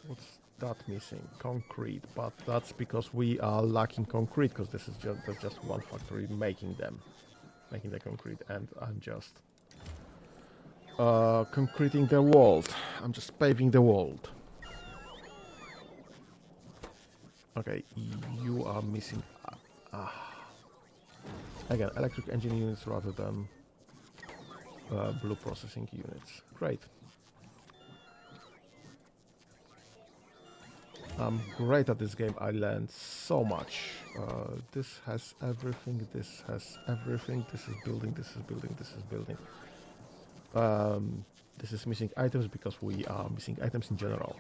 What's that missing? Concrete, but that's because we are lacking concrete, because this is just one factory making the concrete, and I'm just concreting the world. I'm just paving the world. Okay, you are missing again electric engine units rather than blue processing units. Great. I'm great at this game. I learned so much. This has everything. This has everything. This is building. This is building. This is building. This is missing items because we are missing items in general.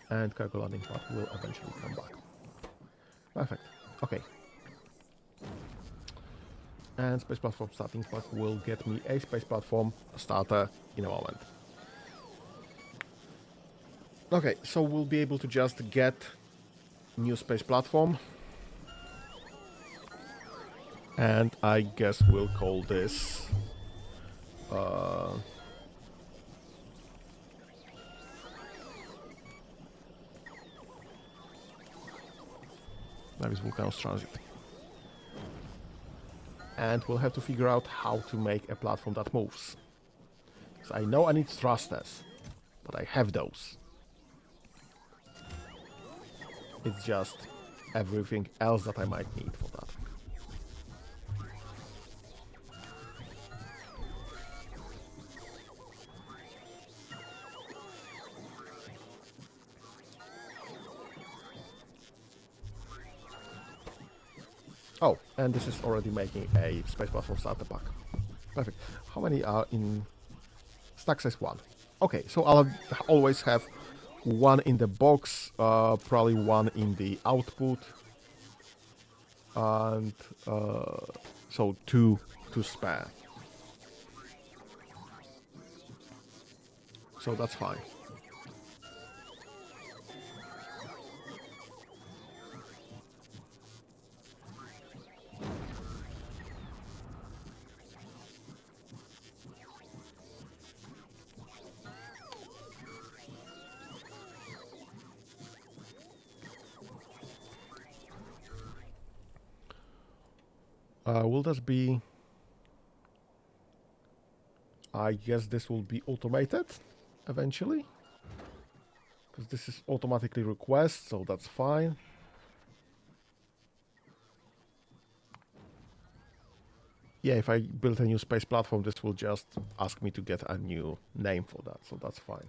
And cargo landing pad will eventually come back. Perfect. Okay. And space platform starting pack will get me a space platform starter in a moment. Okay, so we'll be able to just get new space platform. And I guess we'll call this... Navis Vulcanus Transit. And we'll have to figure out how to make a platform that moves. So I know I need thrusters, but I have those. It's just everything else that I might need for that. Oh, and this is already making a space platform starter pack. Perfect. How many are in stack size 1? Okay, so I'll always have one in the box, probably one in the output, and so two to spare. So that's fine. Will this be... I guess this will be automated eventually. Because this is automatically request, so that's fine. Yeah, if I build a new space platform, this will just ask me to get a new name for that, so that's fine.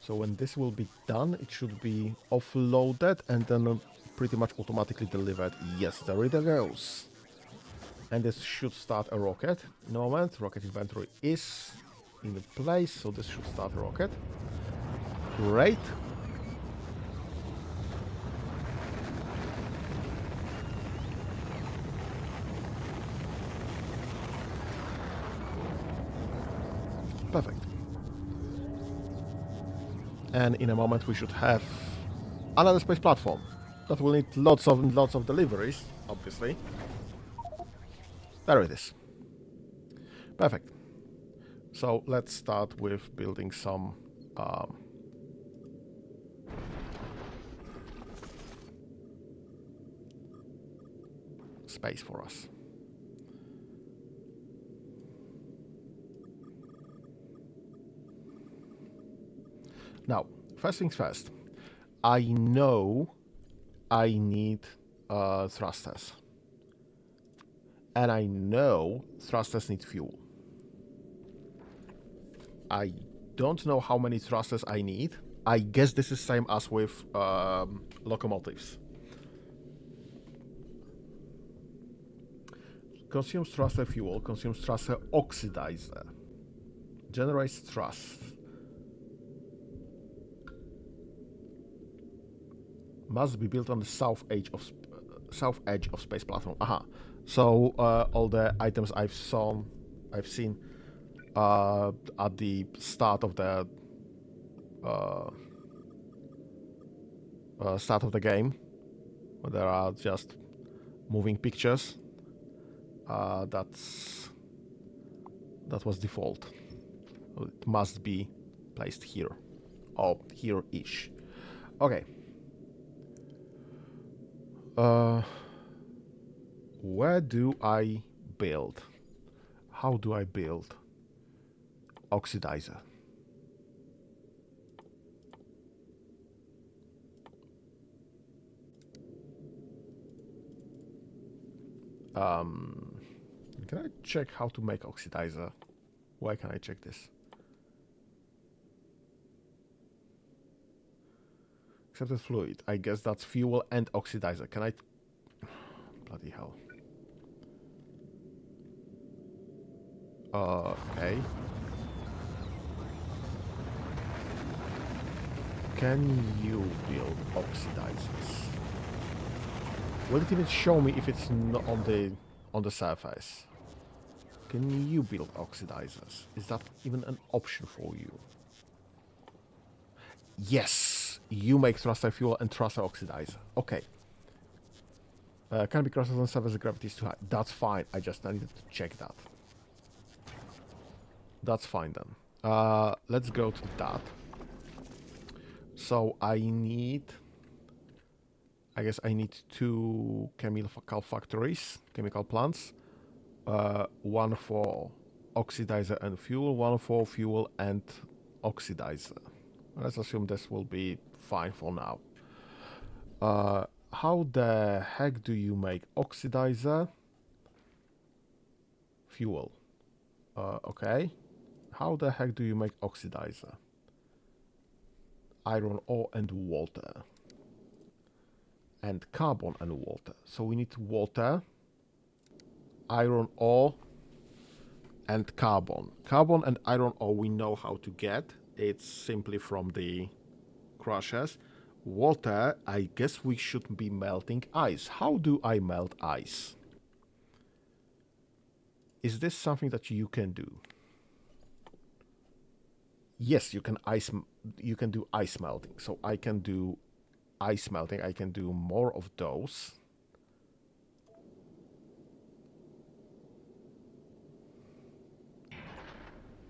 So when this will be done, it should be offloaded and then pretty much automatically delivered. Yes, there it goes. And this should start a rocket in a moment. Rocket inventory is in place, so this should start a rocket. Great. Perfect. And in a moment we should have another space platform. That will need lots of deliveries, obviously. There it is. Perfect. So let's start with building some space for us. Now, first things first. I know I need thrusters. And I know thrusters need fuel. I don't know how many thrusters I need. I guess this is same as with locomotives. Consumes thruster fuel, consumes thruster oxidizer. Generates thrust. Must be built on the south edge of space platform. Aha. So all the items I've seen at the start of the game, where there are just moving pictures. That was default. It must be placed here, or here-ish. Okay. Where do I build? How do I build oxidizer? Can I check how to make oxidizer? Why can I check this? Accepted fluid. I guess that's fuel and oxidizer. Can I... Bloody hell. Okay. Can you build oxidizers? Will it even show me if it's not on the surface? Can you build oxidizers? Is that even an option for you? Yes! You make thruster fuel and thruster oxidizer. Okay. Can be crossed on surface, the gravity is too high. That's fine. I needed to check that. That's fine then. Let's go to that. So I guess I need two chemical factories, chemical plants. One for oxidizer and fuel, one for fuel and oxidizer. Let's assume this will be fine for now. How the heck do you make oxidizer? Fuel. Okay. How the heck do you make oxidizer? Iron ore and water. And carbon and water. So we need water, iron ore, and carbon. Carbon and iron ore we know how to get. It's simply from the crushers. Water, I guess we should be melting ice. How do I melt ice? Is this something that you can do? Yes, you can do ice melting. So I can do ice melting. I can do more of those.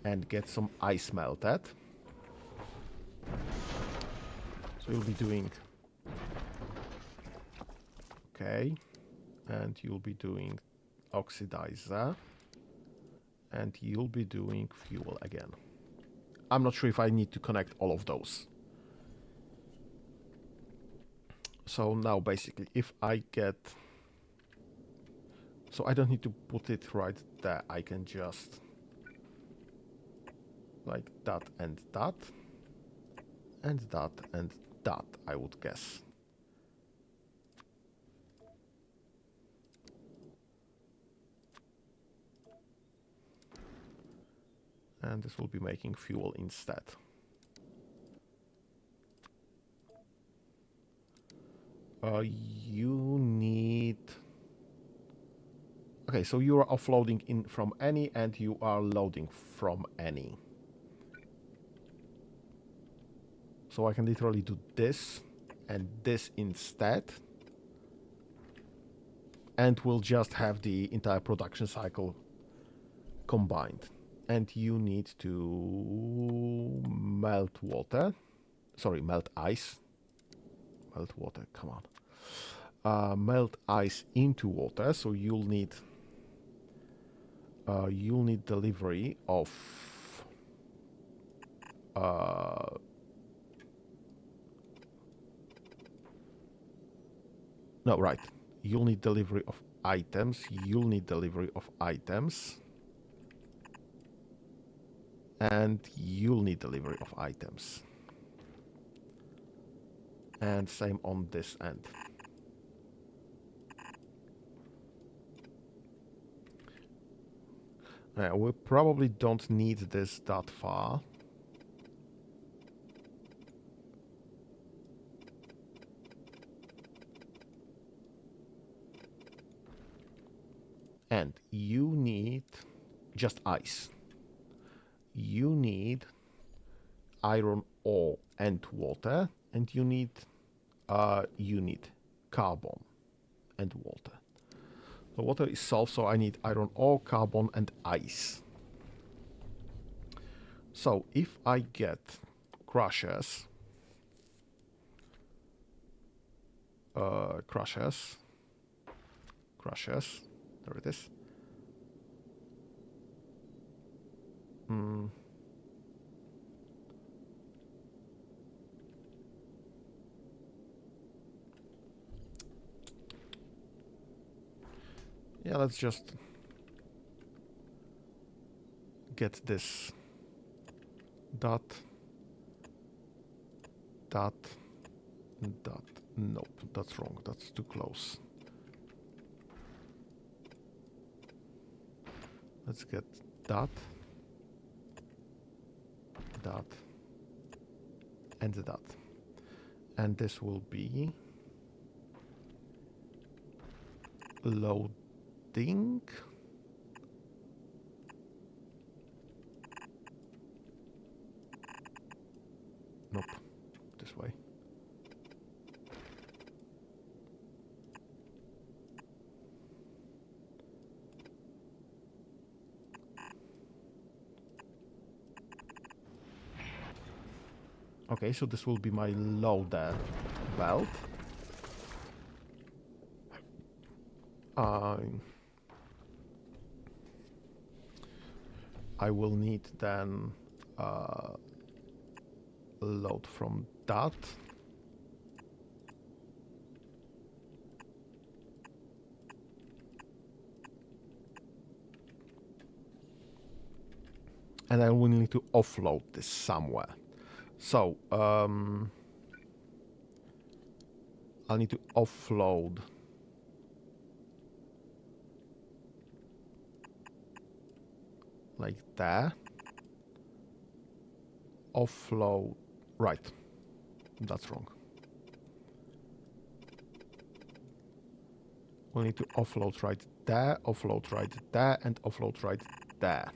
And get some ice melted. So you'll be doing... Okay. And you'll be doing oxidizer. And you'll be doing fuel again. I'm not sure if I need to connect all of those. So now basically if I get... So I don't need to put it right there. I can just... like that and that. And that and that, I would guess. And this will be making fuel instead. You need... Okay, so you are offloading in from any and you are loading from any. So I can literally do this and this instead. And we'll just have the entire production cycle combined. And you need to melt water. Sorry, melt ice. Melt water, come on. Melt ice into water, so you'll need delivery of no, right. You'll need delivery of items. You'll need delivery of items. And you'll need delivery of items. And same on this end. We probably don't need this that far. And you need just ice. You need iron ore and water, and you need carbon and water. The water is solved, so I need iron ore, carbon, and ice. So if I get crushers, there it is. Yeah, let's just get this. That. Nope, that's wrong. That's too close. Let's get that. That. And that. And this will be loading. Nope, this way. Okay, so this will be my loader belt. I will need then load from that. And I will need to offload this somewhere. So, I'll need to offload like there. Offload, right, that's wrong. We'll need to offload right there, offload right there, and offload right there.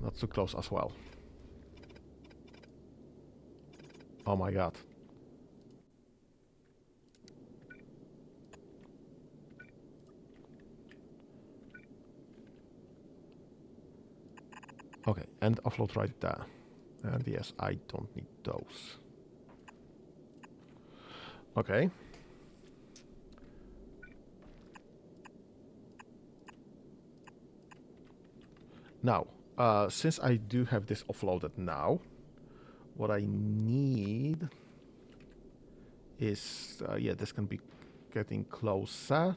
That's too close as well. Oh my god. Okay, and offload right there. And yes, I don't need those. Okay. Now, since I do have this offloaded now, what I need is, yeah, this can be getting closer.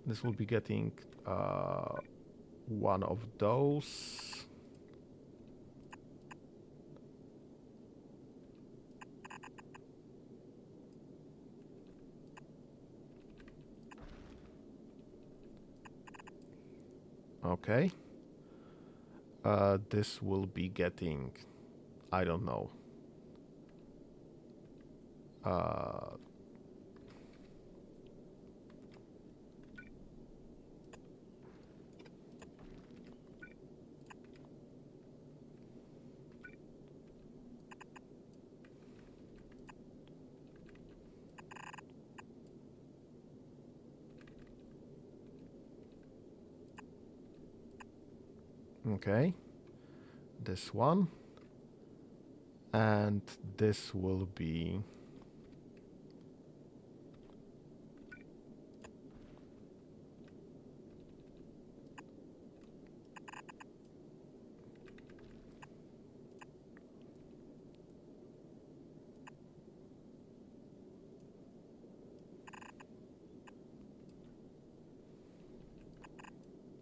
This will be getting one of those. Okay. This will be getting, I don't know. Okay. This one. And this will be...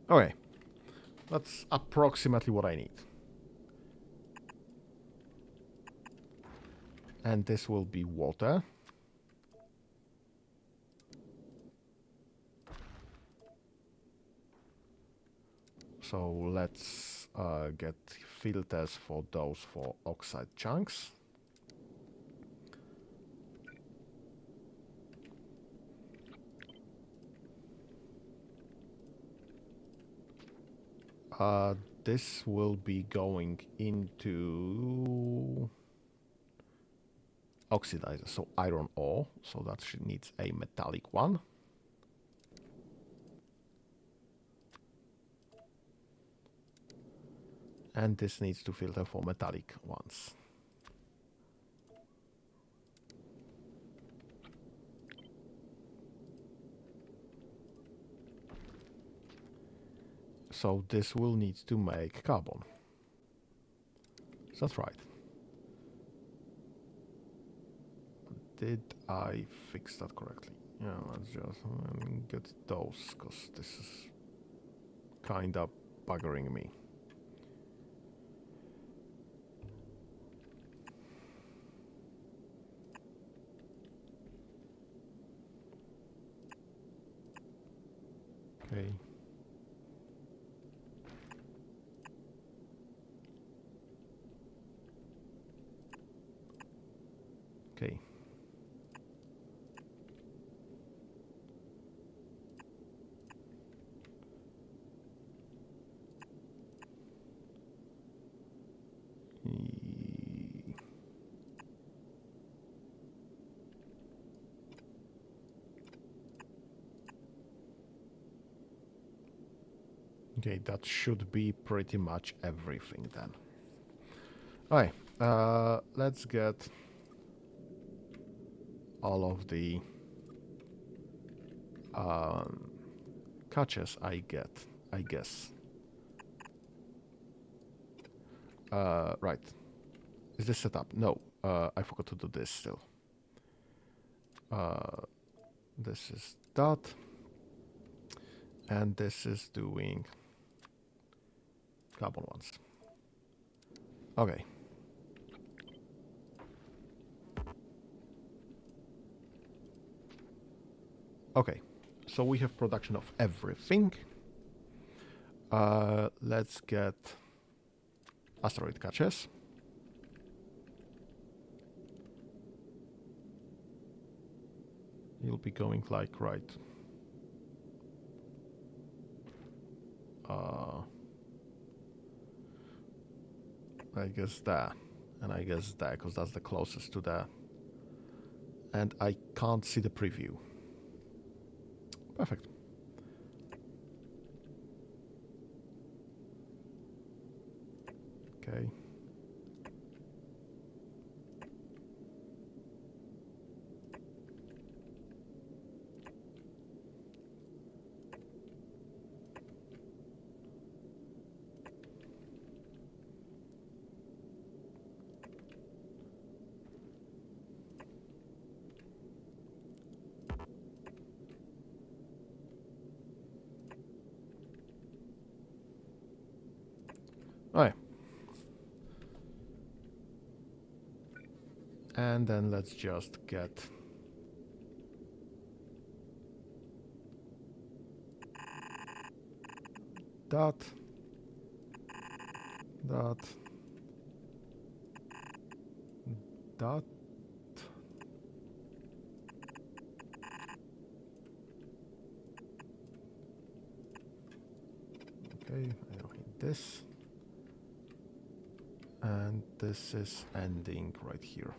Okay. That's approximately what I need. And this will be water. So let's get filters for those for oxide chunks. This will be going into oxidizer, so iron ore, so that needs a metallic one. And this needs to filter for metallic ones. So this will need to make carbon. Is that right? Did I fix that correctly? Yeah, let's just get those, because this is kind of buggering me. Okay. Okay. Okay, that should be pretty much everything then. Alright, let's get all of the catches I guess. Right. Is this set up? No, I forgot to do this still. This is that. And this is doing carbon ones. Okay. Okay. So we have production of everything. Let's get asteroid catches. You'll be going like right. I guess that, and I guess that, because that's the closest to that. And I can't see the preview. Perfect. Okay. Alright. And then let's just get that, that, that. Okay, I don't need this. And this is ending right here.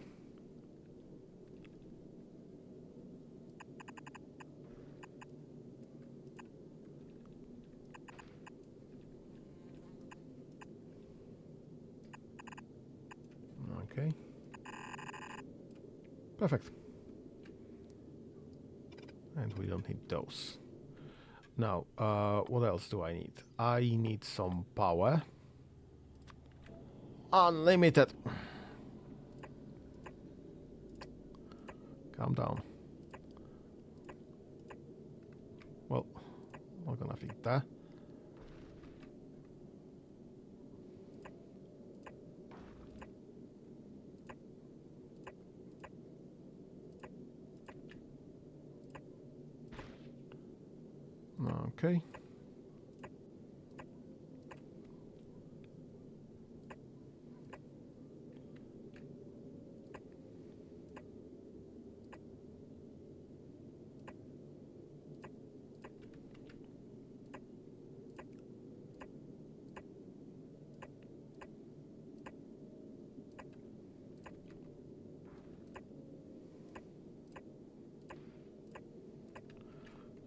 Okay. Perfect. And we don't need those. Now, what else do I need? I need some power. Unlimited. Calm down. Well, not gonna feed that. Okay.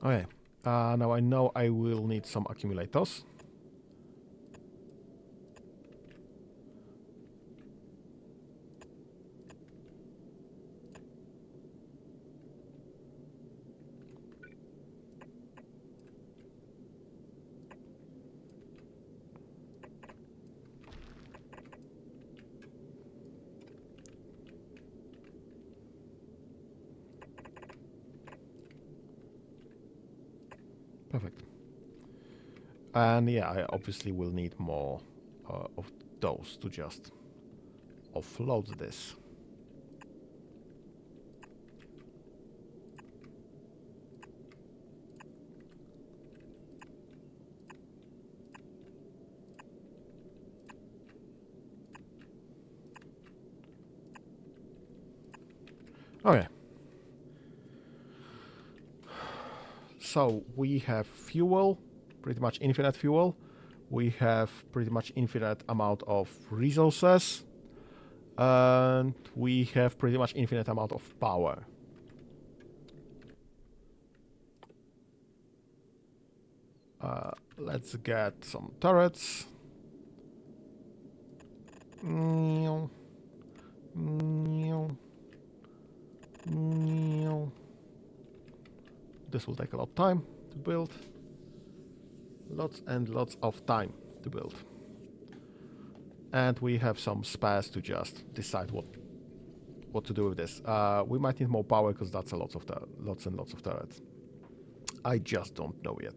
Okay. Now I know I will need some accumulators. Perfect. And yeah, I obviously will need more of those to just offload this. Okay. So we have fuel, pretty much infinite fuel. We have pretty much infinite amount of resources. And we have pretty much infinite amount of power. Let's get some turrets. This will take a lot of time to build. Lots and lots of time to build. And we have some spares to just decide what to do with this. We might need more power because that's lots and lots of turrets. I just don't know yet.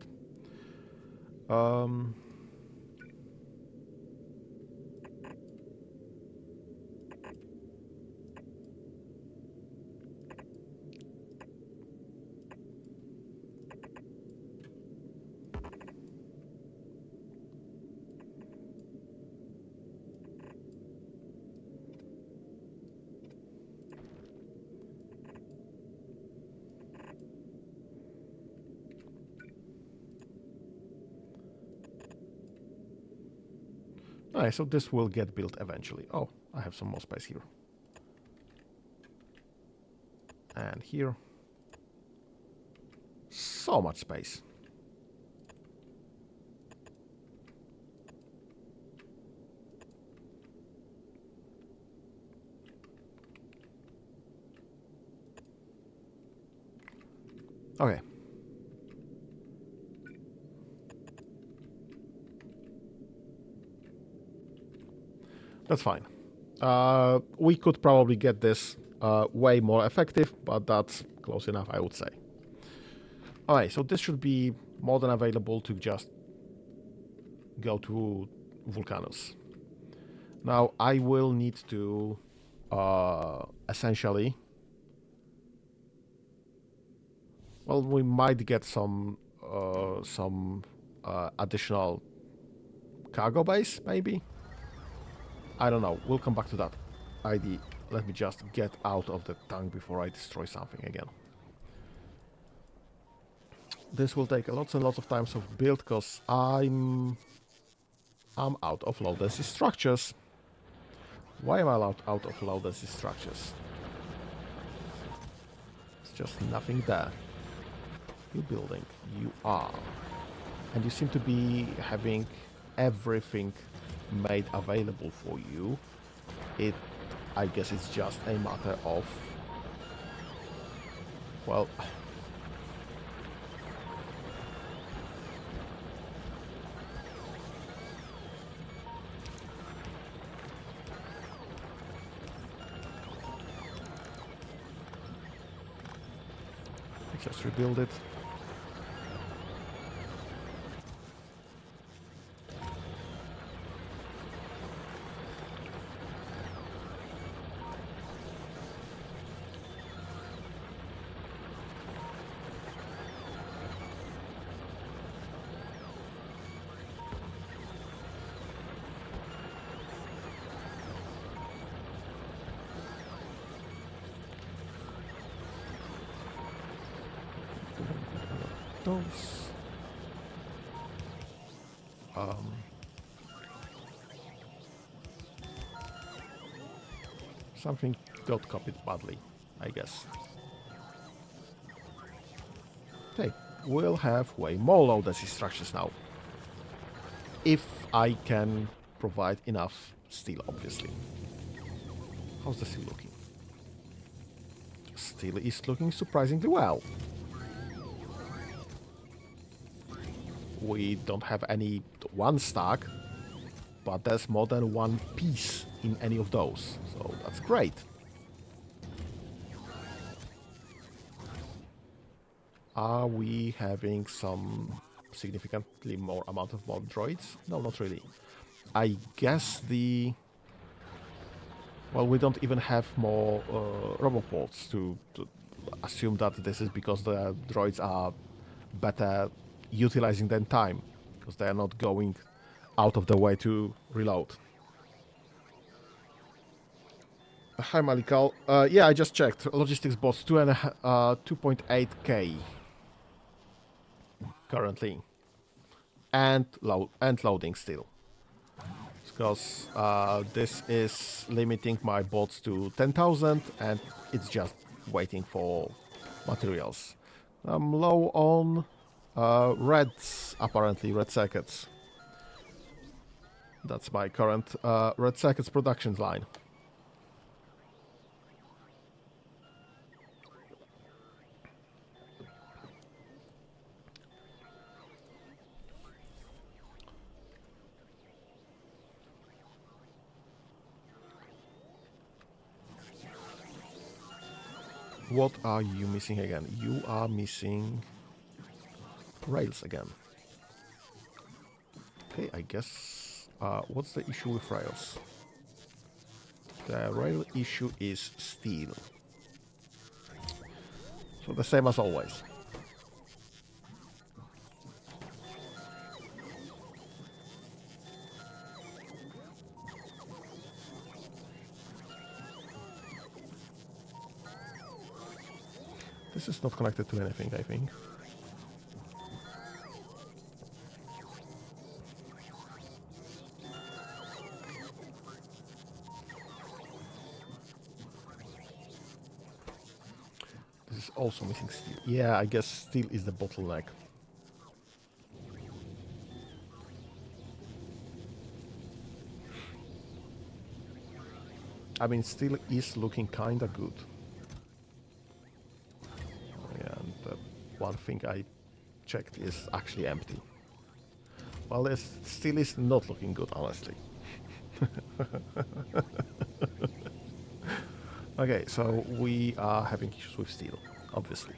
Alright, so this will get built eventually. Oh, I have some more space here. And here. So much space. Okay. That's fine. We could probably get this way more effective, but that's close enough, I would say. Alright, so this should be more than available to just go to Vulcanus. Now, I will need to essentially... Well, we might get some additional cargo base, maybe? I don't know. We'll come back to that idea. Let me just get out of the tank before I destroy something again. This will take lots and lots of times of build because I'm out of low density structures. Why am I out of low density structures? It's just nothing there. You building, you are. And you seem to be having everything made available for you. I guess it's just a matter of, well, just rebuild it. Those. Something got copied badly, I guess. Okay, we'll have way more low density structures now. If I can provide enough steel, obviously. How's the steel looking? Steel is looking surprisingly well. We don't have any one stack, but there's more than one piece in any of those, so that's great. Are we having some significantly more amount of mob droids? No, not really. I guess well, we don't even have more roboports to assume that this is because the droids are better utilizing their time, because they are not going out of the way to reload. Hi, Malikal. Yeah, I just checked. Logistics bots 2.8k currently, and loading still, because this is limiting my bots to 10,000, and it's just waiting for materials. I'm low on reds, apparently red circuits. That's my current red circuits production line. What are you missing again? You are missing rails again. Okay, I guess... what's the issue with rails? The rail issue is steel. So the same as always. This is not connected to anything, I think. This is also missing steel. Yeah, I guess steel is the bottleneck. I mean, steel is looking kinda good. Yeah, and one thing I checked is actually empty. Well, it still is not looking good, honestly. Okay, so we are having issues with steel, obviously.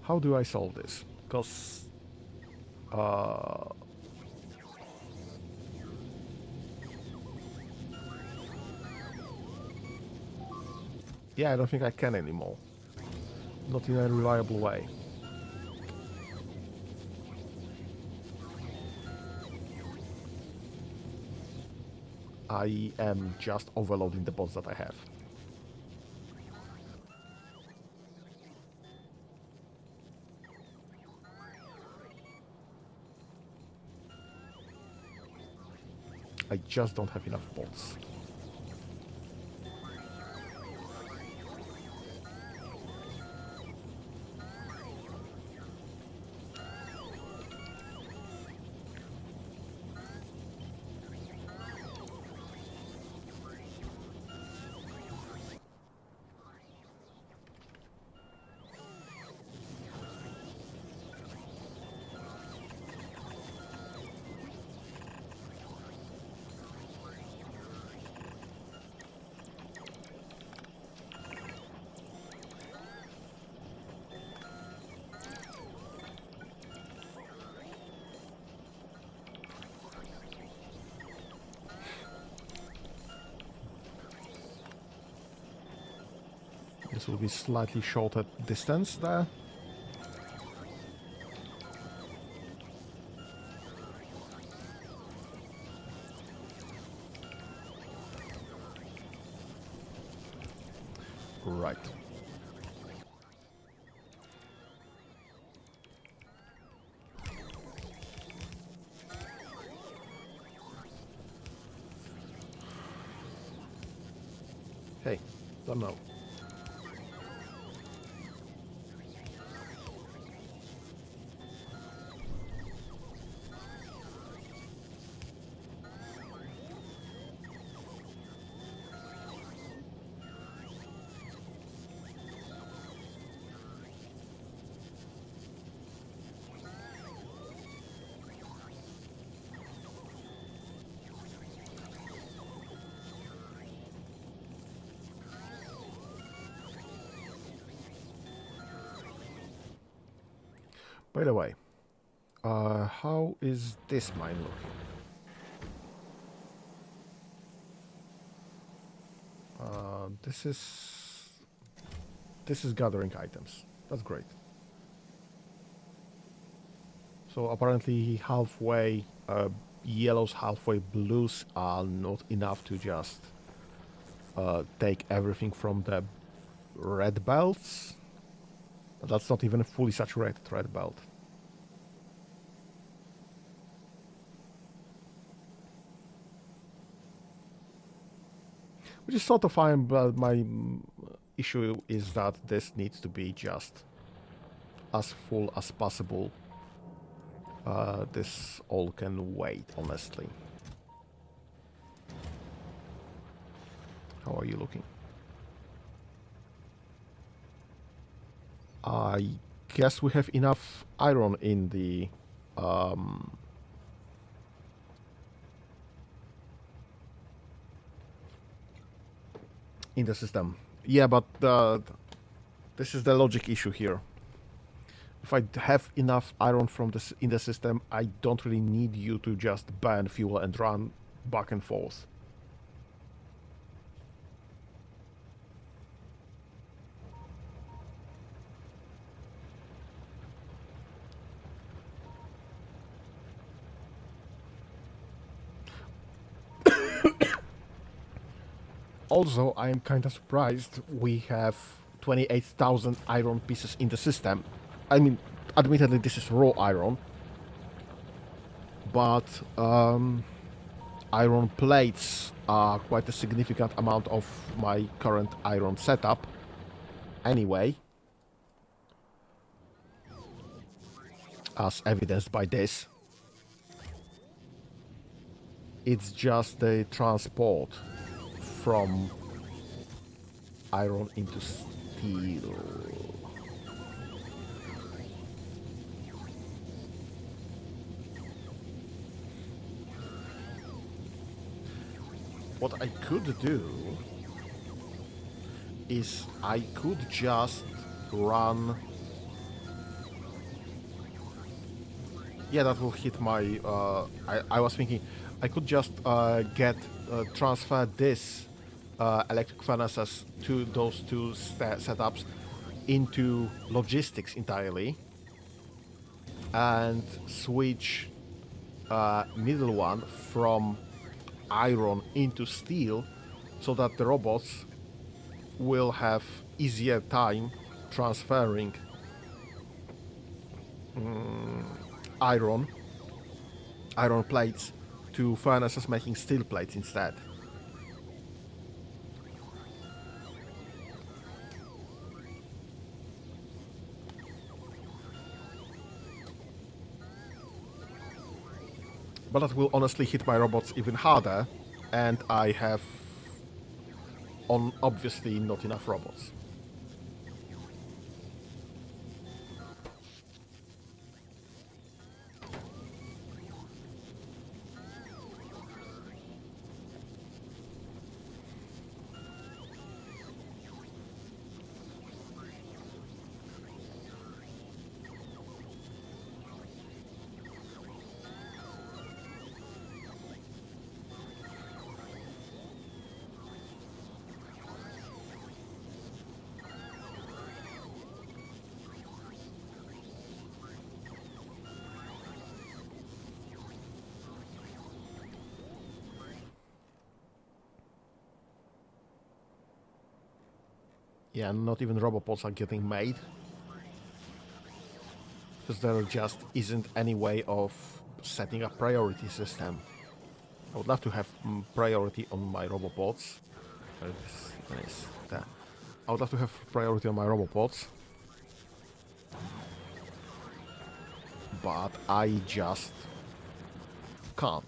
How do I solve this? Because... yeah, I don't think I can anymore. Not in a reliable way. I am just overloading the bots that I have. I just don't have enough bots. This will be slightly shorter distance there. Right. Hey, don't know. By the way, how is this mine looking? This is gathering items. That's great. So apparently halfway yellows, halfway blues are not enough to just take everything from the red belts. That's not even a fully saturated red belt. Which is sort of fine, but my issue is that this needs to be just as full as possible. This all can wait, honestly. How are you looking? I guess we have enough iron in the system. Yeah, but this is the logic issue here. If I have enough iron from this in the system, I don't really need you to just burn fuel and run back and forth. Also, I am kind of surprised we have 28,000 iron pieces in the system. I mean, admittedly, this is raw iron, but iron plates are quite a significant amount of my current iron setup. Anyway, as evidenced by this, it's just the transport from iron into steel. What I could do is I could just run. Yeah, that will hit my. I was thinking I could just transfer this electric furnaces to those two setups into logistics entirely and switch middle one from iron into steel so that the robots will have easier time transferring iron plates to furnaces making steel plates instead. But that will honestly hit my robots even harder, and I have obviously not enough robots. Yeah, not even robopods are getting made. Because there just isn't any way of setting a priority system. I would love to have priority on my robopods. Nice. I would love to have priority on my robopods. But I just can't.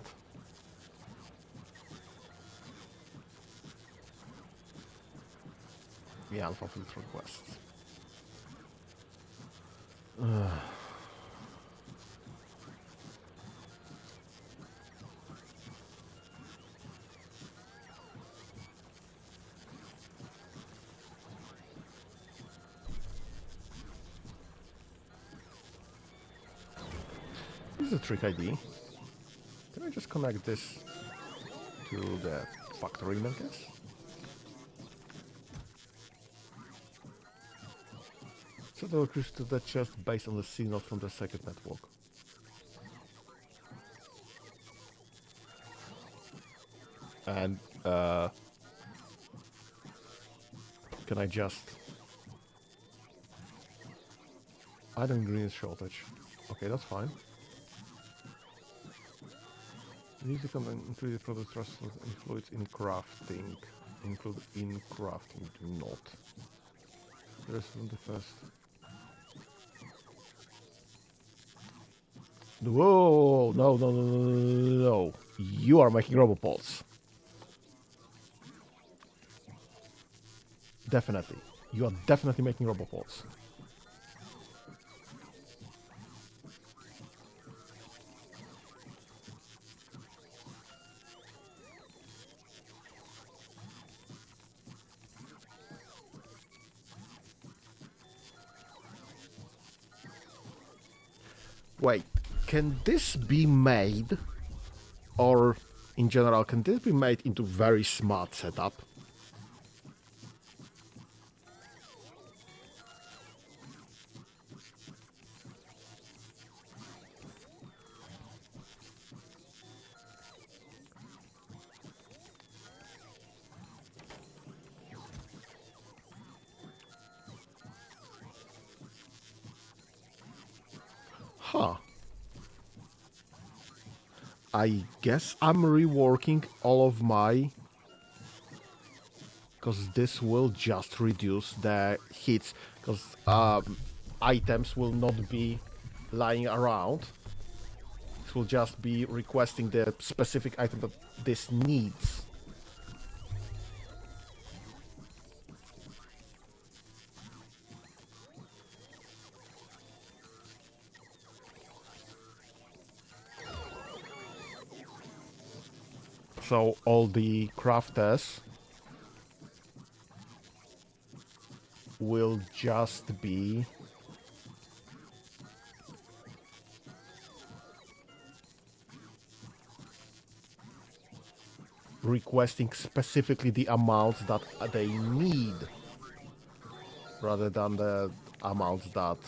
Yeah, unfulfilled requests. This is a trick ID. Can I just connect this to the factory milkers? So the electricity to the chest based on the signal from the circuit network. And can I just... Item ingredients shortage. Okay, that's fine. Music and included product trust influence in crafting. Include in crafting, do not. The rest from the first. Whoa! No, no, no, no, no, no, no. You are making robopods. Definitely. You are definitely making robopods. Wait, can this be made, or in general, can this be made into very smart setup? Huh. I guess I'm reworking all of my... because this will just reduce the hits, because items will not be lying around. It will just be requesting the specific item that this needs. So all the crafters will just be requesting specifically the amounts that they need, rather than the amounts that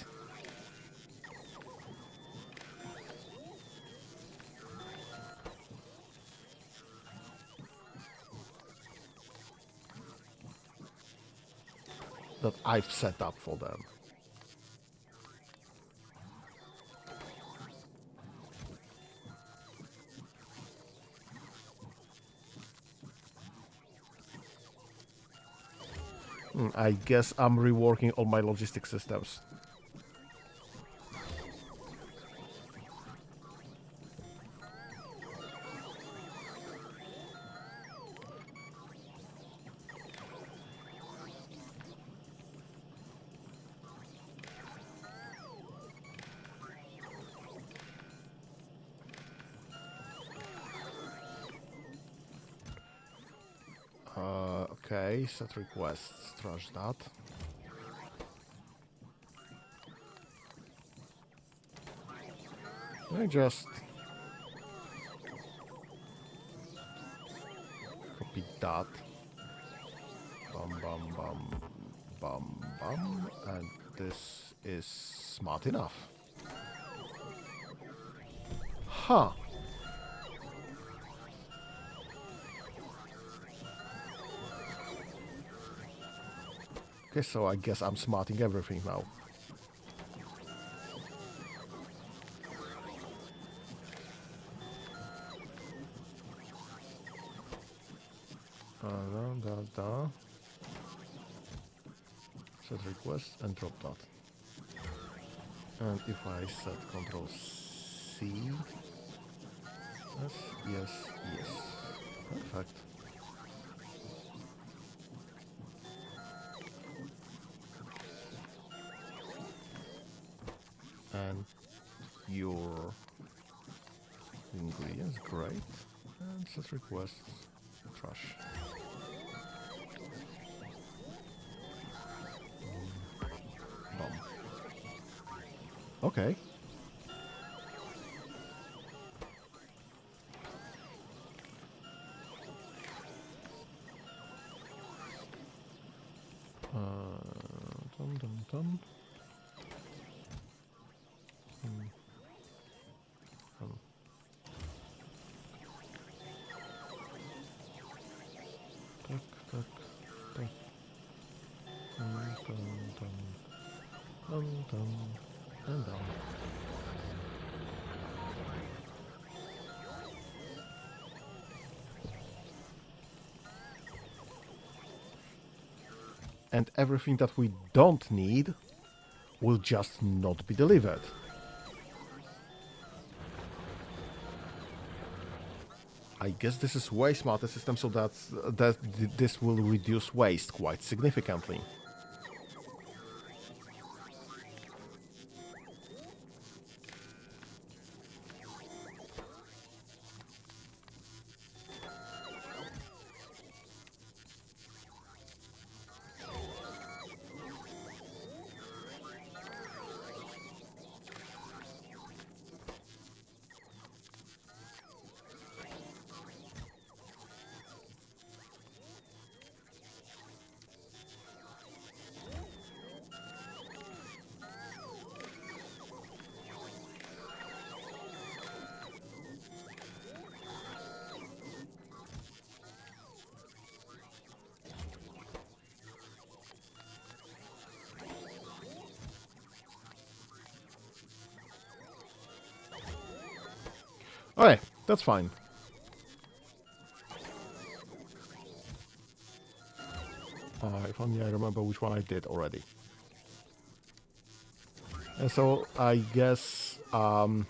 I've set up for them. I guess I'm reworking all my logistic systems. Okay, set requests, trash that. I just copy that. Bum bum bum bum bum, and this is smart enough. Huh. Okay, so I guess I'm smarting everything now. Da. Set request and drop that. And if I set Control C, yes, yes, yes. Perfect. And your ingredients, great. And set requests, trash. Bomb. Okay. Dum. Dun, dun, and dun. And everything that we don't need will just not be delivered. I guess this is way smarter system, so that this will reduce waste quite significantly. Okay, that's fine. If only I remember which one I did already. And so I guess I'll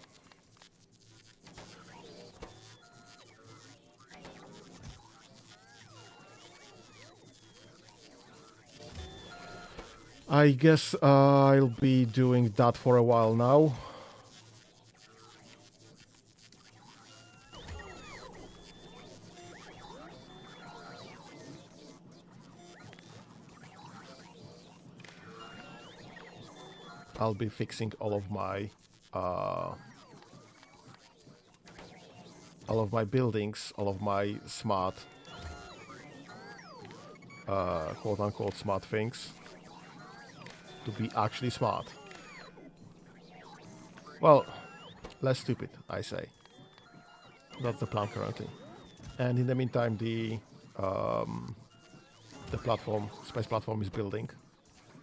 be doing that for a while now. I'll be fixing uh, all of my buildings, all of my smart, quote-unquote smart things to be actually smart. Well, less stupid, I say. That's the plan currently. And in the meantime, the platform, space platform, is building.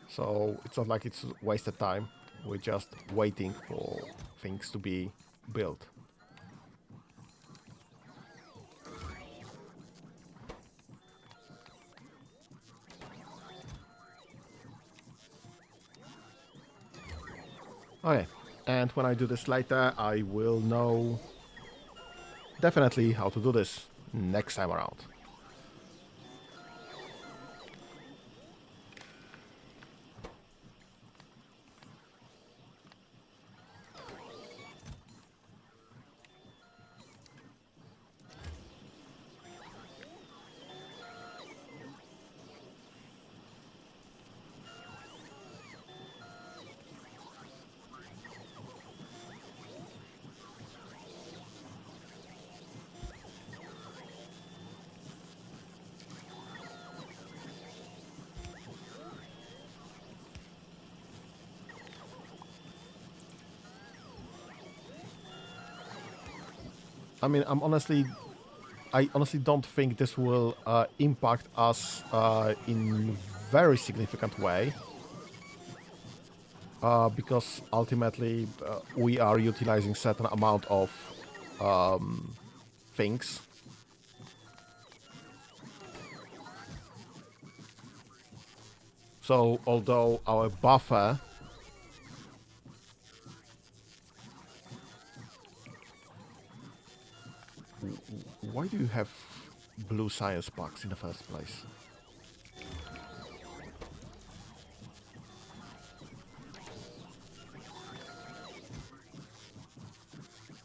So it's not like it's wasted time. We're just waiting for things to be built. Okay, and when I do this later, I will know definitely how to do this next time around. I mean, I honestly don't think this will impact us in very significant way, because ultimately we are utilizing certain amount of things. So although our buffer, why do you have blue science packs in the first place?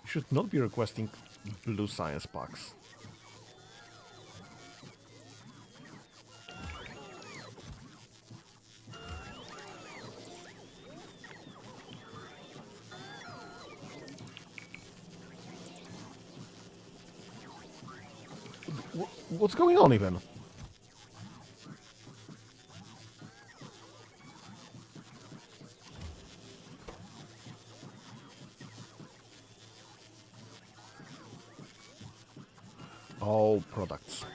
You should not be requesting blue science packs. What's going on even? Oh, products.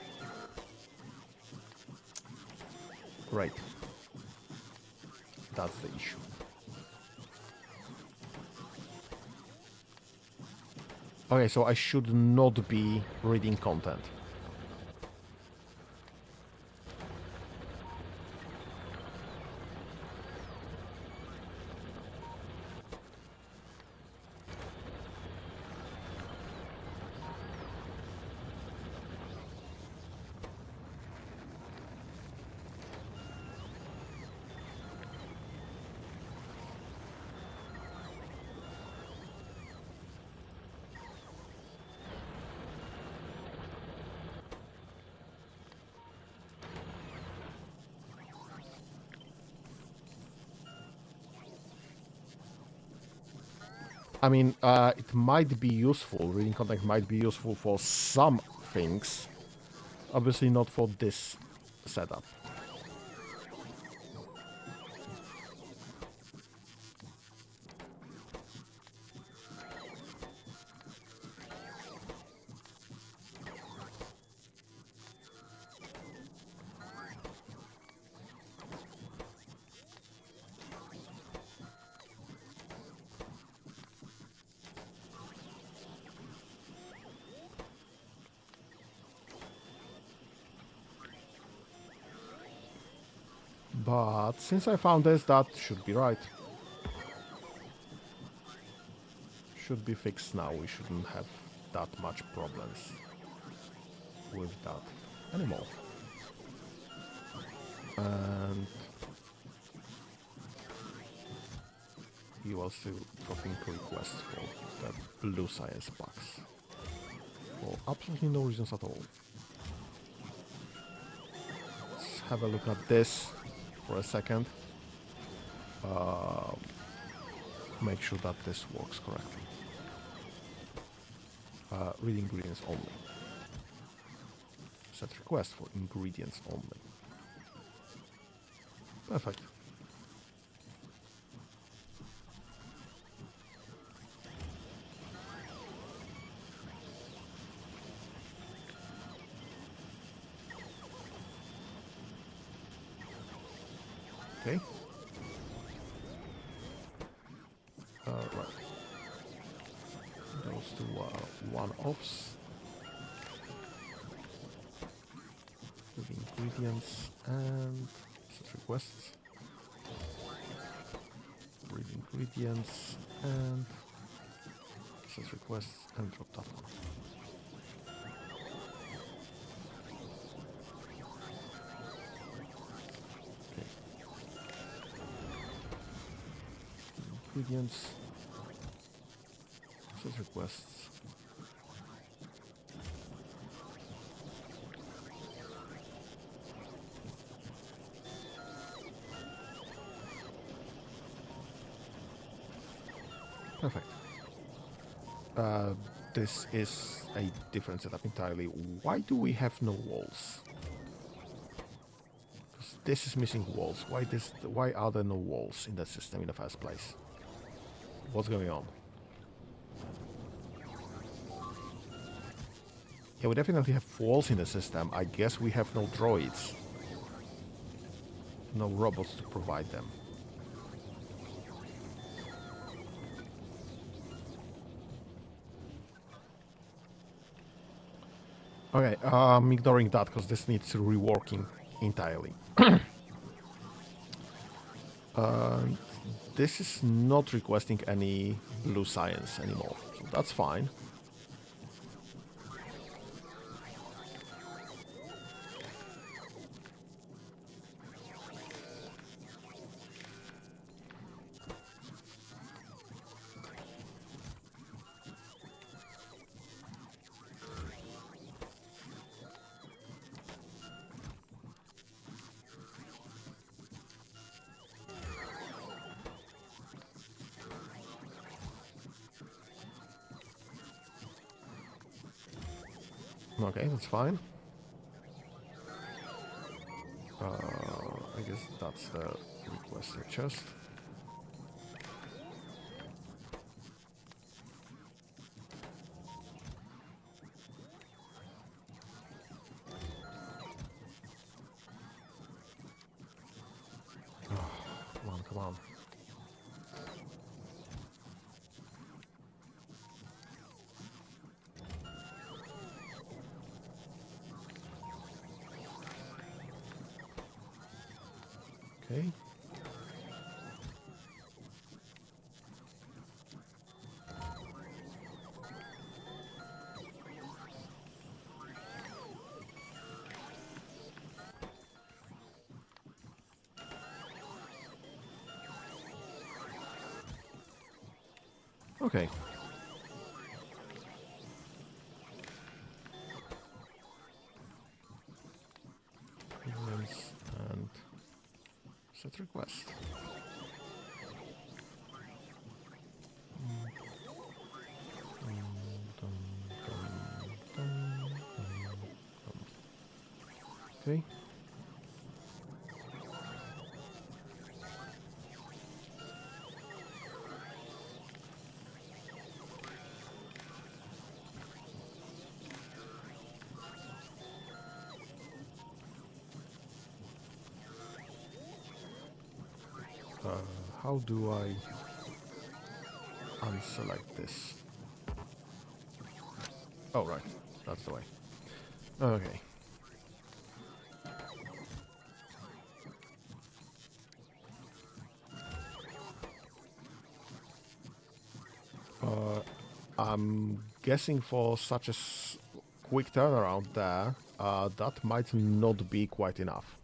Right. That's the issue. Okay, so I should not be reading content. I mean, it might be useful, reading content might be useful for some things. Obviously not for this setup. But since I found this, that should be right. Should be fixed now. We shouldn't have that much problems with that anymore. And you also getting requests for the blue science box. For absolutely no reasons at all. Let's have a look at this for a second. Make sure that this works correctly. Read ingredients only. Set request for ingredients only. Perfect. Okay. Right. Those two are one-offs. With ingredients and set requests. Read ingredients and set requests and drop that one. Okay. Ingredients. Set requests. Perfect. This is a different setup entirely. Why do we have no walls? Because this is missing walls. Why are there no walls in the system in the first place? What's going on? Yeah, we definitely have walls in the system. I guess we have no droids. No robots to provide them. Okay, I'm ignoring that because this needs reworking entirely. This is not requesting any blue science anymore, so that's fine. Okay, that's fine. I guess that's the requested chest. Come on, come on. Okay. Okay. Events and set request. Okay. How do I unselect this? Oh, right. That's the way. Okay. I'm guessing for such a quick turnaround there, that might not be quite enough.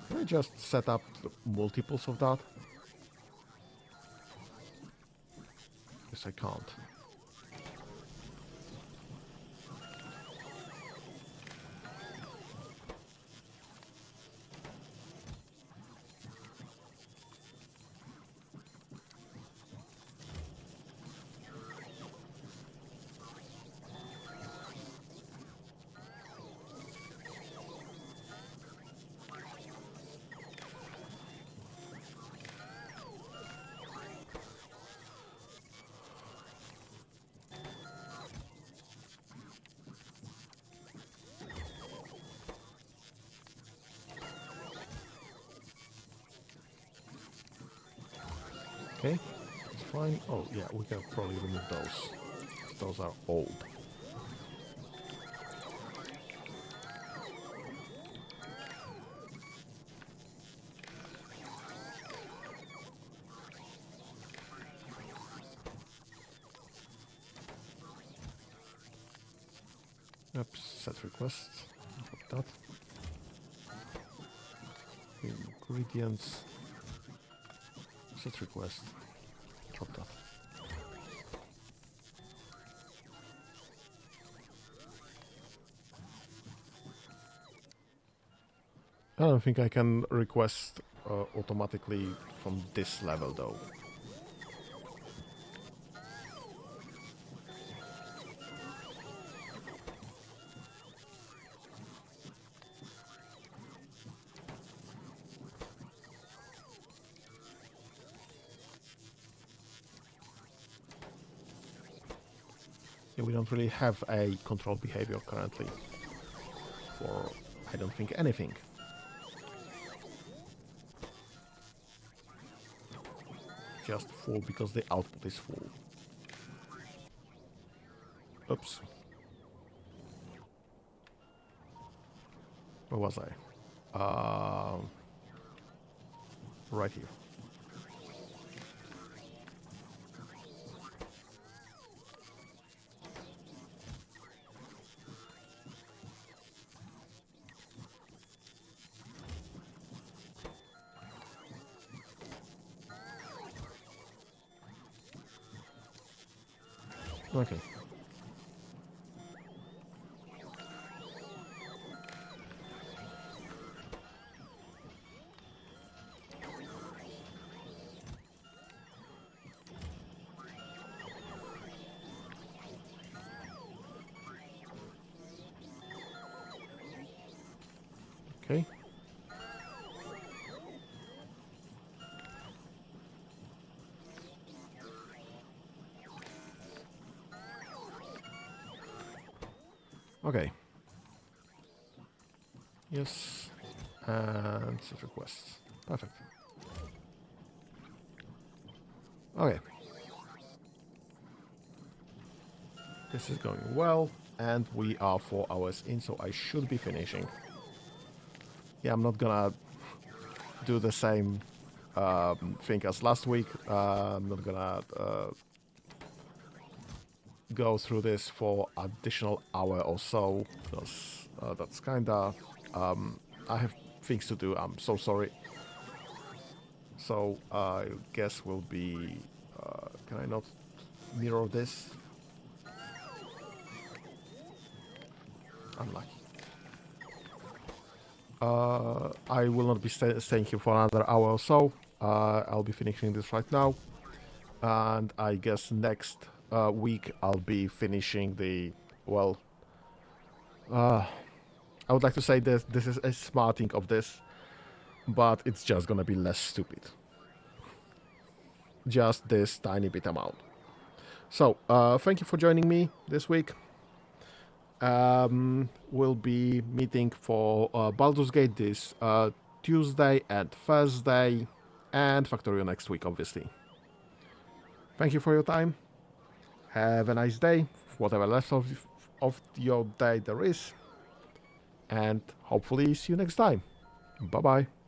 Can I just set up multiples of that? Yes, I can't. Okay, it's fine. Oh, yeah, we can probably remove those. Those are old. Oops, set request. Drop that. Ingredients. Set request. Drop that. I don't think I can request automatically from this level though. Yeah, we don't really have a control behavior currently for, I don't think, anything. Just full because the output is full. Oops. Where was I? Right here. Okay. Okay. Okay. Yes. And set requests. Perfect. Okay. This is going well. and we are 4 hours in, so I should be finishing. Yeah, I'm not gonna do the same thing as last week. I'm not gonna go through this for additional hour or so, because that's kinda... I have things to do, I'm so sorry. So I guess we'll be... can I not mirror this? Unlucky. I will not be staying here for another hour or so. I'll be finishing this right now. And I guess next week I'll be finishing the... Well, I would like to say this is a smarting of this, but it's just gonna be less stupid. Just this tiny bit amount. So, thank you for joining me this week. We'll be meeting for Baldur's Gate this Tuesday and Thursday, and Factorio next week, obviously. Thank you for your time. Have a nice day, whatever left of your day there is, and hopefully see you next time. Bye bye.